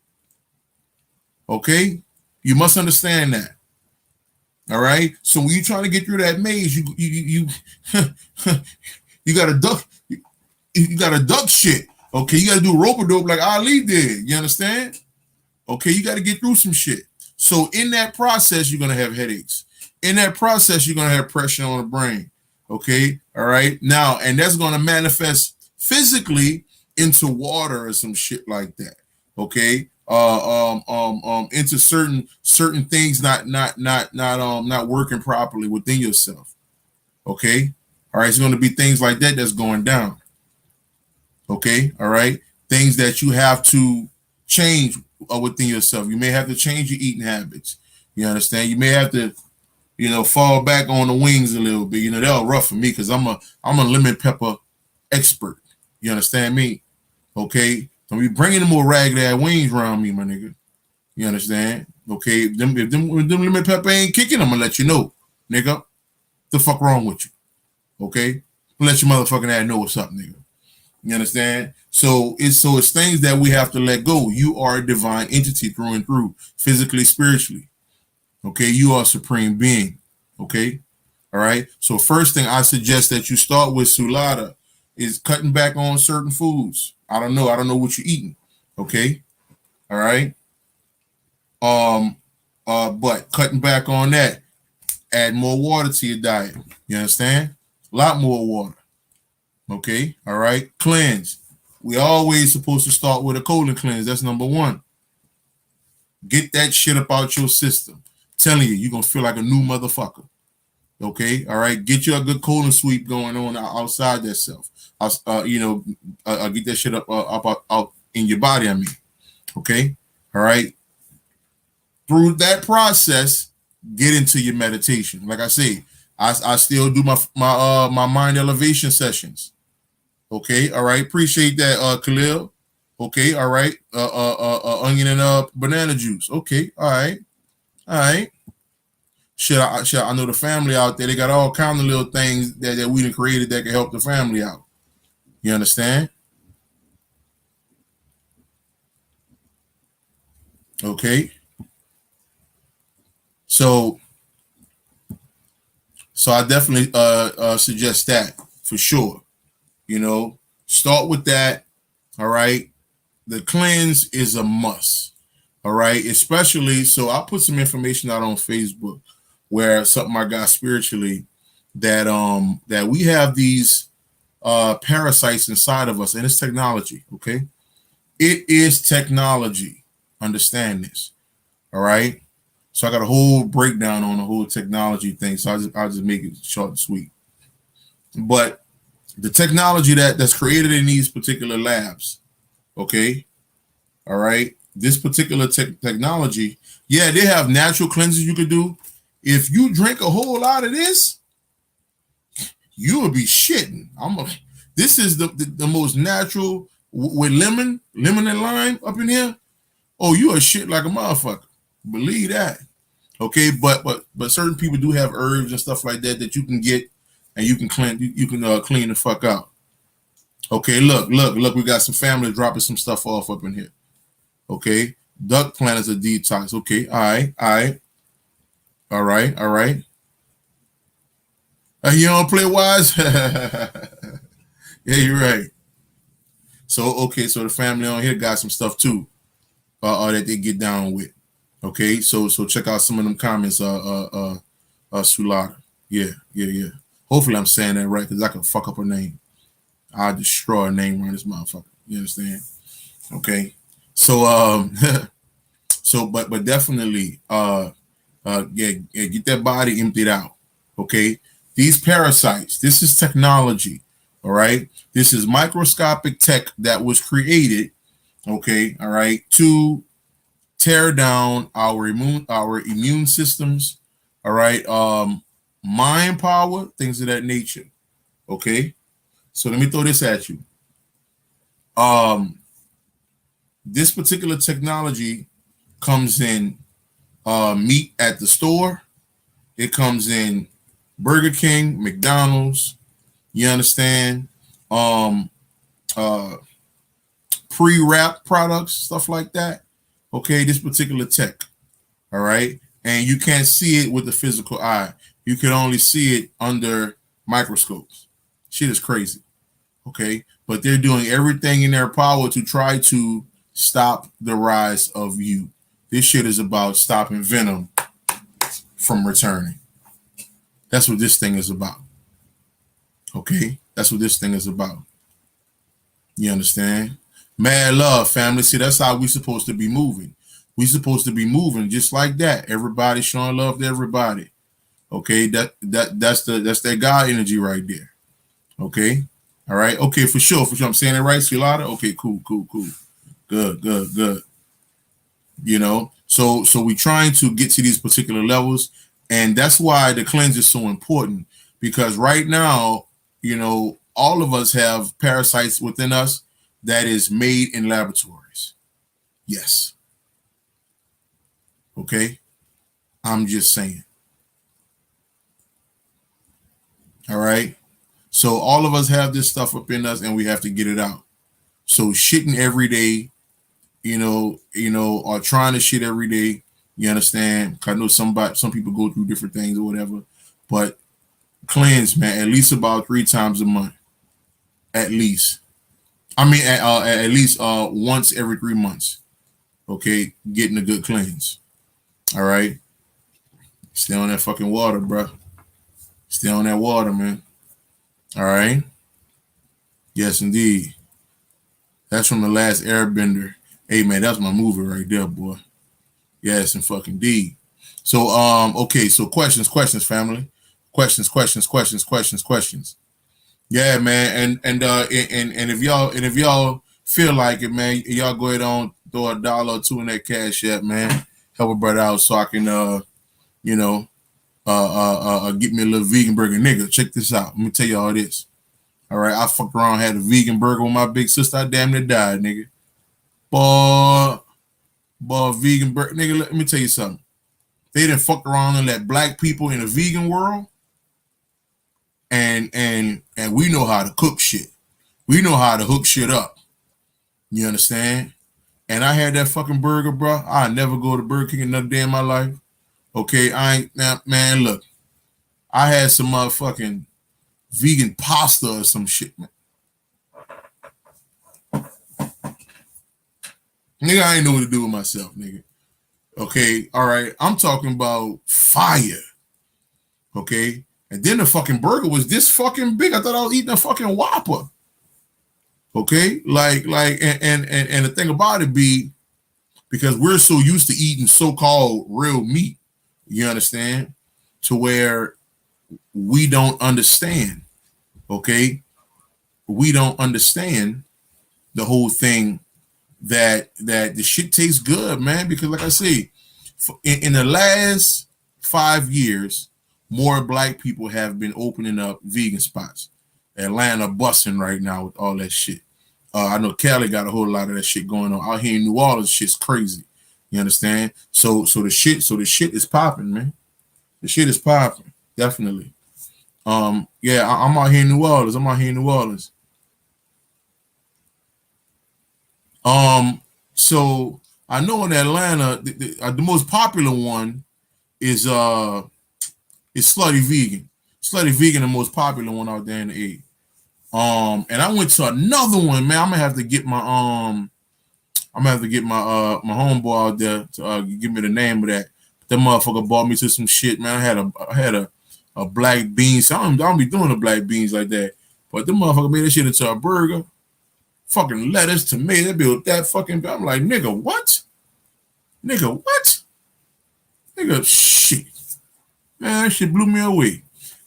Okay, you must understand that. All right. So when you're trying to get through that maze, you you gotta duck. You gotta duck shit. Okay, you gotta do rope-a-dope like Ali did. You understand? Okay, you gotta get through some shit. So in that process, you're gonna have headaches. In that process, you're gonna have pressure on the brain. Okay, all right. Now, and that's gonna manifest physically into water or some shit like that. Okay. Into certain things not working properly within yourself. Okay, all right, it's going to be things like that that's going down. Okay, all right, things that you have to change within yourself. You may have to change your eating habits. You understand? You may have to, fall back on the wings a little bit. They're all rough for me because I'm a lemon pepper expert. You understand me? Okay. Don't be bringing them more ragged ass wings around me, my nigga. You understand? Okay, if them lemon pepper ain't kicking, I'm gonna let you know, nigga. The fuck wrong with you? Okay, let your motherfucking ass know what's up, nigga. You understand? So it's things that we have to let go. You are a divine entity through and through, physically, spiritually. Okay, you are a supreme being. Okay, all right. So first thing I suggest that you start with Sulata is cutting back on certain foods. I don't know what you're eating. Okay. All right. But cutting back on that, add more water to your diet. You understand? A lot more water. Okay. All right. Cleanse. We always supposed to start with a colon cleanse. That's number one. Get that shit up out your system. I'm telling you, you're gonna feel like a new motherfucker. Okay, all right. Get you a good colon sweep going on outside that self. Get that shit up out in your body. I mean, okay, all right. Through that process, get into your meditation. Like I say, I still do my mind elevation sessions. Okay, all right. Appreciate that, Khalil. Okay, all right. Onion and banana juice. Okay, all right, all right. I know the family out there, they got all kinds of little things that we done created that can help the family out. You understand? Okay. So I definitely suggest that for sure. Start with that. All right. The cleanse is a must. All right. Especially, so I'll put some information out on Facebook where something I got spiritually that we have these parasites inside of us, and it's technology. Okay, it is technology. Understand this. All right. So I got a whole breakdown on the whole technology thing. So I'll just make it short and sweet. But the technology that's created in these particular labs, okay, all right, this particular technology, yeah, they have natural cleanses you could do. If you drink a whole lot of this, you will be shitting. This is the most natural with lemon and lime up in here. Oh, you are shit like a motherfucker. Believe that. Okay, but certain people do have herbs and stuff like that you can get, and you can clean clean the fuck out. Okay, look, we got some family dropping some stuff off up in here. Okay, duck planters are detox. Okay, all right. You don't play wise. Yeah, you're right. So okay, so the family on here got some stuff too, that they get down with. Okay, so check out some of them comments, Sulata. Yeah. Hopefully I'm saying that right, because I can fuck up her name. I'll destroy her name around this motherfucker. You understand? Okay. So so but definitely get that body emptied out. Okay. These parasites, this is technology. All right. This is microscopic tech that was created, okay, all right, to tear down our immune systems, all right, mind power, things of that nature. Okay. So let me throw this at you. This particular technology comes in meat at the store. It comes in Burger King, McDonald's, you understand? Pre-wrap products, stuff like that. Okay, this particular tech. All right. And you can't see it with the physical eye. You can only see it under microscopes. Shit is crazy. Okay. But they're doing everything in their power to try to stop the rise of you. This shit is about stopping venom from returning. That's what this thing is about. Okay. That's what this thing is about. You understand? Mad love, family. See, that's how we supposed to be moving. We supposed to be moving just like that. Everybody showing love to everybody. Okay, that's that God energy right there. Okay, all right. Okay, for sure. I'm saying it right, Silata. Okay, cool. Good. You know, so we trying to get to these particular levels, and that's why the cleanse is so important, because right now, you know, all of us have parasites within us that is made in laboratories. Yes. Okay. I'm just saying. All right. So all of us have this stuff up in us, and we have to get it out. So shitting every day, you know, or trying to shit every day. You understand? I know some people go through different things or whatever, but cleanse, man, at least about 3 times a month. At least. I mean, at least once every 3 months. Okay, getting a good cleanse. All right. Stay on that fucking water, bro. Stay on that water, man. All right. Yes, indeed. That's from The Last Airbender. Hey, man, that's my movie right there, boy. Yes, and fucking D. So, okay. So questions, family. Questions. Yeah, man. And if y'all feel like it, man, y'all go ahead on throw $1 or 2 in that cash app, man. Help a brother out so I can get me a little vegan burger. Nigga, check this out. Let me tell you all this. All right, I fucked around, had a vegan burger with my big sister. I damn near died, nigga. Boy, vegan burger. Nigga, let me tell you something. They done fucked around and let black people in the vegan world. And we know how to cook shit. We know how to hook shit up. You understand? And I had that fucking burger, bro. I never go to Burger King another day in my life. Okay, I ain't now, man. Look, I had some motherfucking vegan pasta or some shit, man. Nigga, I ain't know what to do with myself, nigga. Okay, all right. I'm talking about fire. Okay, and then the fucking burger was this fucking big. I thought I was eating a fucking Whopper. Okay, and the thing about it be, because we're so used to eating so-called real meat, You understand? To where we don't understand. Okay, we don't understand the whole thing that the shit tastes good, man. Because like I say, in the last 5 years, more black people have been opening up vegan spots. Atlanta busting right now with all that shit. I know Cali got a whole lot of that shit going on. Out here in New Orleans, shit's crazy. You understand? So the shit is popping, man. The shit is popping, definitely. Yeah, I'm out here in New Orleans. I'm out here in New Orleans. Um, so I know in Atlanta, the most popular one is Slutty Vegan. Slutty Vegan, the most popular one out there in the A. And I went to another one, man. I'm gonna have to get my homeboy out there to give me the name of that. That motherfucker bought me to some shit, man. I had a black beans. I don't be doing the black beans like that. But the motherfucker made that shit into a burger. Fucking lettuce, tomato, that built that fucking. I'm like, nigga, what? Nigga, what? Nigga, shit. Man, that shit blew me away.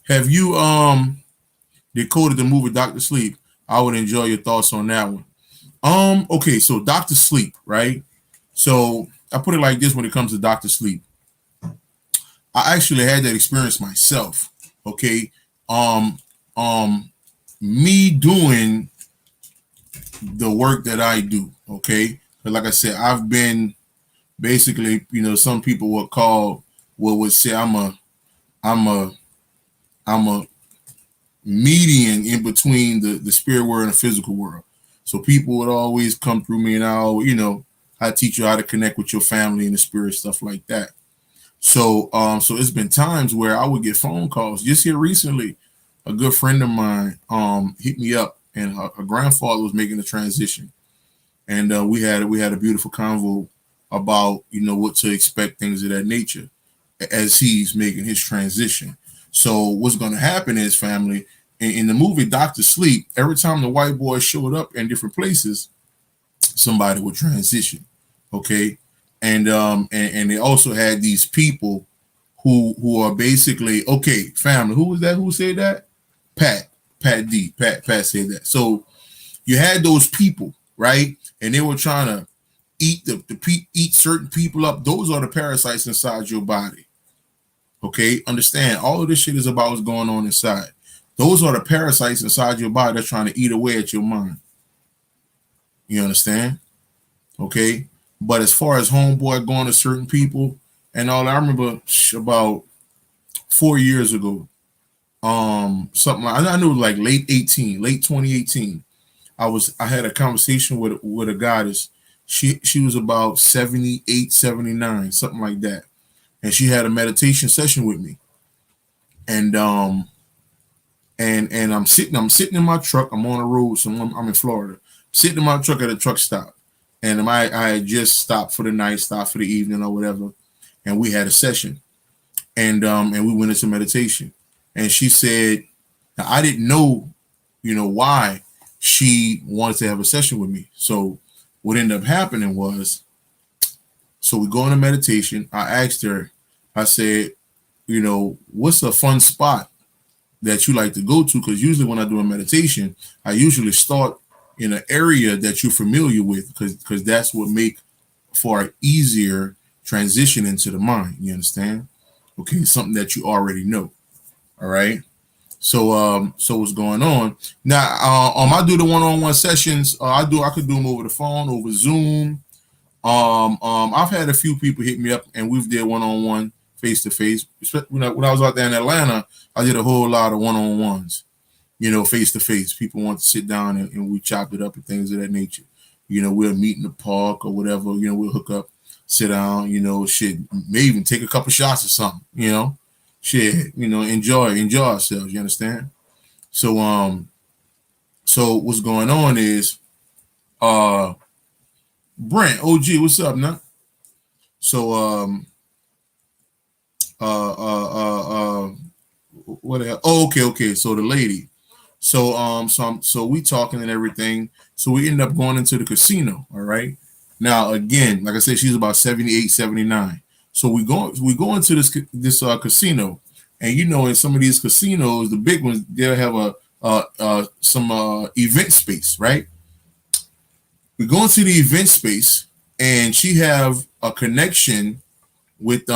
Have you decoded the movie Doctor Sleep? I would enjoy your thoughts on that one. Okay, so Doctor Sleep, right? So I put it like this when it comes to Doctor Sleep. I actually had that experience myself. Okay. Um, Me doing the work that I do, okay? But like I said, I've been basically, some people would say I'm a I'm a median in between the spirit world and the physical world. So people would always come through me, and I teach you how to connect with your family and the spirit, stuff like that. So it's been times where I would get phone calls. Just here recently, a good friend of mine hit me up, and her grandfather was making the transition, and we had a beautiful convo about what to expect, things of that nature, as he's making his transition. So what's going to happen is, family, in the movie Doctor Sleep, every time the white boy showed up in different places, somebody would transition. Okay. And they also had these people who are basically, okay, family. Who was that? Who said that? Pat said that. So you had those people, right? And they were trying to eat certain people up. Those are the parasites inside your body. Okay, understand? All of this shit is about what's going on inside. Those are the parasites inside your body that's trying to eat away at your mind. You understand? Okay. But as far as homeboy going to certain people and all, I remember about 4 years ago, something like, I knew it was like late 2018. I had a conversation with a goddess. She was about 78, 79, something like that. And she had a meditation session with me. And and I'm sitting in my truck. I'm on the road, so I'm in Florida. Sitting in my truck at a truck stop. And I had just stopped for the night, stopped for the evening or whatever. And we had a session. And we went into meditation. And she said, now, I didn't know, why she wanted to have a session with me. So what ended up happening was, so we go into meditation. I asked her, I said, what's a fun spot that you like to go to? Because usually when I do a meditation, I usually start in an area that you're familiar with, because that's what make for an easier transition into the mind. You understand? Okay, something that you already know. All right. So what's going on now? I do the one-on-one sessions. I could do them over the phone, over Zoom. I've had a few people hit me up, and we've did one-on-one, face-to-face. When I was out there in Atlanta, I did a whole lot of one-on-ones, face-to-face. People want to sit down and we chopped it up and things of that nature. We'll meet in the park or whatever. We'll hook up, sit down. Shit, may even take a couple shots or something. Shit, enjoy ourselves. You understand? So what's going on is, Brent, OG, what's up, now? So what the hell? Oh, okay. So the lady. So we talking and everything. So we end up going into the casino. All right. Now again, like I said, she's about 78, 79. So we go into this casino, and in some of these casinos, the big ones, they'll have some event space, right? We go into the event space, and she have a connection with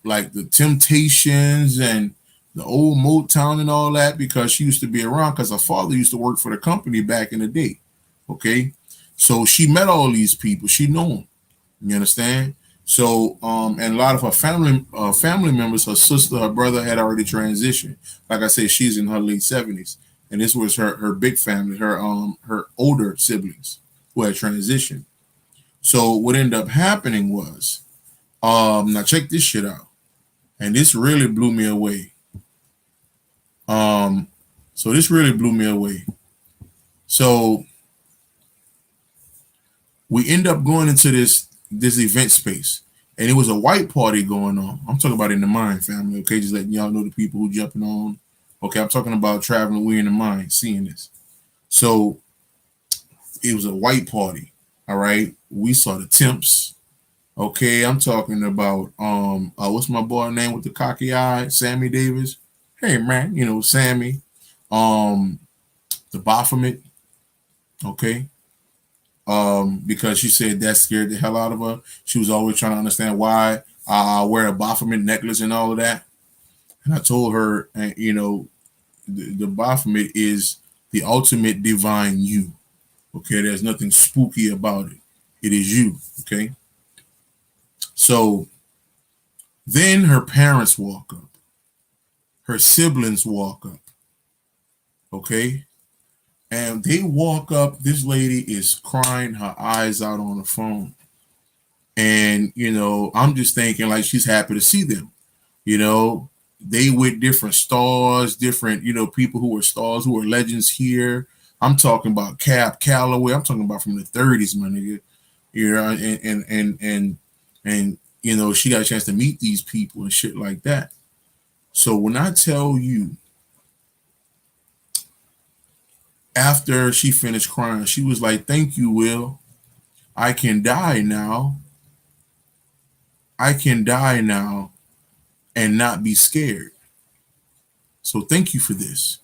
like the Temptations and the old Motown and all that, because she used to be around, because her father used to work for the company back in the day. Okay, so she met all these people. She know them. You understand? So, and a lot of her family members, her sister, her brother had already transitioned. Like I said, she's in her late 70s, and this was her big family, her older siblings who had transitioned. So what ended up happening was, now check this shit out, and this really blew me away. Um, so this really blew me away. So we end up going into this event space, and it was a white party going on. I'm talking about in the mind, family. Okay, just letting y'all know the people who jumping on. Okay, I'm talking about traveling. We in the mind, seeing this. So it was a white party. All right, we saw the Temps. Okay, I'm talking about what's my boy name with the cocky eye? Sammy Davis. Hey man, Sammy. Um, the Baphomet. Okay. Because she said that scared the hell out of her. She was always trying to understand why I wear a Baphomet necklace and all of that. And I told her, the Baphomet is the ultimate divine you. Okay, there's nothing spooky about it. It is you. Okay. So then her parents walk up, her siblings walk up. Okay. And they walk up. This lady is crying her eyes out on the phone. And, I'm just thinking like she's happy to see them. They with different stars, different, people who are stars, who are legends here. I'm talking about Cap Calloway. I'm talking about from the 30s, my nigga. And she got a chance to meet these people and shit like that. So when I tell you, after she finished crying, she was like, "Thank you, Will. I can die now. I can die now and not be scared. So thank you for this."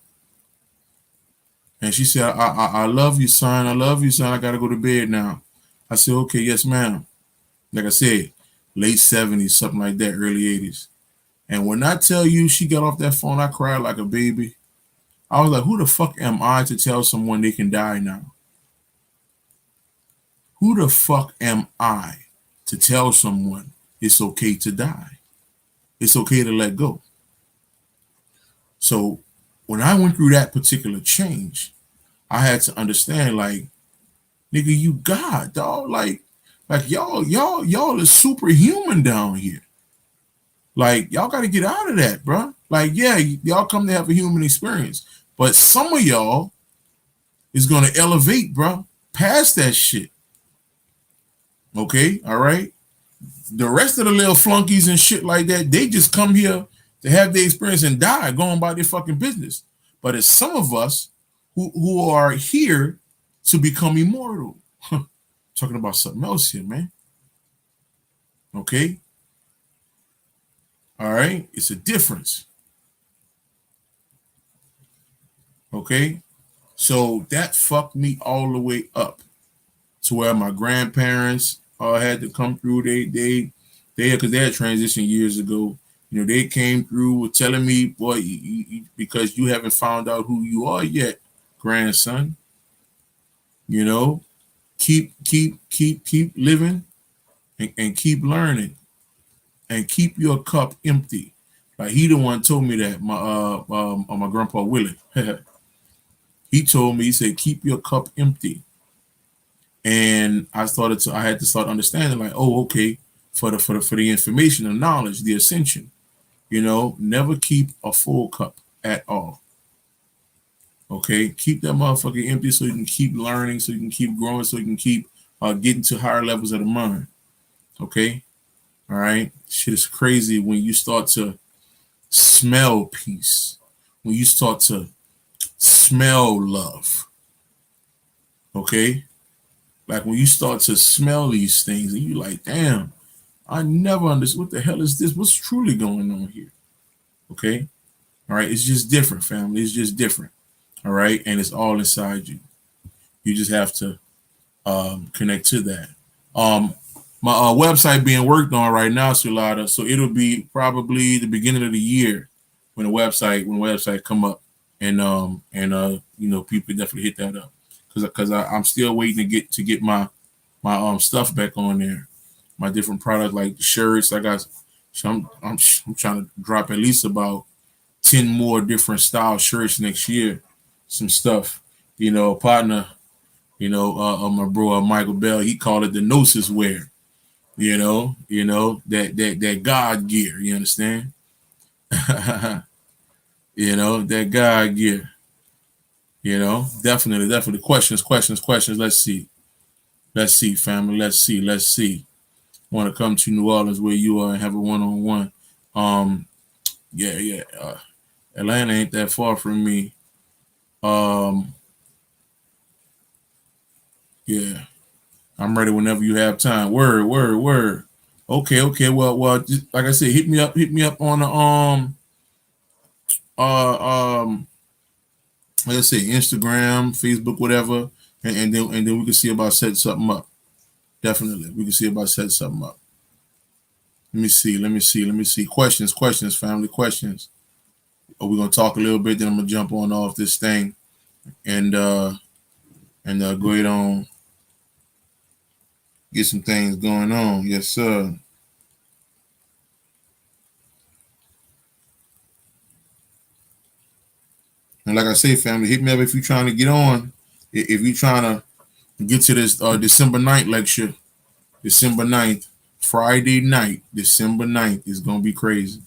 And she said, I love you, son. I love you, son. I got to go to bed now. I said, okay, yes, ma'am. Like I said, late 70s, something like that, early 80s. And when I tell you she got off that phone, I cried like a baby. I was like, who the fuck am I to tell someone they can die now? Who the fuck am I to tell someone it's okay to die? It's okay to let go. So when I went through that particular change, I had to understand, like, nigga, you God, dog. Like y'all is superhuman down here. Like, y'all got to get out of that, bro. Like, yeah, y'all come to have a human experience, but some of y'all is gonna elevate, bro, past that shit. Okay, all right. The rest of the little flunkies and shit like that, they just come here to have their experience and die, going about their fucking business. But it's some of us who are here to become immortal. Talking about something else here, man. Okay. All right. It's a difference. Okay. So that fucked me all the way up to where my grandparents had to come through. Because they had transitioned years ago. They came through with telling me, boy, because you haven't found out who you are yet, grandson. Keep living and keep learning and keep your cup empty. Like, he the one told me that, my grandpa Willie. He told me, he said, keep your cup empty. And I had to start understanding, like, oh, okay, for the information, the knowledge, the ascension, never keep a full cup at all. Okay, keep that motherfucker empty so you can keep learning, so you can keep growing, so you can keep getting to higher levels of the mind. Okay, all right. Shit is crazy when you start to smell peace, when you start to smell love. Okay, Like when you start to smell these things and you like, damn, I never understood what the hell is this? What's truly going on here? Okay. All right. It's just different, family. It's just different. All right. And it's all inside you. You just have to connect to that. Um, my website being worked on right now, Sulada. So it'll be probably the beginning of the year when the website come up, and you know, people definitely hit that up because I'm still waiting to get my stuff back on there, my different products like the shirts. I got, so I'm trying to drop at least about 10 more different style shirts next year. Some stuff, you know, partner. You know, my bro Michael Bell, he called it the gnosis wear. That God gear. You understand? That God gear. Definitely. Questions. Let's see, family. Let's see. Want to come to New Orleans where you are and have a one-on-one? Yeah. Atlanta ain't that far from me. Um, yeah. I'm ready whenever you have time. Word. Okay. Well, just, like I said, hit me up on the um let's say Instagram, Facebook, whatever, and then we can see about setting something up. Definitely, we can see about setting something up. Let me see. Questions, family, questions. We're gonna talk a little bit, then I'm gonna jump on off this thing and go ahead on get some things going on. Yes, sir. And like I say, family, hit me up if you're trying to get on. If you're trying to get to this December 9th lecture, December 9th, Friday night, December 9th is going to be crazy.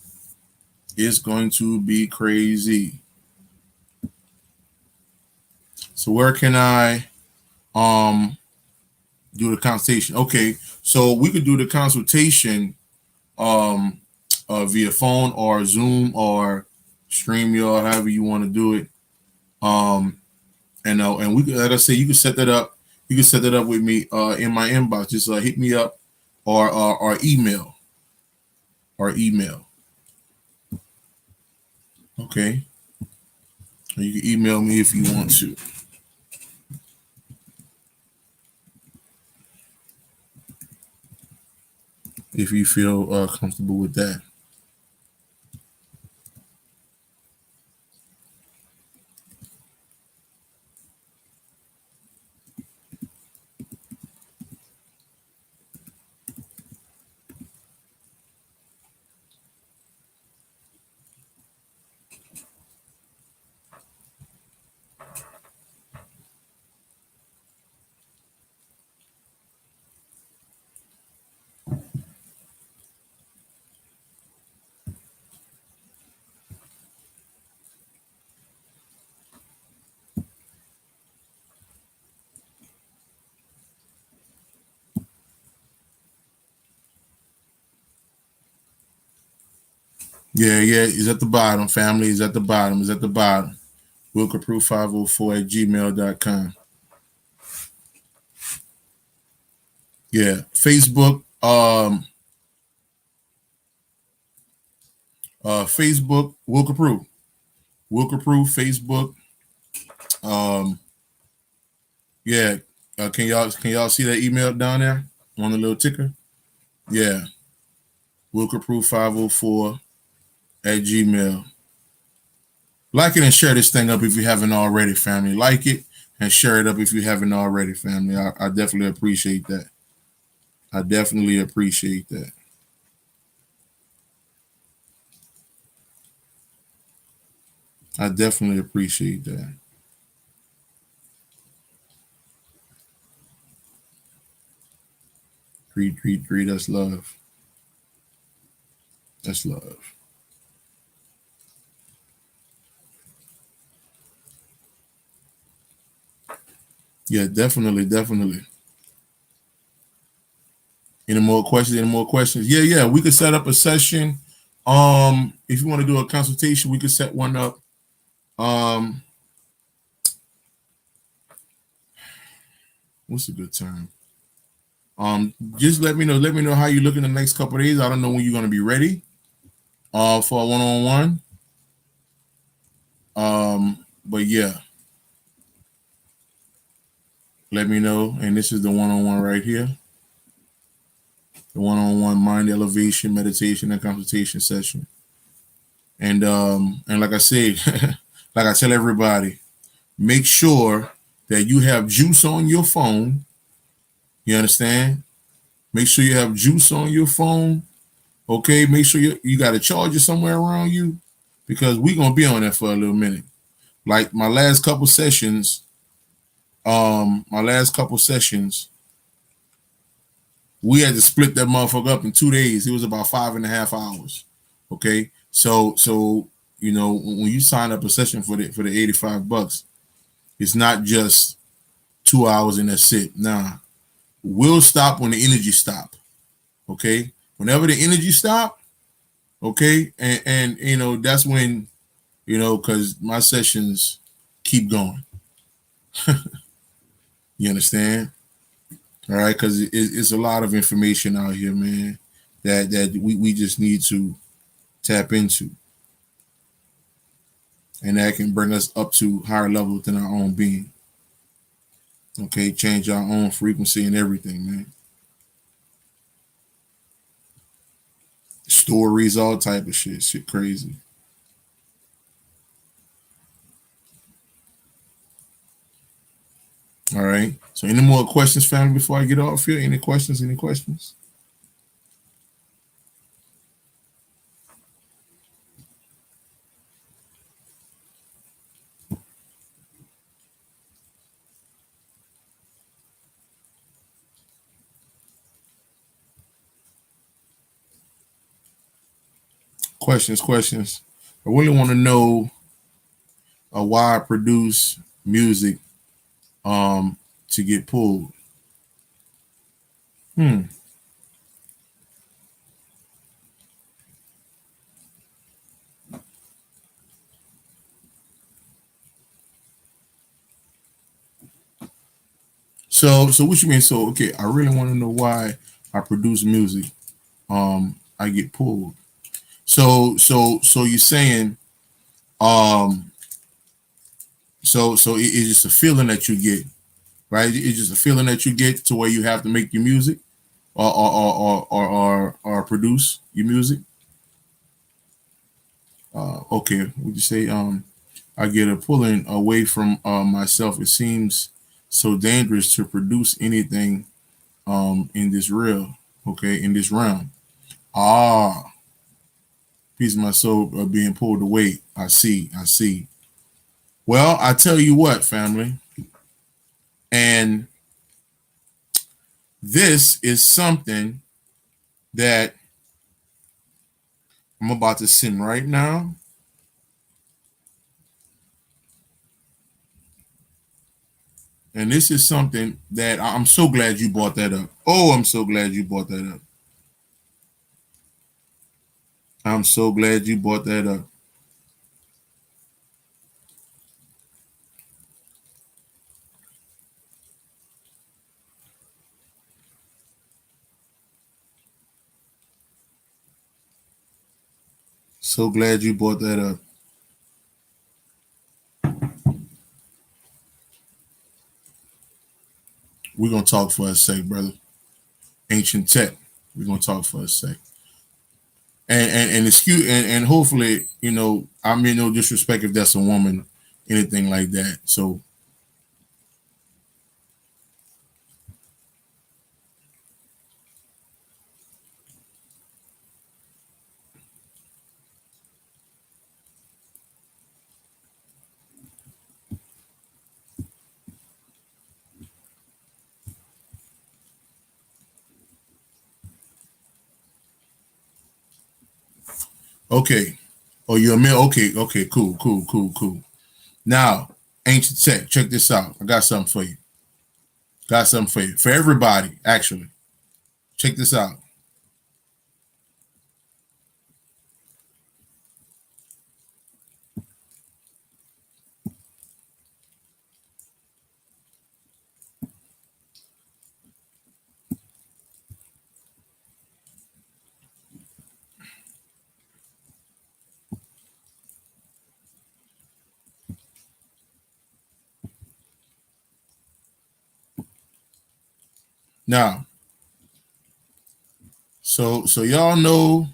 It's going to be crazy. So where can I um do the consultation? Okay, so we could do the consultation um via phone or Zoom or StreamYard, however you want to do it. Um and we could, like I say, you can set that up. You can set that up with me in my inbox. Just hit me up or email or email. Okay, you can email me if you want to. If you feel comfortable with that. Yeah. He's at the bottom. Family is at the bottom. Is at the bottom. Copprue504 at gmail.com. Yeah. Facebook. Facebook. Copprue. Copprue. Facebook. Um. Yeah. Can y'all see that email down there on the little ticker? Yeah. Copprue504 at Gmail. Like it and share this thing up if you haven't already, family. Like it and share it up if you haven't already, family. I definitely appreciate that. I definitely appreciate that. I definitely appreciate that. Greet. That's love. That's love. Yeah, definitely. Any more questions? Any more questions? Yeah. We could set up a session. If you want to do a consultation, we could set one up. Um, What's a good time? Just let me know. Let me know how you look in the next couple of days. I don't know when you're gonna be ready. For a one-on-one. But yeah, let me know. And this is the one-on-one right here. The one-on-one mind elevation, meditation, and consultation session. And like I said, like I tell everybody, make sure that you have juice on your phone. You understand? Make sure you have juice on your phone. Okay, make sure you got a charger somewhere around you, because we're gonna be on there for a little minute. Like my last couple sessions, we had to split that motherfucker up in 2 days. It was about 5.5 hours. Okay, so you know, when you sign up a session for the $85, it's not just 2 hours and that's it. Nah, we'll stop when the energy stop. Okay, whenever the energy stop, okay, and you know, that's when, you know, because my sessions keep going. You understand? All right, because it's a lot of information out here, man, that we just need to tap into, and that can bring us up to higher level within our own being. Okay, change our own frequency and everything, man. Stories, all type of shit. Shit crazy. All right. So any more questions, family, before I get off here? Any questions? Any questions? Questions. I really want to know why I produce music to get pulled. Hmm. So what you mean? So okay, I really want to know why I produce music. I get pulled. So you're saying um it's just a feeling that you get, right? It's just a feeling that you get to where you have to make your music or produce your music. Okay, would you say I get a pulling away from myself? It seems so dangerous to produce anything in this real, okay, in this realm. Ah, piece of my soul being pulled away. I see. Well, I tell you what, family, and this is something that I'm about to send right now. And this is something that I'm so glad you brought that up. Oh, I'm so glad you brought that up. I'm so glad you brought that up. So glad you brought that up. We're gonna talk for a sec, brother. Ancient tech. We're gonna talk for a sec. And excuse and hopefully, you know, I mean no disrespect if that's a woman, anything like that. So okay. Oh, you're a male. Okay, cool. Now, ancient tech, check this out. I got something for you. Got something for you. For everybody, actually. Check this out. Now, so y'all know,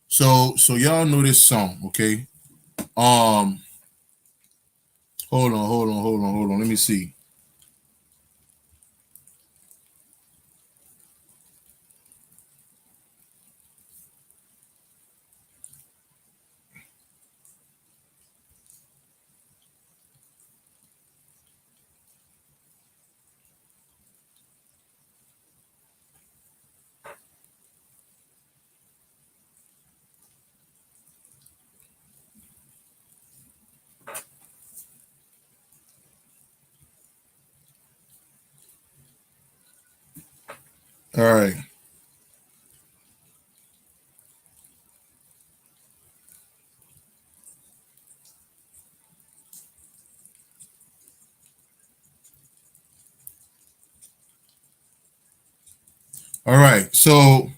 so y'all know this song, okay? Um, hold on. Let me see. All right. All right. So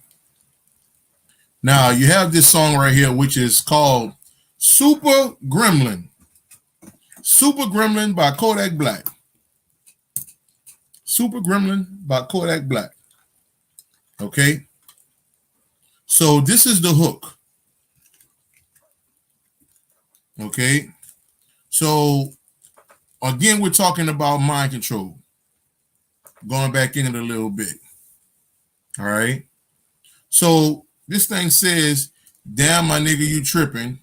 now you have this song right here, which is called Super Gremlin. Super Gremlin by Kodak Black. Super Gremlin by Kodak Black. Okay. So this is the hook. Okay. So again, we're talking about mind control. Going back in it a little bit. All right. So this thing says, damn, my nigga, you tripping.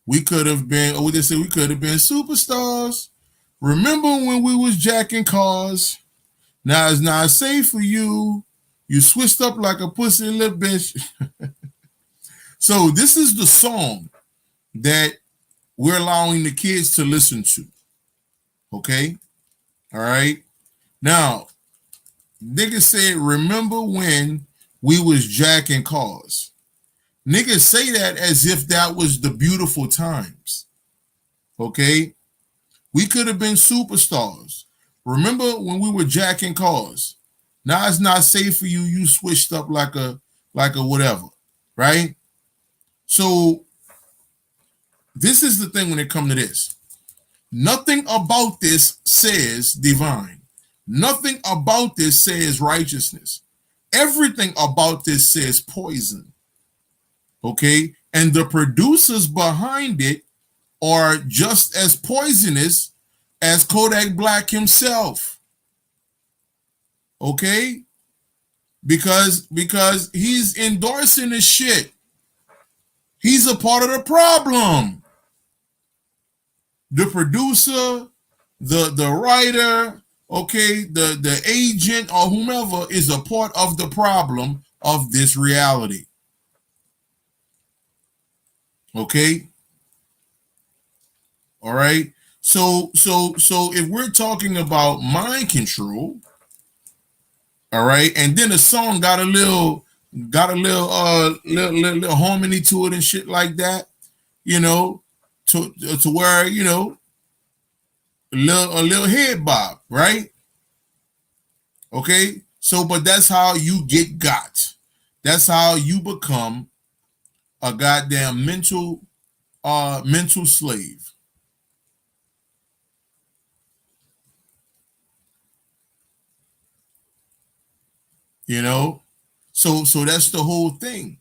We could have been, or they say we could have been superstars. Remember when we was jacking cars? Now it's not safe for you. You switched up like a pussy little bitch. So this is the song that we're allowing the kids to listen to. Okay? All right. Now, niggas said, remember when we was jacking cars? Niggas say that as if that was the beautiful times. Okay? We could have been superstars. Remember when we were jacking cars? Now it's not safe for you. You switched up like a whatever, right? So this is the thing when it comes to this. Nothing about this says divine. Nothing about this says righteousness. Everything about this says poison. Okay? And the producers behind it are just as poisonous as Kodak Black himself. Okay? Because he's endorsing this shit. He's a part of the problem. The producer, the writer, okay, the agent or whomever is a part of the problem of this reality. Okay? All right? So if we're talking about mind control, all right, and then the song got a little little harmony to it and shit like that, you know, to where, you know, a little head bob, right? Okay, so but that's how you get got. That's how you become a goddamn mental slave. You know, so that's the whole thing.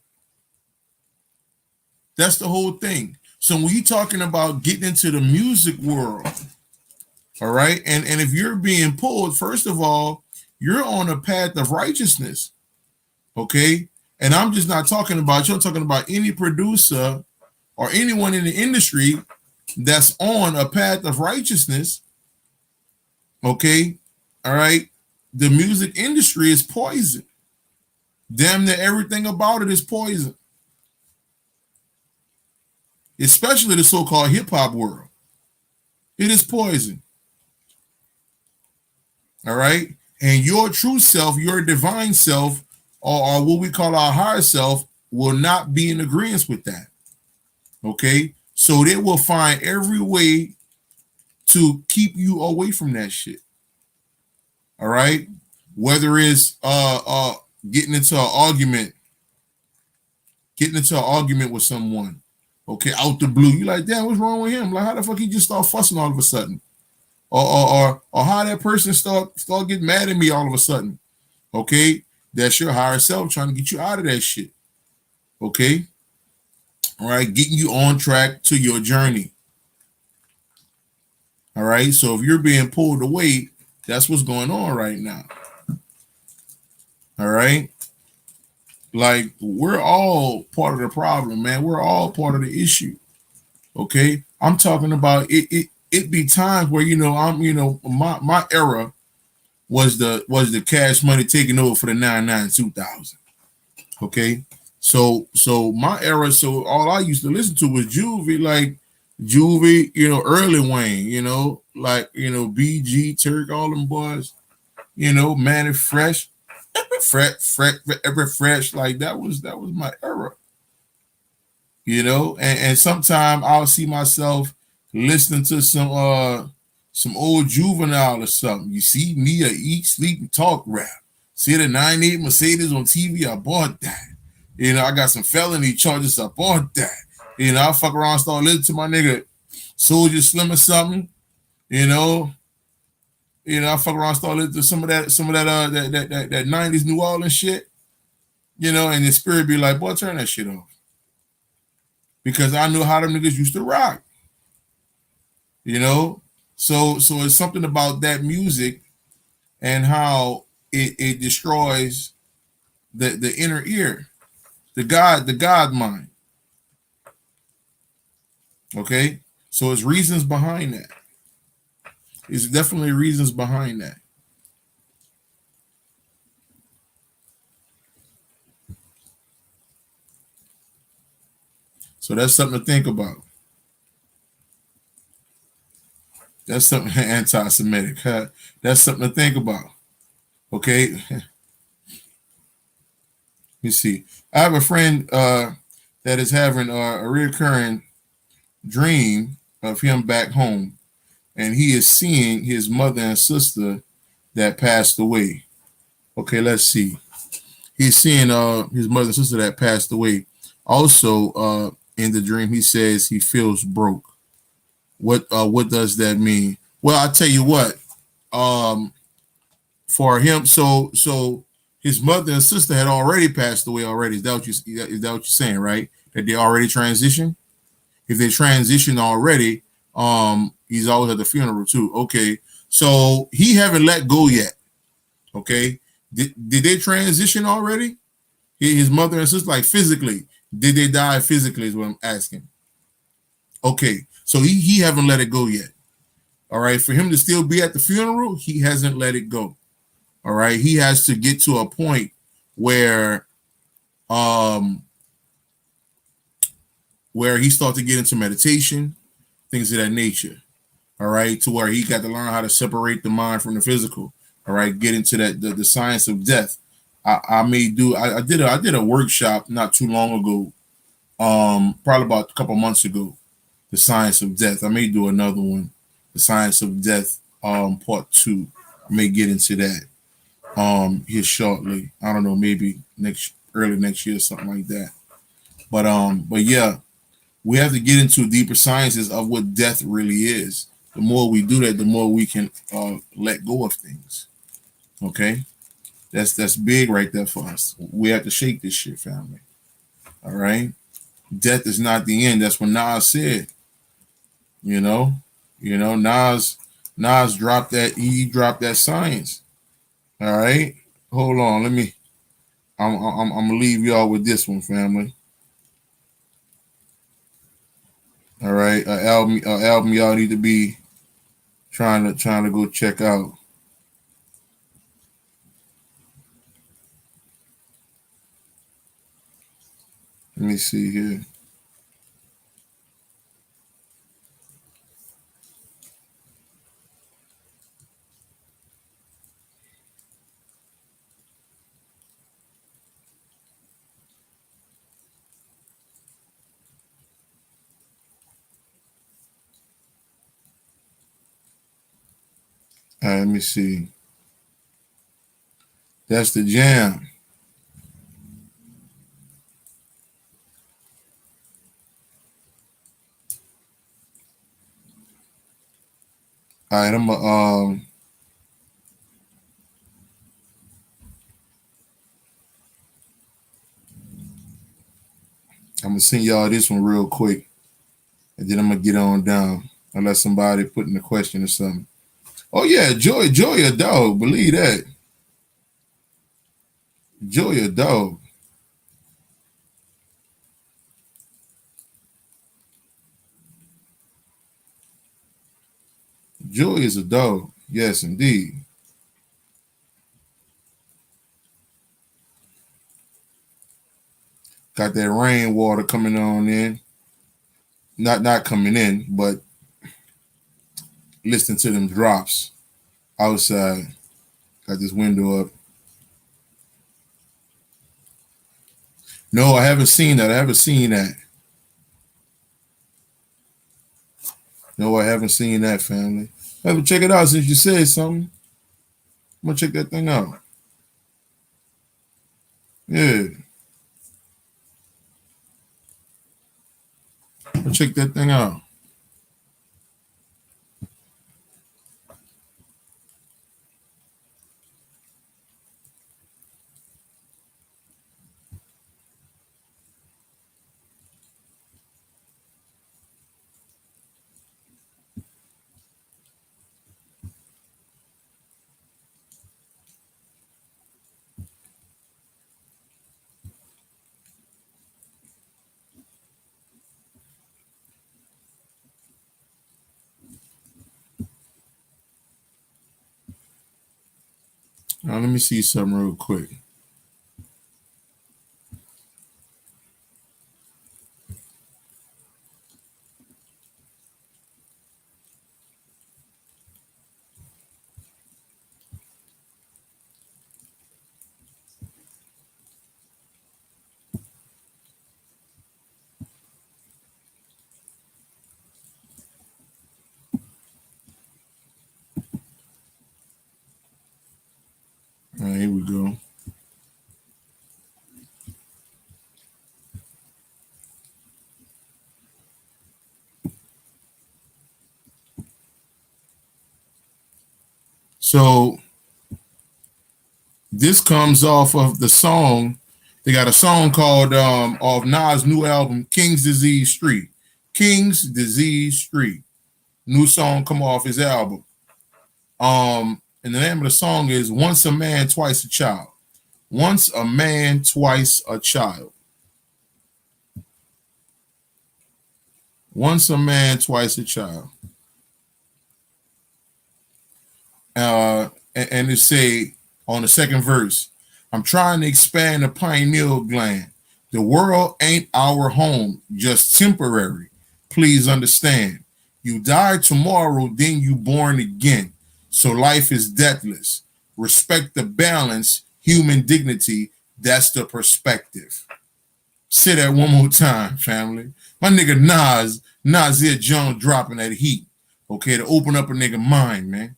That's the whole thing. So when you're talking about getting into the music world, all right, and if you're being pulled, first of all, you're on a path of righteousness, okay? And I'm just not talking about you. I'm talking about any producer or anyone in the industry that's on a path of righteousness, okay? All right, the music industry is poison. Damn near everything about it is poison, especially the so-called hip-hop world. It is poison. All right. And your true self, your divine self, or what we call our higher self, will not be in agreement with that. Okay. So they will find every way to keep you away from that shit. All right. Whether it's getting into an argument with someone, okay, out the blue. You like, damn, what's wrong with him? Like, how the fuck he just start fussing all of a sudden? Or how that person start getting mad at me all of a sudden. Okay, that's your higher self trying to get you out of that shit. Okay, all right, getting you on track to your journey. All right, so if you're being pulled away, that's what's going on right now. All right, like we're all part of the problem, man. We're all part of the issue. Okay, I'm talking about it. It be times where my era was the cash money taking over for the 99 2000. Okay, so my era, so all I used to listen to was Juvie, like Juvie, early Wayne, like BG Turk, all them boys, Manny Fresh, every fresh, like that was my era, and sometimes I'll see myself listening to some old Juvenile or something. You see me eat, sleep, and talk rap. See the 98 Mercedes on TV, I bought that. I got some felony charges, I bought that. I fuck around, start listening to my nigga Soldier Slim or something. You know, I fuck around, start listening to some of that 90s New Orleans shit. And the spirit be like, boy, turn that shit off. Because I knew how them niggas used to rock. So it's something about that music and how it destroys the inner ear, the God mind. Okay, so it's reasons behind that. It's definitely reasons behind that. So that's something to think about. That's something anti-Semitic. Huh? That's something to think about. Okay, let me see. I have a friend that is having a recurring dream of him back home, and he is seeing his mother and sister that passed away. Okay, let's see. He's seeing his mother and sister that passed away. Also, in the dream, he says he feels broke. What does that mean? Well, I'll tell you what. Um, for him, so his mother and sister had already passed away already. Is that what you're saying, right? That they already transitioned? If they transitioned already, he's always at the funeral too. Okay, so he haven't let go yet. Okay, did they transition already? His mother and sister, like physically, did they die physically? Is what I'm asking. Okay, so he haven't let it go yet. All right, for him to still be at the funeral, he hasn't let it go. All right, he has to get to a point where um where he starts to get into meditation, things of that nature. All right, to where he got to learn how to separate the mind from the physical. All right, get into that the science of death. I did a workshop not too long ago, probably about a couple months ago. The science of death. I may do another one. The science of death, part two. I may get into that here shortly. I don't know, maybe early next year, something like that. But yeah, we have to get into deeper sciences of what death really is. The more we do that, the more we can let go of things. Okay, that's big right there for us. We have to shake this shit, family. All right, death is not the end. That's what Nas said. You know, Nas dropped that. He dropped that science. All right, hold on. Let me. I'm gonna leave y'all with this one, family. All right, album y'all need to be trying to go check out. Let me see here. All right, let me see. That's the jam. All right, I'm gonna send y'all this one real quick, and then I'm gonna get on down unless somebody put in a question or something. Oh yeah, Joy a dog. Believe that. Joy a dog. Joy is a dog. Yes, indeed. Got that rainwater coming on in. Not coming in, but listening to them drops outside. Got this window up. No, I haven't seen that. I haven't seen that. No, I haven't seen that, family. I haven't check it out since you said something. I'm gonna check that thing out. Yeah, I'm gonna check that thing out. Now, let me see something real quick. All right, here we go. So this comes off of the song. They got a song called off Nas' new album, King's Disease Street. King's Disease Street. New song come off his album. And the name of the song is Once a Man, Twice a Child. Once a Man, Twice a Child. Once a man, twice a child. And it say on the second verse, I'm trying to expand the pineal gland. The world ain't our home, just temporary. Please understand. You die tomorrow, then you born again. So life is deathless. Respect the balance, human dignity. That's the perspective. Say that one more time, family. My nigga Nasir Jones dropping that heat. Okay, to open up a nigga mind, man.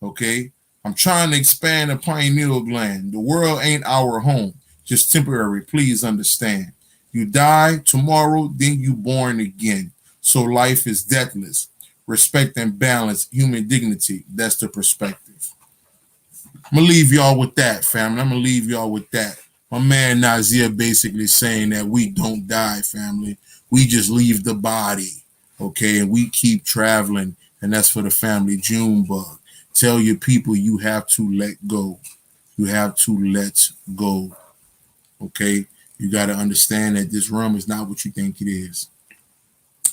Okay. I'm trying to expand the pineal gland. The world ain't our home, just temporary. Please understand. You die tomorrow, then you born again. So life is deathless. Respect and balance, human dignity. That's the perspective. I'm gonna leave y'all with that, family. I'm gonna leave y'all with that. My man Nazir basically saying that we don't die, family. We just leave the body, okay, and we keep traveling, and that's for the family Junebug. Tell your people you have to let go. You have to let go, okay? You got to understand that this realm is not what you think it is.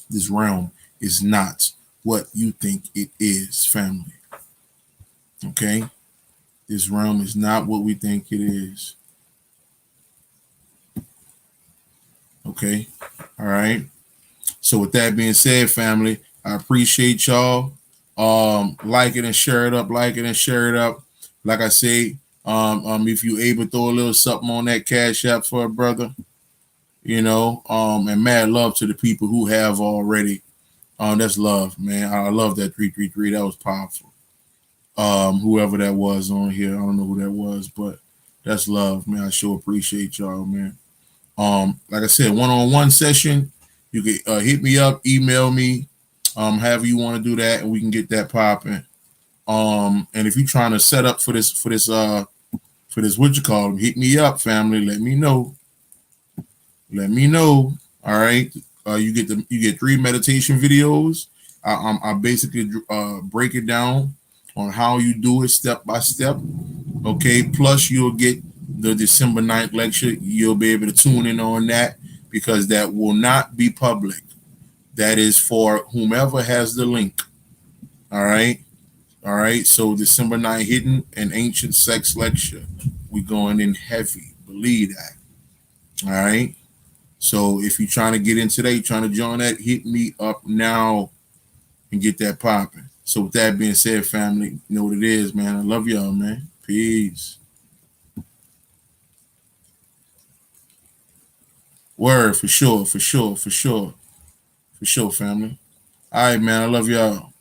This realm is not what you think it is, family, okay? This realm is not what we think it is. Okay. All right. So with that being said, family, I appreciate y'all. Like it and share it up, like it and share it up. Like I say, if you able to throw a little something on that cash app for a brother, and mad love to the people who have already. That's love, man. I love that 333. That was powerful. Whoever that was on here, I don't know who that was, but that's love, man. I sure appreciate y'all, man. Like I said, one-on-one session, you can hit me up, email me, however you want to do that, and we can get that popping. And if you're trying to set up for this, what you call them, hit me up, family. Let me know. Let me know. All right. You get 3 meditation videos. I basically break it down on how you do it step by step. Okay. Plus, you'll get the December 9th lecture. You'll be able to tune in on that because that will not be public. That is for whomever has the link. All right. All right. So December 9th, hidden and ancient sex lecture. We going in heavy. Believe that. All right. So if you're trying to get in today, trying to join that, hit me up now and get that popping. So with that being said, family, you know what it is, man. I love y'all, man. Peace. Word, for sure, for sure, for sure, for sure, family. All right, man. I love y'all.